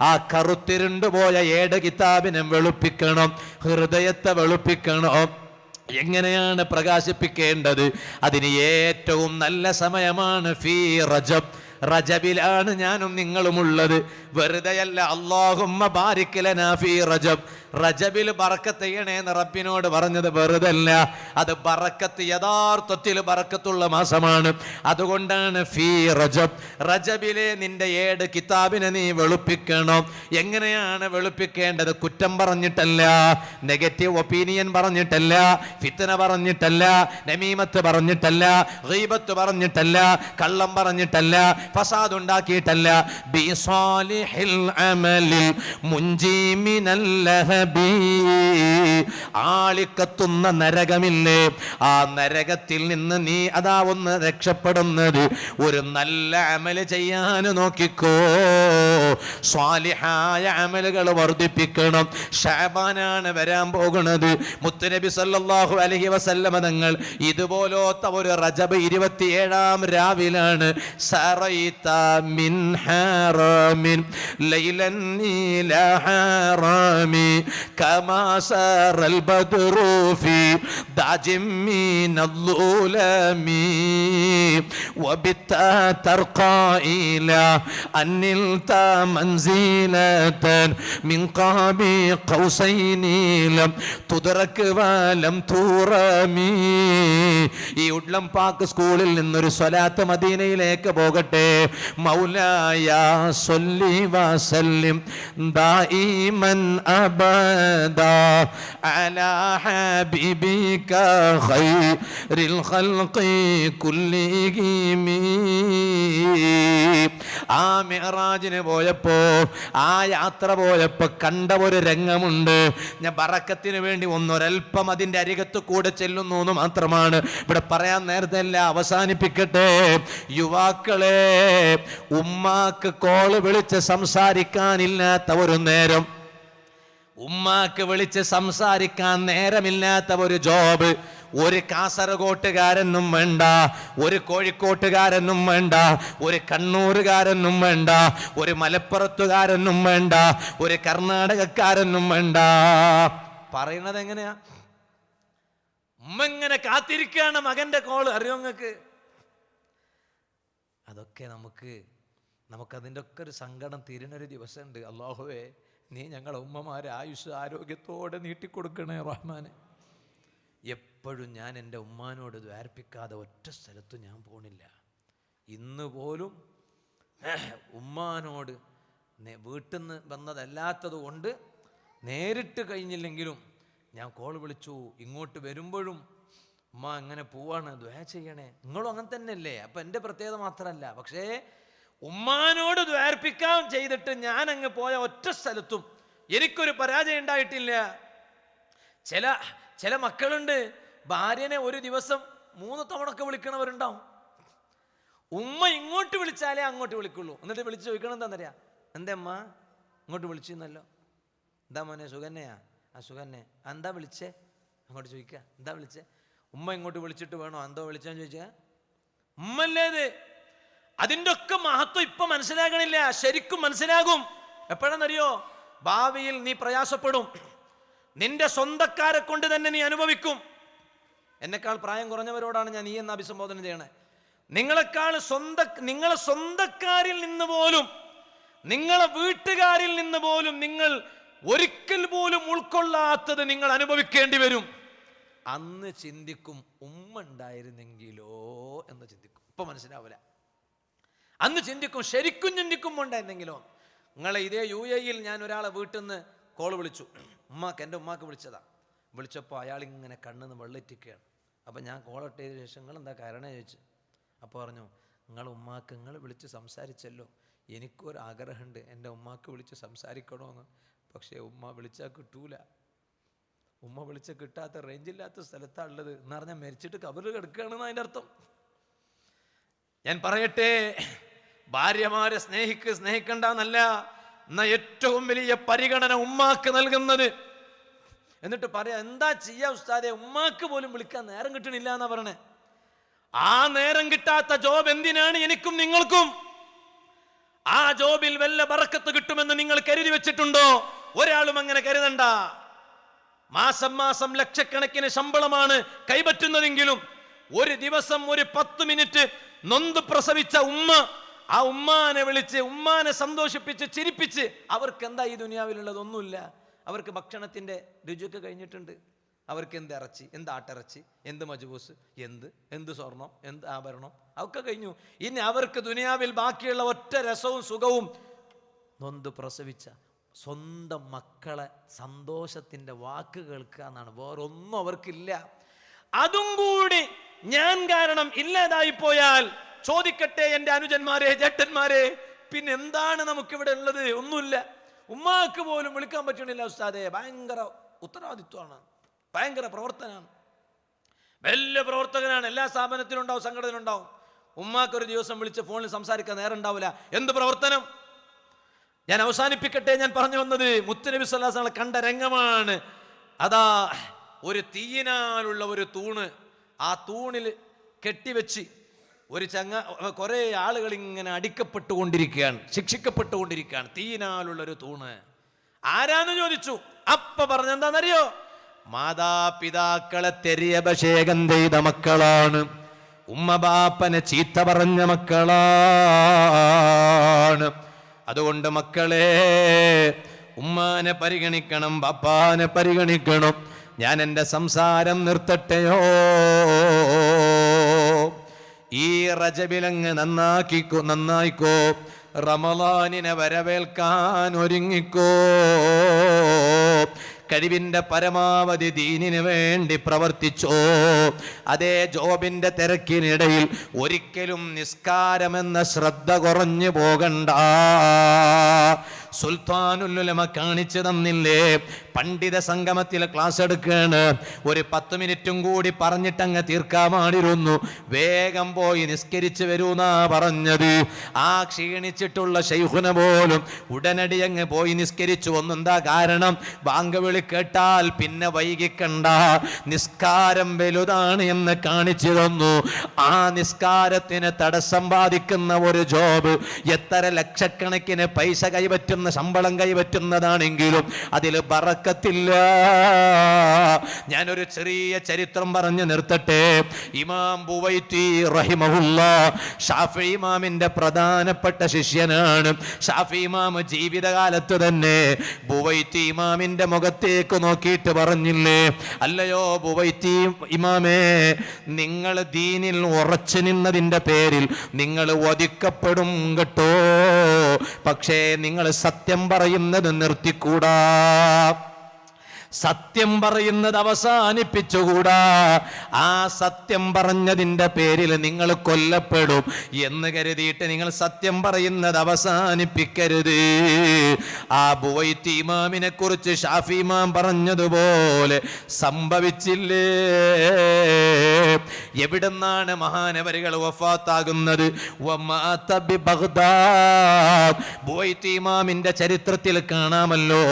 ആ കറുത്തിരുണ്ട് പോയ 7 കിതാബിനെ വെളുപ്പിക്കണം, ഹൃദയത്തെ വെളുപ്പിക്കണം. എങ്ങനെയാണ് പ്രകാശിപ്പിക്കേണ്ടത്? അതിന് ഏറ്റവും നല്ല സമയമാണ് ഫീ റജബ്. റജബിലാണ് ഞാനും നിങ്ങളുമുള്ളത്. വെറുതെയല്ല അല്ലാഹുമ്മ ബാരിക് ലനാ ഫീ റജബ്, റജബിൽ ബറക്കത്ത് ചെയ്യണേന്ന് റബ്ബിനോട് പറഞ്ഞത് വെറുതല്ല. അത് ബറക്കത്ത്, യഥാർത്ഥത്തിൽ ബറക്കത്തുള്ള മാസമാണ്. അതുകൊണ്ടാണ് ഫീ റജബ്. റജബിലെ നിന്റെ 7 കിതാബിനെ നീ വെളുപ്പിക്കണം. എങ്ങനെയാണ് വെളുപ്പിക്കേണ്ടത്? കുറ്റം പറഞ്ഞിട്ടല്ല, നെഗറ്റീവ് ഒപ്പീനിയൻ പറഞ്ഞിട്ടല്ല, ഫിത്ന പറഞ്ഞിട്ടല്ല, നമീമത്ത് പറഞ്ഞിട്ടല്ല, ഗീബത്ത് പറഞ്ഞിട്ടല്ല, കള്ളം പറഞ്ഞിട്ടല്ല, ഫസാദ് ഉണ്ടാക്കിയിട്ടല്ല. ബിസാലിഹിൽ അമലിൽ മുൻജി മിനൽ ലഹബി, ആളിക്കത്തുന്ന നരകമില്ലേ, ആ നരകത്തിൽ നിന്ന് നീ അതാ ഒന്ന് രക്ഷപ്പെടുന്നത് ഒരു നല്ല അമല് ചെയ്യാൻ നോക്കിക്കോ. സ്വാലിഹായ അമലുകൾ വർദ്ധിപ്പിക്കണം. ശഅബാനാണ് വരാൻ പോകുന്നത്. മുത്തുനബി സല്ലല്ലാഹു അലൈഹി വസല്ലമ തങ്ങൾ ഇതുപോലത്തെ ഒരു റജബ് 27-ാം രാവിലാണ് സറൈത മിൻ ഹറമിൻ ലൈലൻ ഇലാ ഹറമി കമാ സറൽ ബദ്റു ഫി ദാജിം മിനൽ ളുലമി വബിത്ത തർഖാ ഇലാ അനിൽത മൻസിലതൻ മിൻ ഖാബി ഖൗസൈനി ലം തുദ്റക് വലം തുറമി. ഈ ഉഡ്ലം പാക്ക് സ്കൂളിൽ നിന്നൊരു സ്വലാത്ത് മദീനയിലേക്ക് പോകട്ടെ. മൗലായ സ്വല്ലി വസല്ലിം ദായിമൻ അബദാ അലാ ഹബീബിക ഖൈറിൽ ഖൽഖി കുല്ലിഹിം. ആ മിഅ്റാജിന് പോയപ്പോ, ആ യാത്ര പോയപ്പോ കണ്ട ഒരു രംഗമുണ്ട്. ഞാൻ ബറക്കത്തിന് വേണ്ടി ഒരൽപ്പം അതിൻ്റെ അരികത്ത് കൂടെ ചെല്ലുന്നു എന്ന് മാത്രമാണ്. ഇവിടെ പറയാൻ നേരത്തെ അല്ല, അവസാനിപ്പിക്കട്ടെ. യുവാക്കളെ, ഉമ്മാക്ക് കോള് വിളിച്ച് സംസാരിക്കാനില്ലാത്ത ഒരു നേരം, ഉമ്മാക്ക് വിളിച്ച് സംസാരിക്കാൻ നേരമില്ലാത്ത ഒരു ജോബ്, ഒരു കാസർഗോട്ടുകാരനും വേണ്ട, ഒരു കോഴിക്കോട്ടുകാരനും വേണ്ട, ഒരു കണ്ണൂരുകാരനും വേണ്ട, ഒരു മലപ്പുറത്തുകാരനും വേണ്ട, ഒരു കർണാടകക്കാരനും വേണ്ട. പറയുന്നത് എങ്ങനെയാ? ഉമ്മ ഇങ്ങനെ കാത്തിരിക്കുകയാണ് മകന്റെ കോള്. അറിയോ നിങ്ങൾക്ക്? അതൊക്കെ നമുക്കതിൻ്റെ ഒക്കെ ഒരു സങ്കടം തീരുന്നൊരു ദിവസമുണ്ട്. അല്ലാഹുവേ, നീ ഞങ്ങളെ ഉമ്മമാരെ ആയുസ് ആരോഗ്യത്തോടെ നീട്ടിക്കൊടുക്കണേ റഹ്മാനെ. എപ്പോഴും ഞാൻ എൻ്റെ ഉമ്മാനോട് ദ്വാർപ്പിക്കാതെ ഒറ്റ സ്ഥലത്തും ഞാൻ പോണില്ല. ഇന്ന് പോലും ഉമ്മാനോട് വീട്ടിൽ നിന്ന് വന്നതല്ലാത്തത് കൊണ്ട് നേരിട്ട് കഴിഞ്ഞില്ലെങ്കിലും ഞാൻ കോൾ വിളിച്ചു. ഇങ്ങോട്ട് വരുമ്പോഴും ഉമ്മ അങ്ങനെ പോവാണ്, ദ്വാ ചെയ്യണേ. നിങ്ങളും അങ്ങനെ തന്നെയല്ലേ? അപ്പം എൻ്റെ പ്രത്യേകത മാത്രമല്ല, പക്ഷേ ഉമ്മാനോട് ദ്വാർപ്പിക്കാൻ ചെയ്തിട്ട് ഞാൻ അങ്ങ് പോയ ഒറ്റ സ്ഥലത്തും എനിക്കൊരു പരാജയം ഉണ്ടായിട്ടില്ല. ചില മക്കളുണ്ട്, ഭാര്യനെ ഒരു ദിവസം 3 തവണ വിളിക്കണവരുണ്ടാവും. ഉമ്മ ഇങ്ങോട്ട് വിളിച്ചാലേ അങ്ങോട്ട് വിളിക്കുള്ളൂ. എന്നിട്ട് വിളിച്ച് ചോദിക്കണം എന്താണെന്നറിയാം, എന്താ അമ്മ ഇങ്ങോട്ട് വിളിച്ചിരുന്നല്ലോ, എന്താ മോനെ സുഖന്നെയാ? ആ സുഖന്നെ. എന്താ വിളിച്ചേ? അങ്ങോട്ട് ചോദിക്കുക, എന്താ വിളിച്ചേ? ഉമ്മ ഇങ്ങോട്ട് വിളിച്ചിട്ട് വേണോ എന്തോ വിളിച്ചാന്ന് ചോദിച്ചാൽ ഉമ്മല്ലേത്. അതിൻ്റെ ഒക്കെ മഹത്വം ഇപ്പൊ മനസ്സിലാകണില്ല, ശരിക്കും മനസ്സിലാകും എപ്പോഴെന്നറിയോ? ഭാവിയിൽ നീ പ്രയാസപ്പെടും, നിന്റെ സ്വന്തക്കാരെ കൊണ്ട് തന്നെ നീ അനുഭവിക്കും. എന്നെക്കാൾ പ്രായം കുറഞ്ഞവരോടാണ് ഞാൻ ഈ എന്ന അഭിസംബോധന ചെയ്യണേ. നിങ്ങളെ സ്വന്തക്കാരിൽ നിന്ന് പോലും, നിങ്ങളെ വീട്ടുകാരിൽ നിന്ന് പോലും നിങ്ങൾ ഒരിക്കൽ പോലും ഉൾക്കൊള്ളാത്തത് നിങ്ങൾ അനുഭവിക്കേണ്ടി വരും. അന്ന് ചിന്തിക്കും, ഉമ്മ ഉണ്ടായിരുന്നെങ്കിലോ എന്ന് ചിന്തിക്കും. ഇപ്പൊ മനസ്സിലാവില്ല. അന്ന് ചിന്തിക്കും, ശരിക്കും ചിന്തിക്കുമ്പോൾ ഉണ്ടായിരുന്നെങ്കിലോ. നിങ്ങളെ ഇതേ UAE ഞാൻ ഒരാളെ വീട്ടിൽ നിന്ന് കോൾ വിളിച്ചു. എൻ്റെ ഉമ്മാക്ക് വിളിച്ചതാ. വിളിച്ചപ്പോൾ അയാളിങ്ങനെ കണ്ണിന്ന് വെള്ളറ്റിക്കുകയാണ്. അപ്പം ഞാൻ കോളിട്ട ശേഷം നിങ്ങൾ എന്താ കാരണം ചോദിച്ചു. അപ്പോൾ പറഞ്ഞു, നിങ്ങൾ വിളിച്ച് സംസാരിച്ചല്ലോ, എനിക്കൊരു ആഗ്രഹമുണ്ട് എൻ്റെ ഉമ്മാക്ക് വിളിച്ച് സംസാരിക്കണമെന്ന്. പക്ഷേ ഉമ്മ വിളിച്ചാൽ കിട്ടൂല. ഉമ്മ വിളിച്ച കിട്ടാത്ത, റേഞ്ചില്ലാത്ത സ്ഥലത്താണ് ഉള്ളത് എന്ന് പറഞ്ഞാൽ മരിച്ചിട്ട് കബറിൽ കിടക്കുകയാണെന്ന് അതിൻ്റെ അർത്ഥം. ഞാൻ പറയട്ടെ, ഭാര്യമാരെ സ്നേഹിക്കണ്ടെന്നല്ല, എന്നാ ഏറ്റവും വലിയ പരിഗണന ഉമ്മാക്ക് നൽകുന്നത്. എന്നിട്ട് പറയാ, എന്താ ചെയ്യാ ഉസ്താദെ, ഉമ്മാക്ക് പോലും വിളിക്കാൻ നേരം കിട്ടണില്ല എന്നാ പറഞ്ഞേ. ആ നേരം കിട്ടാത്ത ജോബ് എന്തിനാണ് എനിക്കും നിങ്ങൾക്കും? ആ ജോബിൽ വല്ല ബറക്കത്ത് കിട്ടുമെന്ന് നിങ്ങൾ കരുതി വെച്ചിട്ടുണ്ടോ? ഒരാളും അങ്ങനെ കരുതണ്ട. മാസം ലക്ഷക്കണക്കിന് ശമ്പളമാണ് കൈപറ്റുന്നതെങ്കിലും ഒരു ദിവസം ഒരു 10 മിനിറ്റ് നൊന്ത് പ്രസവിച്ച ഉമ്മ, ആ ഉമ്മാനെ വിളിച്ച് ഉമ്മാനെ സന്തോഷിപ്പിച്ച് ചിരിപ്പിച്ച്, അവർക്ക് എന്താ ഈ ദുനിയാവിലുള്ളത്? ഒന്നുമില്ല. അവർക്ക് ഭക്ഷണത്തിന്റെ രുചിയൊക്കെ കഴിഞ്ഞിട്ടുണ്ട്. അവർക്ക് എന്ത് ഇറച്ചി, എന്ത് ആട്ടിറച്ചി, എന്ത് മജ്ബൂസ്, എന്ത് സ്വർണം, എന്ത് ആഭരണം, അതൊക്കെ കഴിഞ്ഞു. ഇനി അവർക്ക് ദുനിയാവിൽ ബാക്കിയുള്ള ഒറ്റ രസവും സുഖവും നൊന്ത് പ്രസവിച്ച സ്വന്തം മക്കളെ സന്തോഷത്തിന്റെ വാക്ക് കേൾക്കുക എന്നാണ്. വേറൊന്നും അവർക്കില്ല. അതും കൂടി ഞാൻ കാരണം ഇല്ലാതായി പോയാൽ ചോദിക്കട്ടെ എൻ്റെ അനുജന്മാരെ, ജേട്ടന്മാരെ, പിന്നെ എന്താണ് നമുക്കിവിടെ ഉള്ളത്? ഒന്നുമില്ല. ഉമ്മാക്ക് പോലും വിളിക്കാൻ പറ്റണില്ല ഉസ്താദെ. ഭയങ്കര ഉത്തരവാദിത്വമാണ്, ഭയങ്കര പ്രവർത്തനമാണ്, വലിയ പ്രവർത്തകനാണ്. എല്ലാ സ്ഥാപനത്തിലും ഉണ്ടാവും, സംഘടനയിലുണ്ടാവും. ഉമ്മാക്കൊരു ദിവസം വിളിച്ച് ഫോണിൽ സംസാരിക്കാൻ നേരം ഉണ്ടാവില്ല. എന്ത് പ്രവർത്തനം? ഞാൻ അവസാനിപ്പിക്കട്ടെ. ഞാൻ പറഞ്ഞു വന്നത് മുത്തുനബി സ്വല്ലല്ലാഹു അലൈഹി വസല്ലം കണ്ട രംഗമാണ്. അതാ ഒരു തീയിനാലുള്ള ഒരു തൂണ്, ആ തൂണിൽ കെട്ടിവെച്ച് കുറെ ആളുകൾ ഇങ്ങനെ അടിക്കപ്പെട്ടുകൊണ്ടിരിക്കുകയാണ്, ശിക്ഷിക്കപ്പെട്ടുകൊണ്ടിരിക്കുകയാണ്. തീയിനാലുള്ള ഒരു തൂണ്. ആരാന്ന് ചോദിച്ചു. അപ്പ പറഞ്ഞെന്താണെന്നറിയോ? മാതാപിതാക്കളെ തെരിയഭിഷേകം ചെയ്ത മക്കളാണ്, ഉമ്മ ബാപ്പനെ ചീത്ത പറഞ്ഞ മക്കളാണ്. അതുകൊണ്ട് മക്കളെ, ഉമ്മാനെ പരിഗണിക്കണം, ബാപ്പാനെ പരിഗണിക്കണം. ഞാൻ എൻ്റെ സംസാരം നിർത്തട്ടെയോ? ഈ റജബിലങ്ങ് നന്നായിക്കോ. റമളാനിനെ വരവേൽക്കാൻ ഒരുങ്ങിക്കോ. കഴിവിൻ്റെ പരമാവധി ദീനിന് വേണ്ടി പ്രവർത്തിച്ചോ. അതേ ജോബിൻ്റെ തിരക്കിനിടയിൽ ഒരിക്കലും നിസ്കാരമെന്ന ശ്രദ്ധ കുറഞ്ഞു പോകണ്ട. സുൽത്താനുൽ ഉലമ കാണിച്ചു തന്നില്ലേ? പണ്ഡിത സംഗമത്തിൽ ക്ലാസ് എടുക്കുകയാണ്. ഒരു 10 മിനിറ്റും കൂടി പറഞ്ഞിട്ടങ്ങ് തീർക്കാമാണിരുന്നു. വേഗം പോയി നിസ്കരിച്ചു വരൂന്നാ പറഞ്ഞത്. ആ ക്ഷീണിച്ചിട്ടുള്ള ശൈഖുന പോലും ഉടനടി അങ്ങ് പോയി നിസ്കരിച്ചു. ഒന്നെന്താ കാരണം? ബാങ്ക് വിളി കേട്ടാൽ പിന്നെ വൈകിക്കണ്ട, നിസ്കാരം വലുതാണ് എന്ന് കാണിച്ചു തന്നു. ആ നിസ്കാരത്തിന് തടസ്സം ബാധിക്കുന്ന ഒരു ജോബ് എത്ര ലക്ഷക്കണക്കിന് പൈസ കൈപറ്റുന്ന, ശമ്പളം കൈപറ്റുന്നതാണെങ്കിലും അതിൽ ബറക്കത്തില്ല. ഞാനൊരു ചെറിയ ചരിത്രം പറഞ്ഞു നിർത്തട്ടെ. ഇമാം ബുവൈത്തി റഹിമഹുല്ലാഹ് ഷാഫി ഇമാമിന്റെ പ്രധാനപ്പെട്ട ശിഷ്യനാണ്. ഷാഫി ഇമാം ജീവിതകാലത്ത് തന്നെ ബുവൈത്തി ഇമാമിന്റെ മുഖത്തേക്ക് നോക്കിയിട്ട് പറഞ്ഞില്ലേ, അല്ലയോ ബുവൈത്തി ഇമാമേ, നിങ്ങൾ ദീനിൽ ഉറച്ചു നിന്നതിന്റെ പേരിൽ നിങ്ങൾ വധിക്കപ്പെടും കേട്ടോ. പക്ഷേ നിങ്ങൾ സത്യം പറയുന്നത് നിർത്തിക്കൂടാ. സത്യം പറയുന്നത് അവസാനിപ്പിച്ചുകൂടാ. ആ സത്യം പറഞ്ഞതിൻ്റെ പേരിൽ നിങ്ങൾ കൊല്ലപ്പെടും എന്ന് കരുതിയിട്ട് നിങ്ങൾ സത്യം പറയുന്നത് അവസാനിപ്പിക്കരുത്. ആ ബുവൈത്ത് ഇമാമിനെ കുറിച്ച് ഷാഫി ഇമാം പറഞ്ഞതുപോലെ സംഭവിച്ചില്ലേ? എവിടെന്നാണ് മഹാനവരികൾ വഫാത്താകുന്നത്? വമാത ബിബഗ്ദാദ്. ബുവൈത്ത് ഇമാമിന്റെ ചരിത്രത്തിൽ കാണാമല്ലോ,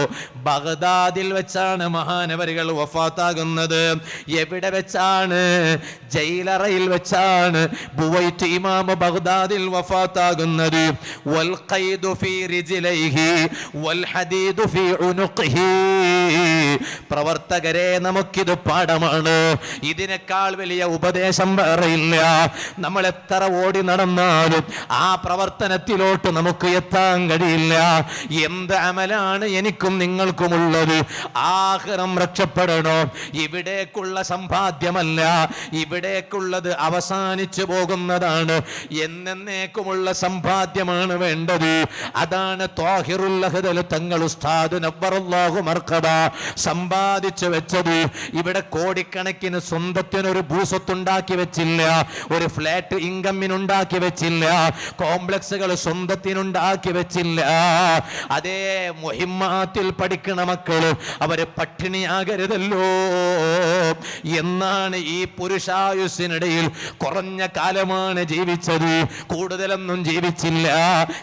ബഗ്ദാദിൽ വെച്ചാണ് മഹാനവരികൾ വഫാത്താകുന്നത്. എവിടെ വെച്ചാണ്? ജയിലറയിൽ വെച്ചാണ് ബുവൈത്ത് ഇമാം ബഗ്ദാദിൽ വഫാത്താകുന്നത്. വൽ ഖൈദു ഫീ റിജ്ലൈഹി വൽ ഹദീദു ഫീ ഉനുഖിഹി. പ്രവർത്തകരെ, നമുക്കിത് പാഠമാണ്. ഇതിനേക്കാൾ വലിയ ഉപദേശം വേറെയില്ല. നമ്മൾ എത്ര ഓടി നടന്നാലും ആ പ്രവർത്തനത്തിലോട്ട് നമുക്ക് എത്താൻ കഴിയില്ല. എന്ത് അമലാണ് എനിക്കും നിങ്ങൾക്കുമുള്ളത്? ആഖിറം രക്ഷപ്പെടണോ? ഇവിടേക്കുള്ള സമ്പാദ്യമല്ല, ഇവിടേക്കുള്ളത് അവസാനിച്ചു പോകുന്നതാണ്. എന്നേക്കുമുള്ള സമ്പാദ്യമാണ് വേണ്ടത്. അതാണ് ത്വാഹിറുൽ അഹ്ദൽ തങ്ങൾ ഉസ്താദ് നവ്വറല്ലാഹു മർഖദ സമ്പാദിച്ചു വെച്ചത്. ഇവിടെ കോടിക്കണക്കിന് സ്വന്തത്തിനൊരു ഭൂസ്വത്തുണ്ടാക്കി വെച്ചില്ല, ഒരു ഫ്ലാറ്റ് ഇൻകമ്മിനുണ്ടാക്കി വെച്ചില്ല, കോംപ്ലക്സുകൾ സ്വന്തത്തിനുണ്ടാക്കി വെച്ചില്ല. അതേ മുഹിമ്മാത്തിൽ പഠിക്കണ മക്കള് അവര് പട്ടിണിയാകരുതല്ലോ എന്നാണ്. ഈ പുരുഷായുസ്സിനിടയിൽ കുറഞ്ഞ കാലമാണ് ജീവിച്ചത്, കൂടുതലൊന്നും ജീവിച്ചില്ല.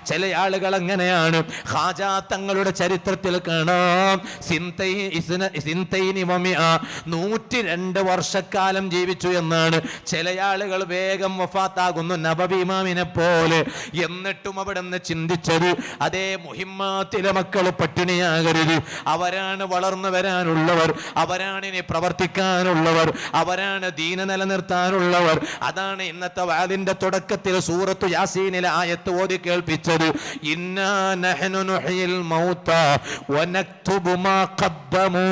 ചില ആളുകൾ അങ്ങനെയാണ്. ഖാജാ തങ്ങളുടെ ചരിത്രത്തിൽ കാണാം, 102 വർഷക്കാലം ജീവിച്ചു എന്നാണ്. ചില ആളുകൾ വേഗം വഫാത്താകുന്നു, നബവി ഇമാമിനെ പോലെ. എന്നിട്ടും അവിടെ നിന്ന് ചിന്തിച്ചത്, അതേ മുഹിമ്മാത്തിലെ മക്കൾ പട്ടിണിയാകരുത്. അവരാണ് വളർന്നു വരാനുള്ളവർ, അവരാണ് ഇനി പ്രവർത്തിക്കാനുള്ളവർ, അവരാണ് ദീന നിലനിർത്താനുള്ളവർ. അതാണ് ഇന്നത്തെ വാലിന്റെ തുടക്കത്തിൽ സൂറത്തു യാസീനിലെ ആയത്ത് ഓതി കേൾപ്പിച്ചത്. ഇന്നാ നഹ്നു നുഹ്യിൽ മൗത വനക്തുബു മാ ഖദ്ദമു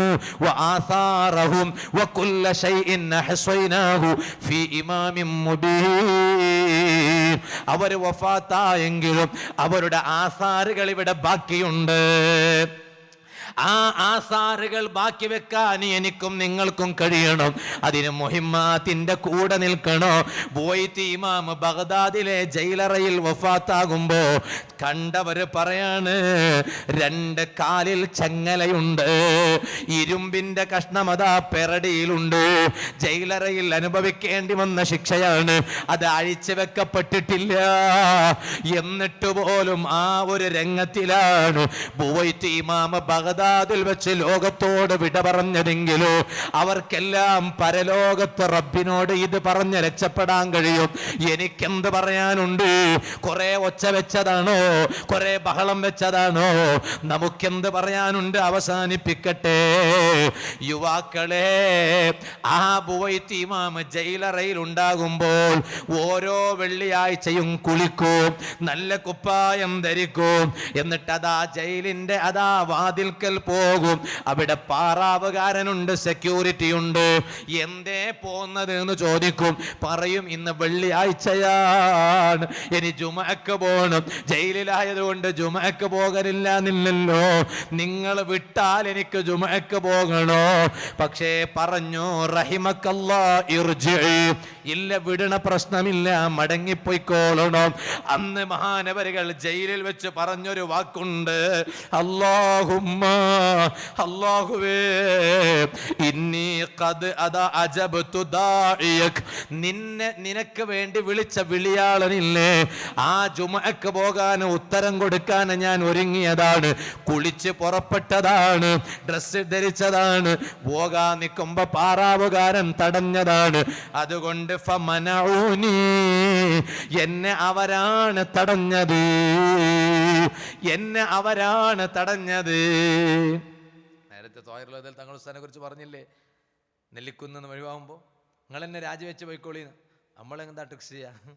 വആസാറഹും വകുല്ല ശൈഇൻ അഹ്സൈനാഹു ഫീ ഇമാമിൻ മുബീൻ. അവർ വഫാത്തായെങ്കിലും അവരുടെ ആസാറുകൾ ഇവിടെ ബാക്കിയുണ്ട്. ആ ആസാറുകൾ ബാക്കി വെക്കാൻ എനിക്കും നിങ്ങൾക്കും കഴിയണം. അതിന് മുഹിമ്മാത്തിന്റെ കൂടെ നിൽക്കണോ? ബുവൈത്ത് ഇമാം ബഗ്ദാദിലെ ജയിലറയിൽ വഫാത്താകുമ്പോ കണ്ടവര് പറയാണ്, 2 കാലിൽ ചങ്ങലയുണ്ട്, ഇരുമ്പിന്റെ കഷ്ണമതാ പെരടിയിലുണ്ട്. ജയിലറയിൽ അനുഭവിക്കേണ്ടി വന്ന ശിക്ഷയാണ്, അത് അഴിച്ചു വെക്കപ്പെട്ടിട്ടില്ല. എന്നിട്ട് പോലും ആ ഒരു രംഗത്തിലാണ് ബുവൈത്ത് ഇമാം ബഗ്ദാദിൽ വെച്ച് ലോകത്തോട് വിട പറഞ്ഞതെങ്കിലോ അവർക്കെല്ലാം പരലോകത്ത് റബ്ബിനോട് ഇത് പറഞ്ഞ് രക്ഷപ്പെടാൻ കഴിയും. എനിക്കെന്ത് പറയാനുണ്ട്? കുറെ ഒച്ച വെച്ചതാണോ? കുറെ ബഹളം വെച്ചതാണോ? നമുക്കെന്ത് പറയാനുണ്ട്? അവസാനിപ്പിക്കട്ടെ യുവാക്കളെ. ആ ബുവൈത്ത് ഇമാം ജയിലറയിൽ ഉണ്ടാകുമ്പോൾ ഓരോ വെള്ളിയാഴ്ചയും കുളിക്കും, നല്ല കുപ്പായം ധരിക്കും. എന്നിട്ട് അതാ ജയിലിന്റെ അതാ വാതിൽക്കൽ പോകും. അവിടെ പാറാവുകാരനുണ്ട്, സെക്യൂരിറ്റി ഉണ്ട്. എന്തേ പോകുന്നത് എന്ന് ചോദിക്കും. പറയും, ഇന്ന് വെള്ളിയാഴ്ചയാണ്, ഇനി ജുമഅക്ക് പോകണം. ജയിലിലായതുകൊണ്ട് ജുമഅക്ക് പോകലില്ല എന്നില്ലല്ലോ. നിങ്ങൾ വിട്ടാൽ എനിക്ക് ജുമഅക്ക് പോകണോ? പക്ഷേ പറഞ്ഞു, റഹിമക്കല്ലാ ഇർജിഇ. ഇല്ല, വിടണ പ്രശ്നമില്ല, മടങ്ങിപ്പോയിക്കോളണം. അന്ന് മഹാനവരികൾ ജയിലിൽ വെച്ച് പറഞ്ഞൊരു വാക്കുണ്ട്, അല്ലാഹുമ്മ, അല്ലാഹുവേ, ഇന്നി ഖദ് അദാ അജബ്തു ദാഇയക്. നിനക്ക് വേണ്ടി വിളിച്ച വിളിയാളനില്ലേ, ആ ജുമഅക്ക് പോകാൻ ഉത്തരം കൊടുക്കാൻ ഞാൻ ഒരുങ്ങിയതാണ്, കുളിച്ച് പുറപ്പെട്ടതാണ്, ഡ്രസ്സ് ധരിച്ചതാണ്. പോകാൻ നിൽക്കുമ്പോ പാറാവുകാരൻ തടഞ്ഞതാണ്. അതുകൊണ്ട് ഫമനഊനി, എന്നെ അവരാണ് തടഞ്ഞത്, എന്നെ അവരാണ് തടഞ്ഞത്. നേരത്തെ ത്വാഹിറുൽ തങ്ങൾ ഉസ്താദിനെ കുറിച്ച് പറഞ്ഞില്ലേ, നെല്ലിക്കുന്ന് ഒഴിവാകുമ്പോൾ നിങ്ങൾ എന്നെ രാജിവെച്ച് പോയിക്കോളീന്ന്. നമ്മളെന്താ ട്രിക്സ് ചെയ്യുക?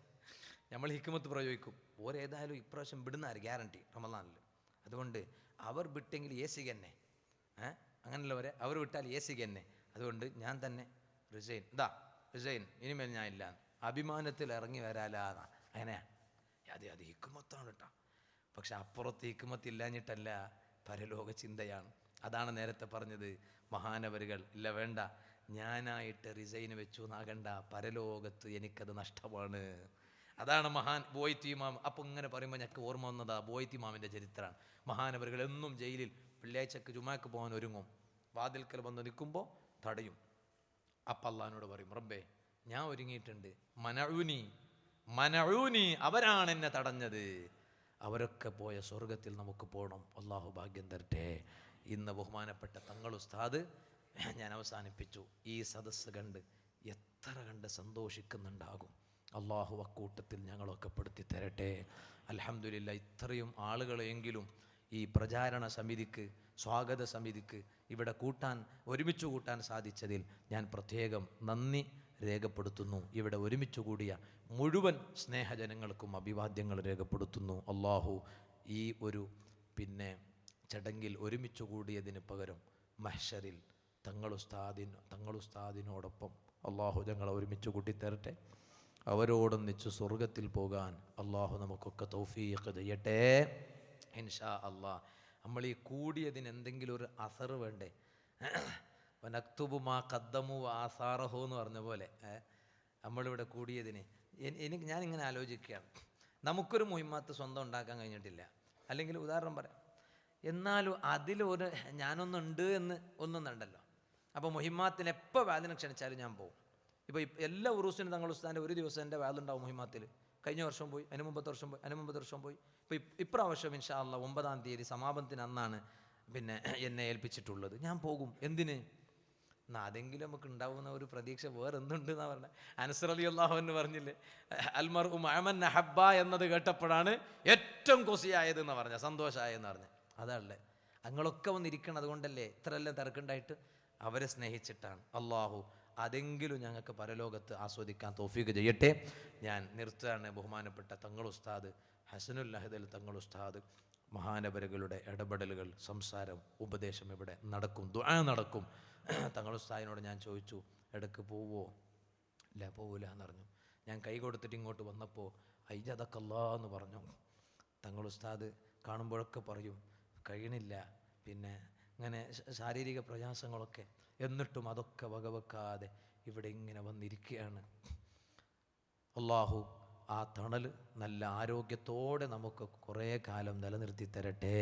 നമ്മൾ ഹിക്മത്ത് പ്രയോഗിക്കും. ഓരേതായാലും ഇപ്രാവശ്യം വിടുന്നാര് ഗ്യാരണ്ടി റമദാനിൽ. അതുകൊണ്ട് അവർ വിട്ടെങ്കിൽ എ സി തന്നെ, അങ്ങനെയുള്ളവരെ അവർ വിട്ടാൽ എ സി തന്നെ. അതുകൊണ്ട് ഞാൻ തന്നെ റിസൈൻ, റിസൈൻ, ഇനിമേൽ ഞാൻ ഇല്ല, അഭിമാനത്തിൽ ഇറങ്ങി വരാലാന്നാ. അങ്ങനെയാ, അത് ഹിക്മത്താണ് കേട്ടോ. പക്ഷെ അപ്പുറത്ത് ഹിക്മത്ത് ഇല്ലാഞ്ഞിട്ടല്ല, പരലോക ചിന്തയാണ്. അതാണ് നേരത്തെ പറഞ്ഞത് മഹാനവരുകൾ, ഇല്ല വേണ്ട, ഞാനായിട്ട് റിസൈൻ വെച്ചു എന്നാകണ്ട, പരലോകത്ത് എനിക്കത് നഷ്ടമാണ്. അതാണ് മഹാൻ ബോയ്ത്ത് ഇമാം. അപ്പോൾ ഇങ്ങനെ പറയുമ്പോൾ ഞങ്ങൾക്ക് ഓർമ്മ വന്നതാ ബോയ്ത്ത് ഇമാമിൻ്റെ ചരിത്രമാണ്. മഹാനവരുകൾ എന്നും ജയിലിൽ വെള്ളിയാഴ്ചക്ക് ജുമാക്ക് പോകാൻ ഒരുങ്ങും. വാതിൽക്കൽ വന്ന് നിൽക്കുമ്പോൾ തടയും. അപ്പം അള്ളാഹിനോട് പറയും, റബ്ബേ ഞാൻ ഒരുങ്ങിയിട്ടുണ്ട്, മനഊനി അവരാണ് എന്നെ തടഞ്ഞത്, അവരൊക്കെ പോയ സ്വർഗത്തിൽ നമുക്ക് പോകണം, അള്ളാഹു ഭാഗ്യം തരട്ടെ. ഇന്ന് ബഹുമാനപ്പെട്ട തങ്ങൾ ഉസ്താദ്, ഞാൻ അവസാനിപ്പിച്ചു, ഈ സദസ്സ് കണ്ട് എത്ര കണ്ട് സന്തോഷിക്കുന്നുണ്ടാകും. അള്ളാഹു അക്കൂട്ടത്തിൽ ഞങ്ങളൊക്കെ പെടുത്തി തരട്ടെ. അൽഹംദുലില്ലാ, ഇത്രയും ആളുകളെങ്കിലും ഈ പ്രചാരണ സമിതിക്ക്, സ്വാഗത സമിതിക്ക് ഇവിടെ ഒരുമിച്ച് കൂട്ടാൻ സാധിച്ചതിൽ ഞാൻ പ്രത്യേകം നന്ദി രേഖപ്പെടുത്തുന്നു. ഇവിടെ ഒരുമിച്ച് കൂടിയ മുഴുവൻ സ്നേഹജനങ്ങൾക്കും അഭിവാദ്യങ്ങൾ രേഖപ്പെടുത്തുന്നു. അള്ളാഹു ഈ ഒരു ചടങ്ങിൽ ഒരുമിച്ച് കൂടിയതിന് പകരം മഹ്ശറിൽ തങ്ങളുസ്താദിനോടൊപ്പം അള്ളാഹു ഞങ്ങളെ ഒരുമിച്ച് കൂട്ടിത്തരട്ടെ. അവരോടൊന്നിച്ച് സ്വർഗത്തിൽ പോകാൻ അള്ളാഹു നമുക്കൊക്കെ തൗഫീഖ് ചെയ്യട്ടെ ഇൻഷാ അള്ളാഹ്. നമ്മൾ ഈ കൂടിയതിന് എന്തെങ്കിലും ഒരു അസർ വേണ്ടേ? വനക്തുബു മാ ഖദ്ദമു ആസാറഹു എന്ന് പറഞ്ഞ പോലെ നമ്മളിവിടെ കൂടിയതിന് ഞാനിങ്ങനെ ആലോചിക്കുകയാണ്, നമുക്കൊരു മുഹിമ്മത്ത് സ്വന്തം ഉണ്ടാക്കാൻ കഴിഞ്ഞിട്ടില്ല. അല്ലെങ്കിൽ ഉദാഹരണം പറയാം, എന്നാലും അതിലൊരു ഞാനൊന്നുണ്ട് എന്ന് ഒന്നുണ്ടല്ലോ. അപ്പോൾ മുഹിമ്മാത്തിന് എപ്പോൾ വാദിനെ ക്ഷണിച്ചാലും ഞാൻ പോകും. ഇപ്പോൾ എല്ലാ ഉറൂസിനും തങ്ങൾ ഉസ്താദിൻ്റെ ഒരു ദിവസം എൻ്റെ വാദുണ്ടാവും മുഹിമ്മാത്തിൽ. കഴിഞ്ഞ വർഷം പോയി, അതിന് മുമ്പത്തെ വർഷം പോയി, അതിന് മുമ്പത്തെ വർഷം പോയി. ഇപ്പോൾ ഇപ്രാവശ്യം ഇൻഷാ അല്ലാഹ് 9-ാം തീയതി സമാപനത്തിന് അന്നാണ് എന്നെ ഏൽപ്പിച്ചിട്ടുള്ളത്. ഞാൻ പോകും. എന്തിന്? അതെങ്കിലും നമുക്ക് ഉണ്ടാവുന്ന ഒരു പ്രതീക്ഷ വേറെ എന്തുണ്ട് എന്നാണ് പറഞ്ഞത്. അനസ് റളിയല്ലാഹു അൻഹു പറഞ്ഞില്ലേ, അൽമർഉ മഅ മൻ അഹബ്ബ എന്നത് കേട്ടപ്പോഴാണ് ഏറ്റവും കൊസിയായത് എന്ന് പറഞ്ഞ, സന്തോഷമായെന്ന് പറഞ്ഞത്. അതല്ലേ ഞങ്ങളൊക്കെ വന്നിരിക്കണം. അതുകൊണ്ടല്ലേ ഇത്രയെല്ലാം തിരക്കുണ്ടായിട്ട് അവരെ സ്നേഹിച്ചിട്ടാണ്. അള്ളാഹു അതെങ്കിലും ഞങ്ങൾക്ക് പരലോകത്ത് ആസ്വദിക്കാൻ തൗഫീഖ് ചെയ്യട്ടെ. ഞാൻ നിർത്തുകയാണ്. ബഹുമാനപ്പെട്ട തങ്ങൾ ഉസ്താദ് ഹസനുൽ അഹ്ദൽ തങ്ങൾ ഉസ്താദ്, മഹാനവരുകളുടെ ഇടപെടലുകൾ, സംസാരം, ഉപദേശം ഇവിടെ നടക്കും, ദുആ നടക്കും. തങ്ങൾ ഉസ്താദിനോട് ഞാൻ ചോദിച്ചു, ഇടയ്ക്ക് പോവോ? ഇല്ല, പോവില്ല എന്ന് പറഞ്ഞു. ഞാൻ കൈ കൊടുത്തിട്ട് ഇങ്ങോട്ട് വന്നപ്പോൾ ഐജദക്കല്ലാ എന്ന് പറഞ്ഞു. തങ്ങൾ ഉസ്താദ് കാണുമ്പോഴൊക്കെ പറയും കഴിയണില്ല, ഇങ്ങനെ ശാരീരിക പ്രയാസങ്ങളൊക്കെ, എന്നിട്ടും അതൊക്കെ വകവെക്കാതെ ഇവിടെ ഇങ്ങനെ വന്നിരിക്കുകയാണ്. അള്ളാഹു ആ തണൽ നല്ല ആരോഗ്യത്തോടെ നമുക്ക് കുറേ കാലം നിലനിർത്തി തരട്ടെ.